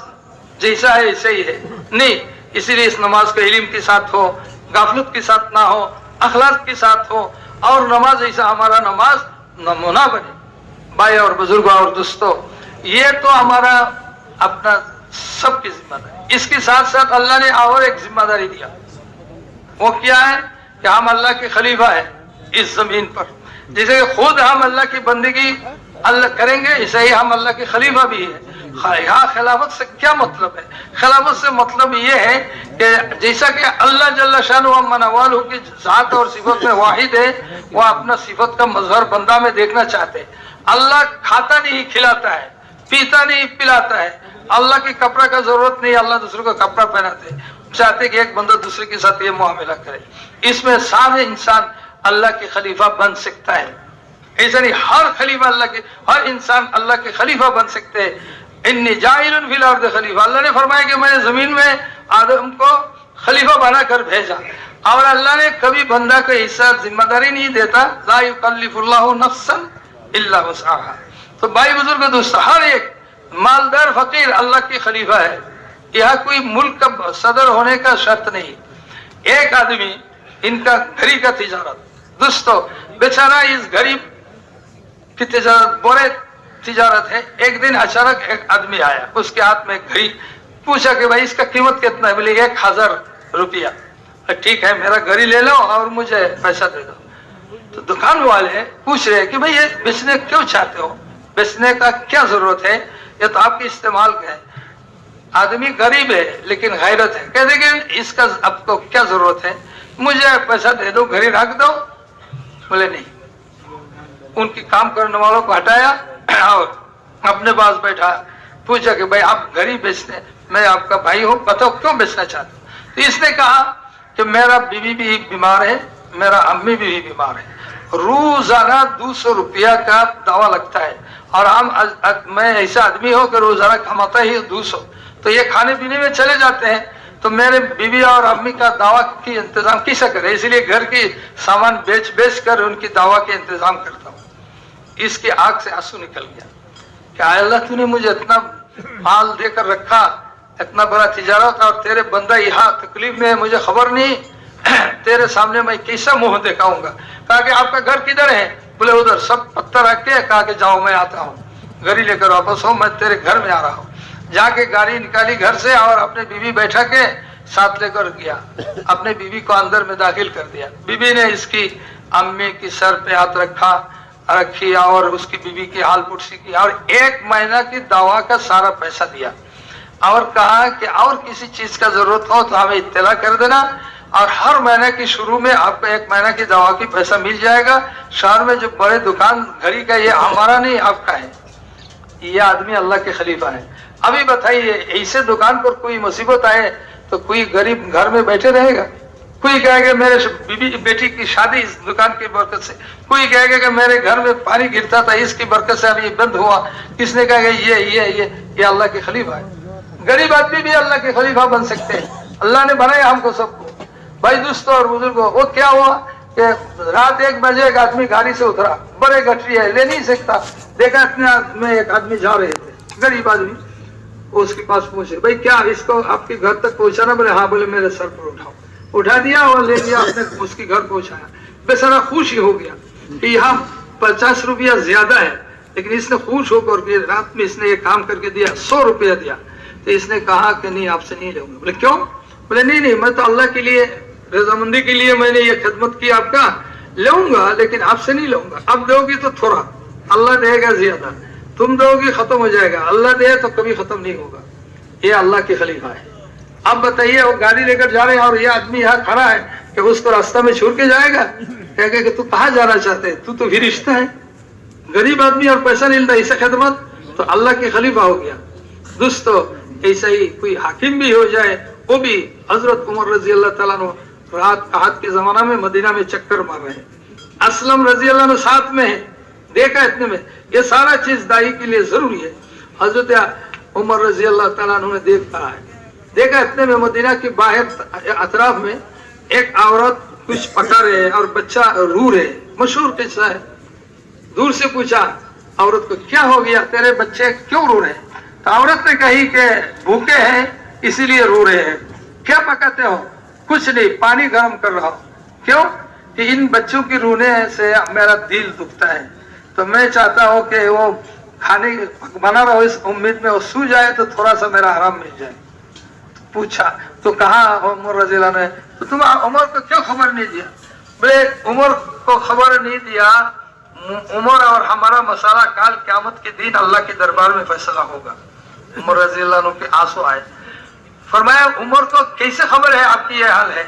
जैसा है ऐसे ही है, नहीं। इसीलिए इस नमाज का इल्म के साथ हो, गाफलत के साथ ना हो, अखलाक के साथ हो, और नमाज ऐसा हमारा नमाज नमूना बने। भाई और बुजुर्गों और दोस्तों, ये तो हमारा अपना सबकी जिम्मेदारी। इसके साथ साथ अल्लाह ने और एक जिम्मेदारी दिया, वो क्या है कि हम अल्लाह के खलीफा है इस जमीन पर। जैसे खुद हम अल्लाह की बंदगी अल्लाह करेंगे, ऐसे ही हम अल्लाह के खलीफा भी है। यहाँ खिलाफत से क्या मतलब है? खिलाफत से मतलब ये है कि जैसा कि अल्लाह जल्ल शानु मनवाल की जात और सिफत में वाहिद है, वह अपना सिफत का मजहर बंदा में देखना चाहते हैं। अल्लाह खाता नहीं खिलाता है, पीता नहीं पिलाता है, अल्लाह की कपड़ा का जरूरत नहीं, अल्लाह दूसरे को कपड़ा पहनाते, चाहते कि एक बंदा दूसरे के साथ ये मुआमला करे। इसमें सारे इंसान अल्लाह के खलीफा बन सकता है। ऐसा नहीं, हर खलीफा अल्लाह के, हर इंसान अल्लाह के खलीफा बन सकते हैं। इन्नी जाइलुन फिल अर्द खलीफा, अल्लाह ने फरमाया कि मैंने जमीन में आदम को खलीफा बना कर भेजा। और अल्लाह ने कभी बंदा को ऐसा जिम्मेदारी नहीं देता, ला युकल्लिफुल्लाहु नफ्सन इल्ला वुसअहा। तो भाई बुजुर्ग दोस्त, हर एक मालदार फकीर अल्लाह की खलीफा है। यह कोई मुल्क का सदर होने का शर्त नहीं। एक आदमी, इनका घड़ी का तिजारत, दोस्तों बेचारा इस घड़ी की तिजारत बड़े तिजारत है। एक दिन अचानक एक आदमी आया, उसके हाथ में घड़ी, पूछा कि भाई इसका कीमत कितना है? बोले 1000 रुपया। ठीक है, मेरा घड़ी ले लो और मुझे पैसा दे दो। तो दुकान वाले पूछ रहे कि भाई ये बेचने क्यों चाहते हो, बेचने का क्या जरूरत है, ये तो आपके इस्तेमाल का है। आदमी गरीब है लेकिन गैरत है, कहते कि इसका आपको क्या जरूरत है, मुझे पैसा दे दो, घड़ी रख दो। बोले नहीं। उनकी काम करने वालों को हटाया और अपने पास बैठा, पूछा कि भाई आप घड़ी बेचते, मैं आपका भाई हूँ, बताओ क्यों बेचना चाहते हो? तो इसने कहा कि मेरा बीवी भी बीमार है, मेरा अम्मी भी बीमार है, रोजाना 200 रुपया का दवा लगता है, और मैं ऐसा आदमी हूँ कि रोजाना कमाता ही 200, तो ये खाने पीने में चले जाते हैं, तो मेरे बीवी और अम्मी का दवा की इंतजाम कैसे करे, इसलिए घर की सामान बेच कर उनकी दवा के इंतजाम करता हूँ। इसकी आंख से आंसू निकल गया कि अल्लाह तूने मुझे इतना माल देकर रखा, इतना बड़ा तिजारत, और तेरे बंदा यहाँ तकलीफ में है, मुझे खबर नहीं, तेरे सामने मैं कैसा मुंह दिखाऊंगा। कहा कि आपका घर किधर है? बोले उधर। सब पत्थर रख के कहा कि जाओ मैं आता हूँ, गाड़ी लेकर वापस हो, मैं तेरे घर में आ रहा हूँ। जाके गाड़ी निकाली घर से और अपने बीवी बैठा के साथ लेकर गया, अपने बीवी को अंदर में दाखिल कर दिया। बीवी ने इसकी अम्मी की सर पे हाथ रखी और उसकी बीवी की हाल पुरसी की, और 1 महीना की दवा का सारा पैसा दिया, और कहा कि और किसी चीज का जरूरत हो तो हमें इत्तला कर देना, और हर महीने की शुरू में आपको 1 महीना की दवा की पैसा मिल जाएगा। शहर में जो बड़े दुकान घड़ी का, ये हमारा नहीं आपका है। ये आदमी अल्लाह के खलीफा है। अभी बताइए, ऐसे दुकान पर कोई मुसीबत आए तो कोई गरीब घर में बैठे रहेगा? कोई कहेगा मेरे बीबी बेटी की शादी इस दुकान की बरकत से, कोई कहेगा कि मेरे घर में पानी गिरता था इसकी बरकत से अभी बंद हुआ, किसने कहेगा ये अल्लाह के खलीफा है। गरीब आदमी भी अल्लाह के खलीफा बन सकते हैं, अल्लाह ने बनाया हमको सबको। भाई दोस्तों और बुजुर्गों, वो क्या हुआ कि रात 1 बजे एक आदमी गाड़ी से उतरा, बड़े गठरी है, ले नहीं सकता, देखा इतने में एक आदमी जा रहे थे, गरीब आदमी, वो उसके पास पहुंचे, भाई क्या इसको आपके घर तक पहुंचाना? बोले हाँ। बोले मेरे सर पर उठाओ। उठा दिया और ले लिया, अपने उसके घर पहुंचाया। बेचारा खुश ही हो गया कि यहाँ 50 रुपया ज्यादा है, लेकिन इसने खुश होकर के रात में इसने ये काम करके दिया, 100 रुपया दिया। तो इसने कहा कि नहीं आपसे नहीं लूंगा। बोले क्यों? बोले नहीं नहीं, मैं तो अल्लाह के लिए रजामंदी के लिए मैंने ये खिदमत की, आपका लूंगा लेकिन आपसे नहीं लूंगा। अब दोगी तो थोड़ा, अल्लाह देगा ज्यादा, तुम दोगी खत्म हो जाएगा, अल्लाह दे तो कभी खत्म नहीं होगा। ये अल्लाह के खलीफा है। अब बताइए वो गाड़ी लेकर जा रहे हैं और ये आदमी यहाँ खड़ा है कि उसको रास्ता में छोड़ के जाएगा? कहेगा कि तू कहाँ जाना चाहते है, तू तो फिरिश्ता है, गरीब आदमी और पैसा नहीं मिलता, इसे खिदमत तो अल्लाह के खलीफा हो गया। दोस्तों ऐसा ही कोई हाकिम भी हो जाए, वो भी हजरत उमर रजी अल्लाह ताला अन्हु रात आहत के जमाना में मदीना में चक्कर मार रहे हैं, असलम रजी अल्लाह अन्हु साथ में है, देखा इतने में ये सारा चीज दाई के लिए जरूरी है। हजरत उमर रजी अल्लाह ताला अन्हु ने देखा इतने में मदीना के बाहर अतराफ में एक औरत कुछ पका रहे और बच्चा रो रहे, मशहूर किस्सा है। दूर से पूछा औरत को क्या हो गया, तेरे बच्चे क्यों रो रहे? तो औरत ने कही कि भूखे हैं इसीलिए रो रहे हैं। क्या पकाते हो? कुछ नहीं, पानी गर्म कर रहा हूं। क्यों? कि इन बच्चों की रोने से मेरा दिल दुखता है, तो मैं चाहता हूं कि वो खाने बना रहा हो इस उम्मीद में वो सो जाए तो थोड़ा सा मेरा आराम मिल जाए। तो पूछा तो कहा उमर रज़ी अल्लाह ने, तो तुम उमर को क्यों खबर नहीं दिया? बोले उमर को खबर नहीं दिया, उमर और हमारा मसाला काल क़यामत के दिन अल्लाह के दरबार में फैसला होगा। उमर रज़ी अल्लाह अन्हु के आंसू आए। फरमाया उमर को कैसे खबर है आपकी ये हाल है?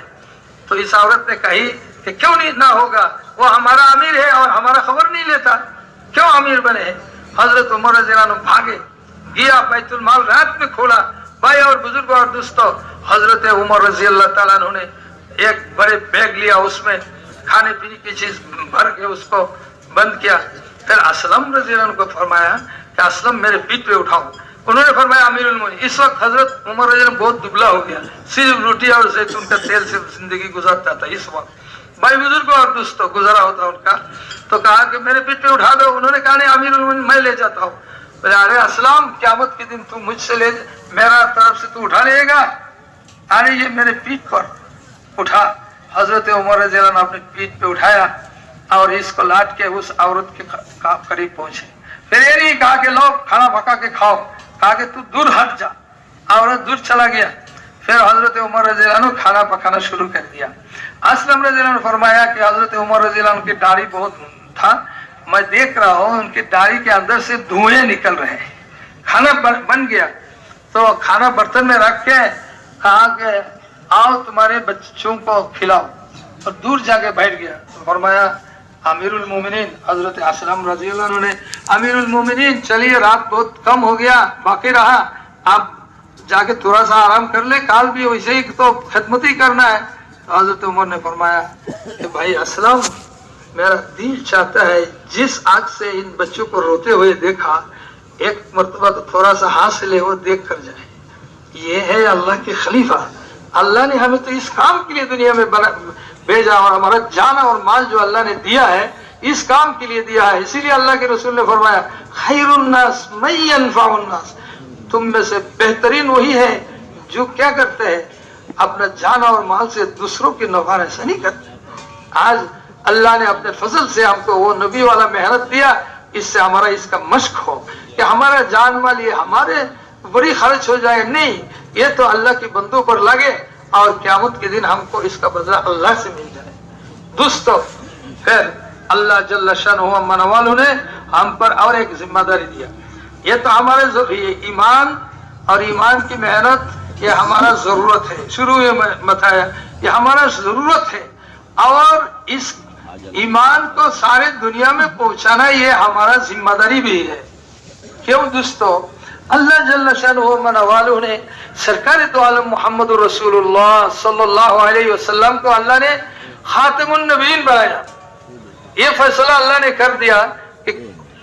तो इस औरत ने कही कि क्यों नहीं ना होगा, वो हमारा अमीर है और हमारा खबर नहीं लेता, क्यों अमीर बने हैं? हजरत उमर रज़ी अल्लाह अन्हु भागे, गया बैतुल माल रात में खोला। भाई और बुजुर्ग और दोस्तों, हजरत उमर रज़ी अल्लाह ताला अन्हु ने एक बड़े बैग लिया, उसमें खाने पीने की चीज भर के उसको बंद किया। फिर असलम रज़ी अल्लाह अन्हु को फरमाया कि असलम मेरे पीठ पे उठाओ। उन्होंने फरमाया अमीरुल मोमिनीन। इस वक्त हजरत उमर रज़ी अल्लाह बहुत दुबला हो गया, सिर्फ रोटी और जैतून का तेल से जिंदगी गुजारता था। इस वक्त भाई बुजुर्ग और दोस्तों गुजारा होता उनका, तो कहा कि मेरे पीठ पे उठा दो। उन्होंने कहा नहीं अमीरुल मोमिनीन मैं ले जाता हूँ। बोले अरे असलम क़यामत के दिन तू मुझसे ले, मेरा तरफ से तू उठा लेगा? अरे ये मेरे पीठ पर उठा। हजरत उमर रज़ी अल्लाह अन्हु अपने पीठ पे उठाया और इसको लाट के उस औरत के करीब पहुंचे। फिर ये नहीं कहा कि लो खाना पका के खाओ, कहा कि तू दूर हट जा। औरत दूर चला गया। फिर हजरत उमर रज़ी अल्लाह अन्हु खाना पकाना शुरू कर दिया। असलम रज़ी अल्लाह अन्हु फरमाया कि हजरत उमर रज़ी अल्लाह अन्हु की दाढ़ी बहुत था, मैं देख रहा हूँ उनकी दाढ़ी के अंदर से धुएं निकल रहे हैं। खाना बन गया तो खाना बर्तन में रख के कहा कि आओ तुम्हारे बच्चों को खिलाओ, और दूर जाके बैठ गया। तो फरमाया अमीरुल मोमिनीन हजरत असलम रज़ी अल्लाह अन्हु ने, अमीरुल मोमिनीन चलिए रात बहुत कम हो गया, बाकी रहा, आप जाके थोड़ा सा आराम कर ले, काल भी वैसे ही तो खिदमत ही करना है। तो हजरत उमर ने फरमाया कि भाई असलम मेरा दिल चाहता है जिस आग से इन बच्चों को रोते हुए देखा, एक मरतबा तो थोड़ा सा हाथ से ले वो देख कर जाए। ये है अल्लाह के खलीफा। अल्लाह ने हमें तो इस काम के लिए दुनिया में भेजा, और हमारा जान और माल जो अल्लाह ने दिया है इस काम के लिए दिया है। इसीलिए अल्लाह के रसूल ने फरमाया खैरुन नास मन यनफउन नास, तुम में से बेहतरीन वही है जो क्या करते हैं, अपना जान और माल से दूसरों की नफा ऐसा नहीं करते। आज अल्लाह ने अपने फजल से हमको वो नबी वाला मेहनत दिया, इससे हमारा इसका मश्क हो कि हमारा जान माल ये हमारे बड़ी खर्च हो जाए, नहीं, ये तो अल्लाह के बंदों पर लगे और क़यामत के दिन हमको इसका बदला अल्लाह से मिल जाए। दोस्तों फिर अल्लाह जल्ल शानुहु मनवालु ने हम पर और एक जिम्मेदारी दिया। ये तो हमारे ईमान और ईमान की मेहनत ये हमारा जरूरत है, शुरू में बताया ये हमारा जरूरत है, और इस ईमान को सारे दुनिया में पहुंचाना ये हमारा जिम्मेदारी भी है। क्यों दोस्तों? अल्लाह जल्ल शानुहु मनवालु ने सरकार दो आलम मोहम्मद रसूलुल्लाह सल्लल्लाहु अलैहि वसल्लम को अल्लाह ने खातिमुन नबीन बनाया। ये फैसला अल्लाह ने कर दिया कि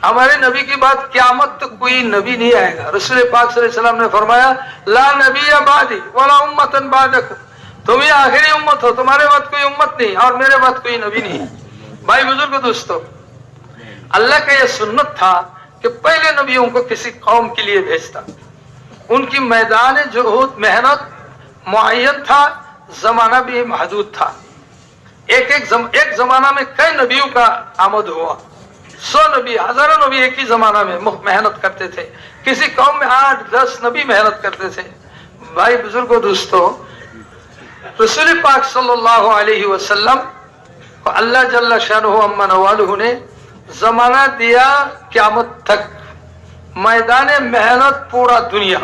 हमारे नबी की बात क़यामत तक कोई नबी नहीं आएगा। रसूल पाक सल्लल्लाहु अलैहि वसल्लम ने फरमाया ला नबिय्य बादी वला उम्मतन बादकुम, तुम ही आखिरी उम्मत हो, तुम्हारे बाद कोई उम्मत नहीं और मेरे बाद कोई नबी नहीं। भाई बुजुर्ग दोस्तों, अल्लाह का यह सुन्नत था कि पहले नबियों को किसी कौम के लिए भेजता, उनकी मैदान जुहूद मेहनत मुअय्यन था, जमाना भी महदूद था। एक जमाना में कई नबियों का आमद हुआ, 100 नबी, हजारों नबी एक ही जमाना में मेहनत करते थे। किसी कौम में 8-10 नबी मेहनत करते थे। भाई बुजुर्गों, दोस्तों, रसूल पाक सल्लल्लाहु अलैहि वसल्लम को अल्लाह जल्ल शानुहु अम्मा नवालुहु ने जमाना दिया क़यामत तक। मैदान मेहनत पूरा दुनिया,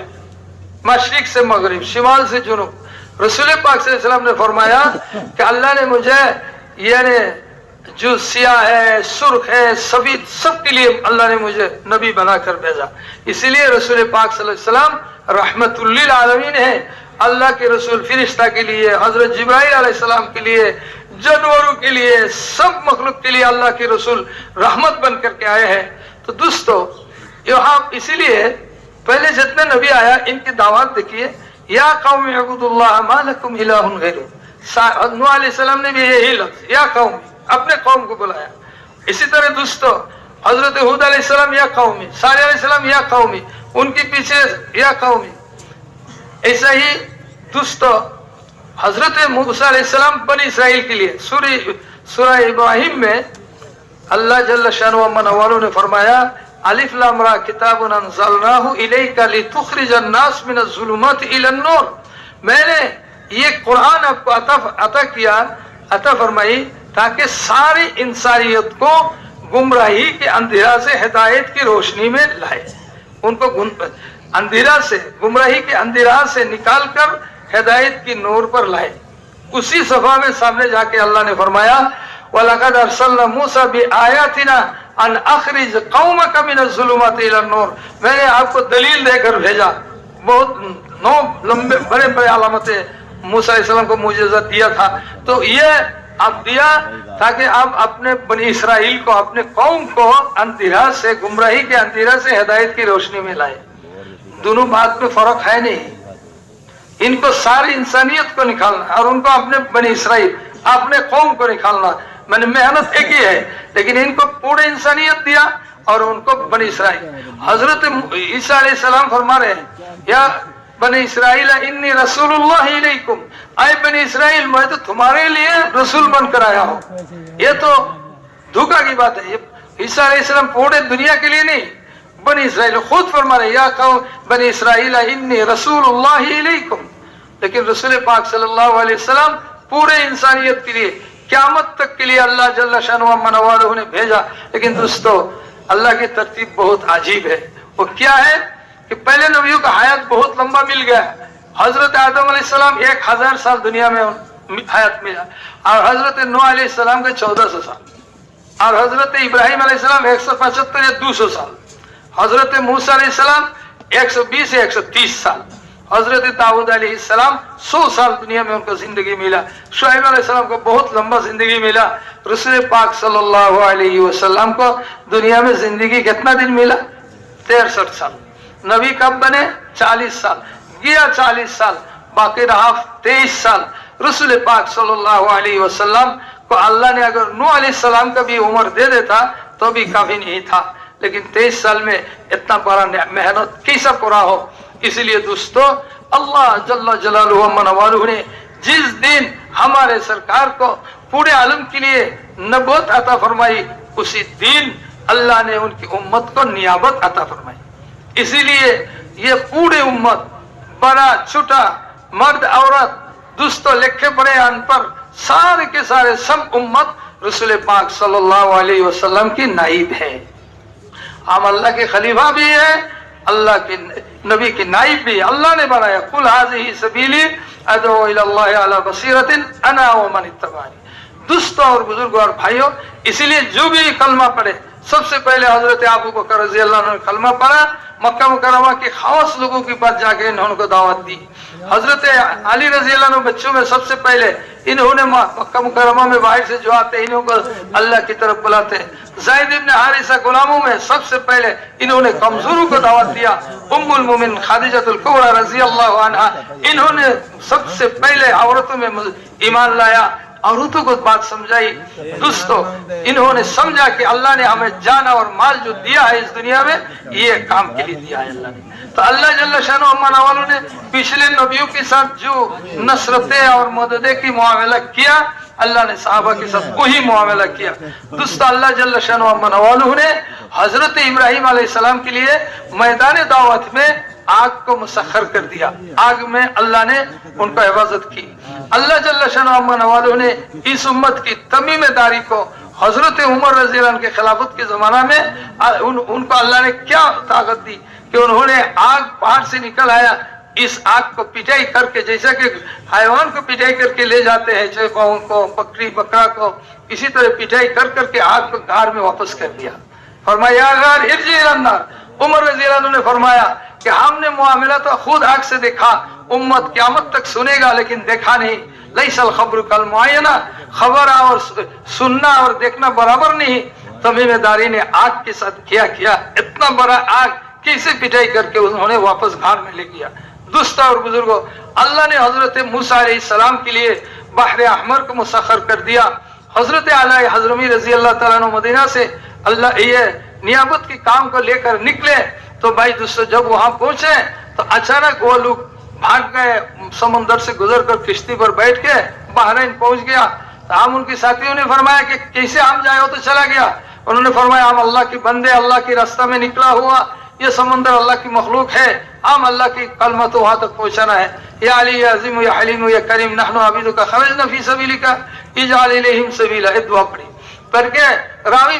मशरिक से मगरिब, शिमाल से जुनूब। रसूल पाक सल्लल्लाहु अलैहि वसल्लम ने फरमाया कि अल्लाह ने मुझे यानी जो सियाह है, सुर्ख है, सफेद, सबके लिए अल्लाह ने मुझे नबी बनाकर भेजा। इसीलिए रसूल पाक सल्लल्लाहु अलैहि वसल्लम रहमतुल्लिल आलमीन है। अल्लाह के रसूल फरिश्ता के लिए, हजरत जिब्राइल अलैहिस्सलाम के लिए, जानवरों के लिए, सब मखलूक के लिए अल्लाह के रसूल रहमत बन करके आए हैं। तो दोस्तों, यहाँ इसीलिए पहले जितने नबी आया इनकी दावत देखिए, या कौम अबुदुल्लाह मा लकुम इलाहुन गैरुहु। नूह अलैहिस्सलाम ने भी यही लफ्ज या कौम, अपने कौम को बुलाया। इसी तरह दोस्तों, हजरत हूद अलैहिस्सलाम या कौमी, सालेह अलैहिस्सलाम या कौमी, उनके पीछे या कौमी। ऐसा ही दोस्तों, हजरत मूसा अलैहिस्सलाम बनी इसराइल के लिए सूरह इब्राहिम में अल्लाह जल्ल शानुहु अम्मा नवालुहु ने फरमाया, अलिफ लाम रा किताबुन अंज़लनाहु इलैका लितुखरिजन नास मिनज़ ज़ुलुमाति इलन नूर। मैंने ये कुरान आपको अता फरमाई ताकि सारी इंसानियत को गुमराही के अंधेरा से हिदायत की रोशनी में लाए, उनको अंधेरा से, गुमराही के अंधेरा से निकालकर हिदायत की नूर पर लाए। उसी सफा में सामने जाके अल्लाह ने फरमाया, वलक़द अरसलना मूसा बिआयातिना अन अखरिज कौमक मिनज़ ज़ुलुमाति इलन नूर। मैंने आपको दलील देकर भेजा, बहुत 9 लंबे बड़े बड़े अलामतें मूसा अलैहिस्सलाम को मुअजिज़ा दिया था। तो ये आप दिया ताकि आप अपने बनी इसराइल को, अपने कौम को अंधेरा से, गुमराही के अंधेरा से हिदायत की रोशनी में लाए। दोनों बात में फर्क है नहीं। इनको सारी इंसानियत को निकालना और उनको अपने बनी इसराइल, अपने कौम को निकालना, मैंने मेहनत एक ही है, लेकिन इनको पूरे इंसानियत दिया और उनको बनी इसराइल। हजरत ईसा अलैहिस्सलाम फरमा रहे हैं, या बनी इसराइल इन्नी रसूलुल्लाह इलैकुम, आए बनी इसराइल मैं तो तुम्हारे लिए रसूल बनकर आया हूँ। ये तो धोखा की बात है। ईसा अलैहिस्सलाम पूरे दुनिया के लिए नहीं, बनी इसराइल खुद फरमा रहे, या कौम बनी इसराइल इन्नी रसूलुल्लाह इलैकुम। लेकिन रसूल पाक सल्लल्लाहु अलैहि वसल्लम पूरे इंसानियत के लिए, क़यामत तक के लिए अल्लाह जल्ल शानुहु अम्मा नवालुहु ने भेजा। लेकिन दोस्तों, अल्लाह की तरतीब बहुत अजीब है। वो क्या है कि पहले नबियों का हयात बहुत लंबा मिल गया। हजरत आदम अलैहिस्सलाम 1000 साल दुनिया में हयात मिला, और हजरत नूह अलैहिस्सलाम के 1400 साल, और हजरत इब्राहिम अलैहिस्सलाम 175 या 200 साल, हजरत मूसा अलैहिस्सलाम 120 या 130 साल, हजरत दाऊद अलैहिस्सलाम 100 साल दुनिया में उनको जिंदगी मिला। शुएब अलैहिस्सलाम को बहुत लंबा जिंदगी मिला। रसूल पाक सल्लल्लाहु अलैहि वसल्लम को दुनिया में जिंदगी कितना दिन मिला? 63 साल। नबी कब बने? 40 साल गया, 40 साल बाकी रहा 23 साल। रसूल पाक सल्लल्लाहु अलैहि वसल्लम को अल्लाह ने अगर नूह अलैहिस्सलाम का भी उम्र दे देता तो भी काफी नहीं था, लेकिन 23 साल में इतना बड़ा मेहनत कैसा पूरा हो। इसलिए दोस्तों, अल्लाह जल्ल जलालुहु अम्मा नवालुहु ने जिस दिन हमारे सरकार को पूरे आलम के लिए नबूवत अता फरमाई, उसी दिन अल्लाह ने उनकी उम्मत को नियाबत अता फरमाई। इसीलिए ये पूरे उम्मत, बड़ा छोटा, मर्द औरत, दोस्तों, लिखे पढ़े अनपढ़, सारे के सारे सब उम्मत रसूल पाक सल्लल्लाहु अलैहि वसल्लम की नाइब है। हम अल्लाह के खलीफा भी है, अल्लाह के नबी की नाइब भी। अल्लाह ने बनाया, कुल हाज़िही सबीली अदऊ इलल्लाहि अला बसीरतिन अना व मन इत्तबानी। दोस्तों और बुजुर्गों और भाइयों, इसीलिए जो भी कलमा पढ़े, सबसे पहले हजरत अबू बकर रज़ी अल्लाह अन्हु ने कलमा पढ़ा, मक्का मुकर्रमा के खास लोगों के पास जाके इन्होंने को दावत दी। हजरत अली रज़ी अल्लाह अन्हु बच्चों में सबसे पहले इन्होंने मक्का मुकर्रमा में बाहर से जो आते इन्हों को अल्लाह की तरफ बुलाते। ज़ैद इब्न हारिसा गुलामों में सबसे पहले इन्होंने कमजोरों को दावत दिया। उम्मुल मोमिन खादिजतुल कुबरा रज़ी अल्लाह अन्हा, इन्होंने सबसे पहले औरतों में ईमान लाया औरतों को बात समझाई। दोस्तों इन्होंने समझा कि अल्लाह ने हमें जान और माल जो दिया है इस दुनिया में ये काम के लिए दिया है अल्लाह ने। तो अल्लाह जल्ल शानो अम्मा वालों ने पिछले नबियों के साथ जो नसरतें और मददे की मुआमला किया अल्लाह ने सहाबा के साथ वही मुआमला किया। दोस्तों अल्लाह जल्ल शानो अम्मा वालों ने हजरत इब्राहिम अलैहिस्सलाम के लिए मैदान दावत में आग को मुसख्खर कर दिया। आग में अल्लाह ने उनको हिफाजत की। अल्लाह जल्ल शानो अम्मा वालों ने इस उम्मत की तमीमेदारी को हजरत उमर रज़ी अल्लाह के खिलाफत के जमाना में उनको अल्लाह ने क्या ताकत दी कि उन्होंने आग पहाड़ से निकल आया, इस आग को पिटाई करके, जैसा कि हैवान को पिटाई करके ले जाते हैं चौकों को, बकरी बकरा को, इसी तरह पिटाई कर करके आग को गार में वापस कर दिया। फरमाया गार इर्जी इलन्नार। उमर रज़ी अल्लाह ने फरमाया कि हमने मुआमला तो खुद आग से देखा, उम्मत क़यामत तक सुनेगा लेकिन देखा नहीं। लैसल खबर कल मुआयना, खबर और सुनना और देखना बराबर नहीं। तमीमेदारी ने आग के साथ किया इतना बड़ा आग कैसे पिटाई करके उन्होंने वापस घर में ले गया। दोस्तों और बुजुर्गों, अल्लाह ने हजरत मूसा अलैहिस्सलाम के लिए बहर अहमर को मुसख्खर कर दिया। हजरत अली हज़रमी रजी अल्लाह ताला अन्हु मदीना से अल्लाह ये नियाबत के काम को लेकर निकले तो भाई दोस्तों जब वहां पहुंचे तो अचानक वो लोग भाग गए, समंदर से गुजर कर किश्ती पर बैठ के बहरीन पहुंच गया। तो हम उनके साथियों ने फरमाया कि कैसे हम जाए, हो तो चला गया। उन्होंने फरमाया हम अल्लाह के बंदे, अल्लाह के रास्ता में निकला हुआ, ये समंदर अल्लाह की मखलूक है, हम अल्लाह की कलमा तो वहां तक पहुंचाना है। या अली या अज़ीम या हलीम या करीम नहनु अबीदुका खरजना फी सबीलिका इजअल इलैहिम सबीला। ये दुआ पढ़ी करके रावी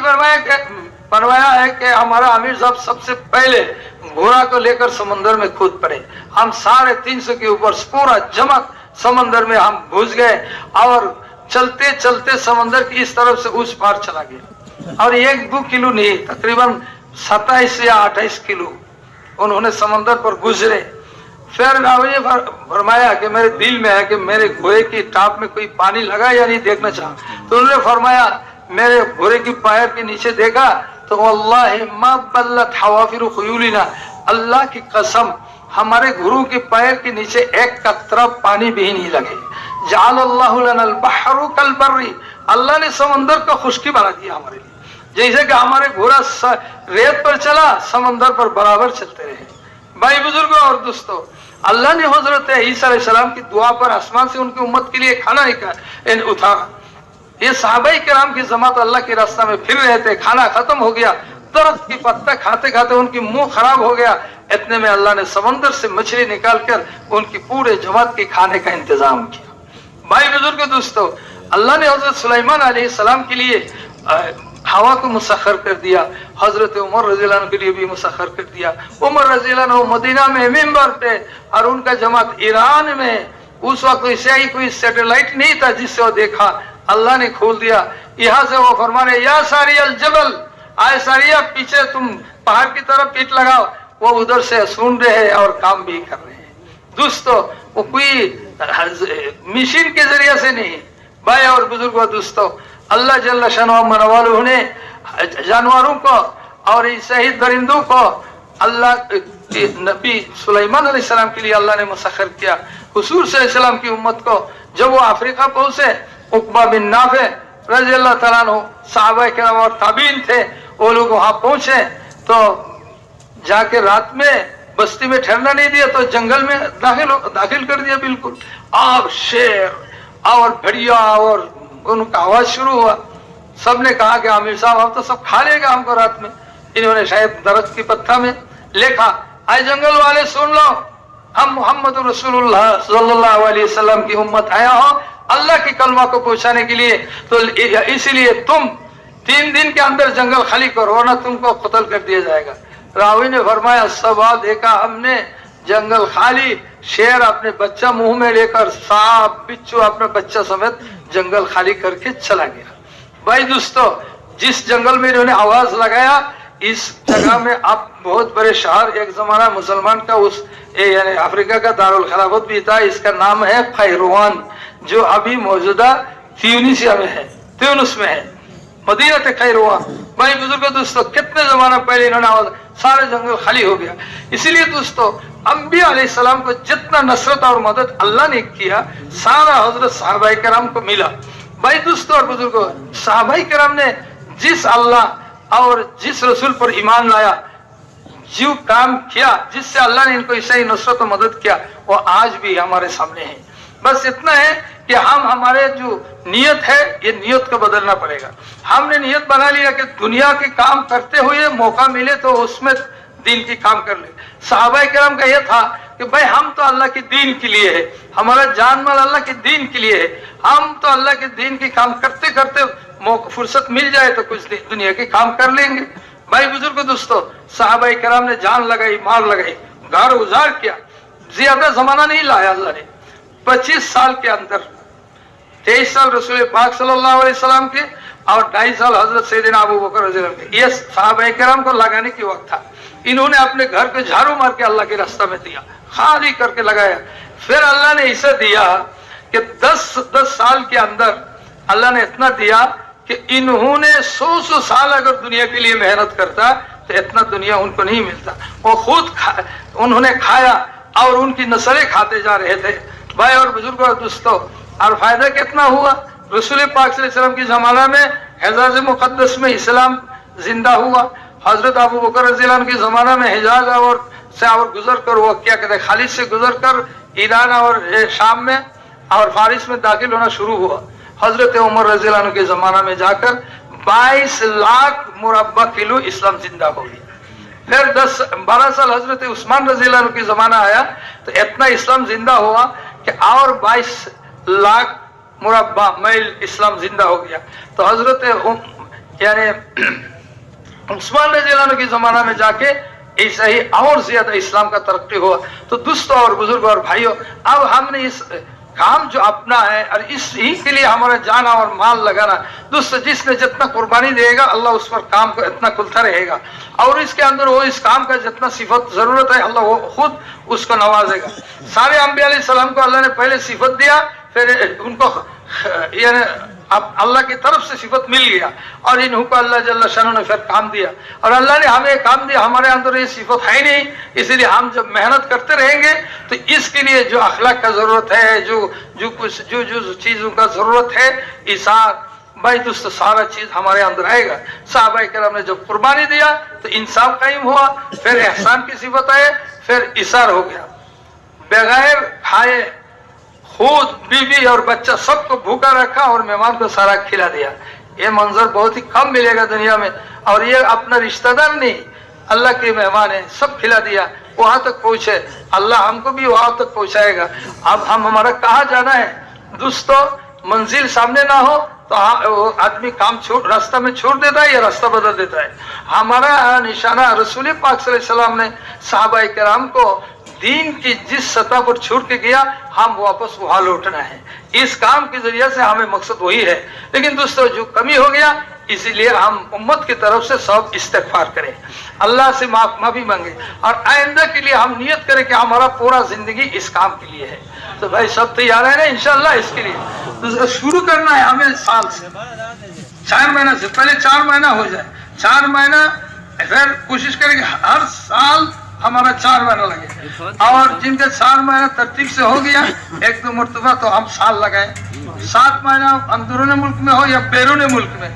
फरमाया है कि हमारा अमीर साहब सबसे पहले घोड़ा को लेकर समंदर में कूद पड़े। हम 350 के ऊपर पूरा जमक समंदर में हम घुस गए और चलते चलते समंदर की इस तरफ से उस पार चला गया। और 1-2 किलो नहीं, तकरीबन 27 या 28 किलो उन्होंने समंदर पर गुजरे। फिर रावी ने फरमाया कि मेरे दिल में है कि मेरे घोड़े की टाप में कोई पानी लगा या नहीं देखना चाहा। तो उन्होंने फरमाया मेरे घोड़े की पैर के नीचे देखा तो वल्लाहि मा बल्लत हवाफिरु खुयूलिना, अल्लाह की कसम हमारे घोड़ों के पैर के नीचे एक कतरा पानी भी नहीं लगे। जअलल्लाहु लनल बहरु कल बर्री, अल्लाह ने समंदर को खुश्की बना दिया हमारे लिए। जैसे कि हमारे घोड़ा रेत पर चला, समंदर पर बराबर चलते रहे। भाई बुजुर्गों और दोस्तों, अल्लाह ने हजरत ईसा अलैहिस्सलाम की दुआ पर आसमान से उनकी उम्मत के लिए खाना उतारा। ये सहाबाई किराम की जमात अल्लाह के रास्ते में फिर रहे थे, खाना खत्म हो गया, दरख्त की पत्ता खाते खाते उनकी मुंह खराब हो गया। इतने में अल्लाह ने समंदर से मछली निकाल कर उनकी पूरे जमात के खाने का इंतजाम किया। भाई बुजुर्ग दोस्तों, अल्लाह ने हजरत सुलेमान अलैहिस्सलाम के लिए हवा को मुसख्खर कर दिया, हजरत उमर रज़ी अल्लाह अन्हु के लिए भी मुसख्खर कर दिया। उमर रज़ी अल्लाह अन्हु मदीना में मिंबर पे और उनका जमात ईरान में। उस वक्त कोई सैटेलाइट नहीं था जिससे वो देखा, अल्लाह ने खोल दिया। यहाँ से वो फरमाने या सारी अल जबल, आए सारिया पीछे तुम पहाड़ की तरफ पीठ लगाओ। वो उधर से सुन रहे हैं और काम भी कर रहे हैं। दोस्तों वो कोई मशीन के जरिए से नहीं। भाई और बुजुर्गों दोस्तों, अल्लाह जल्ल शानहु ने जानवरों को और शहीद दरिंदों को अल्लाह के नबी सुलेमान अलैहिस्सलाम के लिए अल्लाह ने मुसख्खर किया। हुजूर सल्लल्लाहु की उम्मत को जब वो अफ्रीका पहुंचे, उक़बा बिन नाफे रज़ी अल्लाह तआला अन्हु सहाबा किराम और ताबीन थे, वो लोग वहां पहुंचे तो जाके रात में बस्ती में ठहरना नहीं दिया, तो जंगल में दाखिल कर दिया बिल्कुल। और शेर और भेड़िया और उनका आवाज शुरू हुआ। सबने कहा कि आमिर साहब अब तो सब खा लेगा हमको रात में। इन्होंने शायद दरख्त की पत्ता में लिखा, आए जंगल वाले सुन लो, हम मोहम्मद रसूलुल्लाह सल्लल्लाहु अलैहि वसल्लम की उम्मत आया हो अल्लाह की कलमा को पहुंचाने के लिए, तो इसीलिए तुम 3 दिन के अंदर जंगल खाली करो वरना तुमको कत्ल कर दिया जाएगा। रावी ने फरमाया सबा देखा हमने जंगल खाली, शेर अपने बच्चा मुंह में लेकर, सांप बिच्छू अपने बच्चा समेत जंगल खाली करके चला गया। भाई दोस्तों, जिस जंगल में इन्होंने आवाज लगाया, इस जगह में अब बहुत बड़े शहर एक जमाना मुसलमान का यानी अफ्रीका का दारुल खिलाफत भी था, इसका नाम है खैरवान, जो अभी मौजूदा ट्यूनिसिया में है, ट्यूनिस में है, मदीना ते खैरवान। भाई बुजुर्गों दोस्तों, कितने जमाना पहले इन्होंने आवाज, सारे जंगल खाली हो गया। इसीलिए दोस्तों अंबिया अलैहिस्सलाम को जितना नसरत और मदद अल्लाह ने किया, सारा हजरत सहाबाए किराम को मिला। भाई दोस्तों और बुजुर्गों, सहाबाई करम ने जिस अल्लाह और जिस रसूल पर ईमान लाया, जो काम किया, जिससे अल्लाह ने इनको ईसाई नुसरत और मदद किया, वो आज भी हमारे सामने है। बस इतना है कि हम हमारे जो नियत है, ये नियत को बदलना पड़ेगा। हमने नियत बना लिया कि दुनिया के काम करते हुए मौका मिले तो उसमें दीन की काम कर ले। सहाबाए किराम का यह था कि भाई हम तो अल्लाह के दीन के लिए है, हमारा जान माल अल्लाह के दीन के लिए है, हम तो अल्लाह के दीन के काम करते करते फुर्सत मिल जाए तो कुछ दुनिया के काम कर लेंगे। भाई बुजुर्ग दोस्तों, सहाबाए किराम ने जान लगाई, माल लगाई, घर उजाड़ किया, ज्यादा जमाना नहीं लाया अल्लाह ने। 25 साल के अंदर 23 साल रसूल पाक सल्लल्लाहु अलैहि वसल्लम के और 2.5 साल हजरत सैयदना अबू बकर रज़ियल्लाहु अन्हु के, ये सहाबाए किराम को लगाने की वक्त था। इन्होंने अपने घर पे झाड़ू मार के अल्लाह के रास्ते में दिया, खाली करके लगाया। फिर अल्लाह ने इसे दिया कि 10 साल के अंदर अल्लाह ने इतना दिया कि इन्होंने 100 साल अगर दुनिया के लिए मेहनत करता तो इतना दुनिया उनको नहीं मिलता। वो खुद उन्होंने खाया और उनकी नस्लें खाते जा रहे थे। भाई और बुजुर्ग और दोस्तों, और फायदा कितना हुआ? रसूल पाक सल्लल्लाहु अलैहि वसल्लम की जमाना में हिजाज मुकद्दस में इस्लाम जिंदा हुआ। हजरत अबू बकर रज़ियल्लाहु अन्हु के जमाना में हिजाज और गुजर कर, वो क्या कहते हैं, खालिद से गुजर कर ईरान और शाम में और फारिस में दाखिल होना शुरू हुआ। हजरत उमर रज़ियल्लाहु अन्हु के जमाना में जाकर 22 लाख मुरब्बा किलो इस्लाम जिंदा हो गया। फिर 12 साल हजरत उस्मान रज़ियल्लाहु अन्हु के जमाना आया तो इतना इस्लाम जिंदा हुआ कि और 22 लाख मुरब्बा मील इस्लाम जिंदा हो गया। तो हजरत यानी उस्मान रज़ियल्लाहु अन्हु के जमाना में जाके ऐसा ही और ज्यादा इस्लाम का तरक्की हुआ। तो दोस्तों और बुजुर्ग और भाइयों, अब हमने इस काम जो अपना है और इसी के लिए हमारा जाना और माल लगाना, दोस्तों जिसने जितना कुर्बानी देगा अल्लाह उस पर काम को इतना खुलता रहेगा और इसके अंदर वो इस काम का जितना सिफत जरूरत है अल्लाह वो खुद उसको नवाजेगा। सारे अंबिया अलैहिस्सलाम को अल्लाह ने पहले सिफत दिया, फिर उनको यानी अब अल्लाह की तरफ से सिफत मिल गया और इनको अल्लाह जल्ल शान ने फिर काम दिया। और अल्लाह ने हमें काम दिया, हमारे अंदर ये सिफत है नहीं, इसीलिए हम जब मेहनत करते रहेंगे तो इसके लिए जो अखलाक का जरूरत है, जो चीजों का जरूरत है, इसार, भाई दोस्तों सारा चीज हमारे अंदर आएगा। सहाबाए किराम ने जब कुर्बानी दिया तो इंसाफ कायम हुआ, फिर एहसान की सिफत आए, फिर इसार हो गया। बगैर खाए खुद बीवी और बच्चा सबको भूखा रखा और मेहमान को सारा खिला दिया। ये मंजर बहुत ही कम मिलेगा दुनिया में। और ये अपना रिश्तेदार नहीं, अल्लाह के मेहमान है, सब खिला दिया, वहां तक पहुंचे, अल्लाह हमको भी वहां तक पहुंचाएगा। अब हमारा कहाँ जाना है दोस्तों? मंजिल सामने ना हो तो आदमी काम रास्ता में छोड़ देता है या रास्ता बदल देता है। हमारा निशाना रसूल पाक सल्लल्लाहु अलैहि वसल्लम ने सहाबाए किराम को दीन की जिस सतह पर छोड़ के गया, हम वापस वहां लौटना है। इस काम के जरिए से हमें मकसद वही है। लेकिन दोस्तों जो कमी हो गया, इसीलिए हम उम्मत की तरफ से सब इस्तिग़फ़ार करें, अल्लाह से माफी मांगे और आइंदा के लिए हम नियत करें कि हमारा पूरा जिंदगी इस काम के लिए है। तो भाई सब तैयार है ना इंशाअल्लाह इसके लिए? तो शुरू करना है हमें साल से, 4 महीना से पहले 4 महीना हो जाए, 4 महीना, फिर कोशिश करेंगे हर साल हमारा 4 महीना लगे। और जिनके 4 महीना तरतीब से हो गया 1-2 मरतबा तो हम साल लगाए। 7 महीना अंदरूनी मुल्क में हो या बैरून मुल्क में,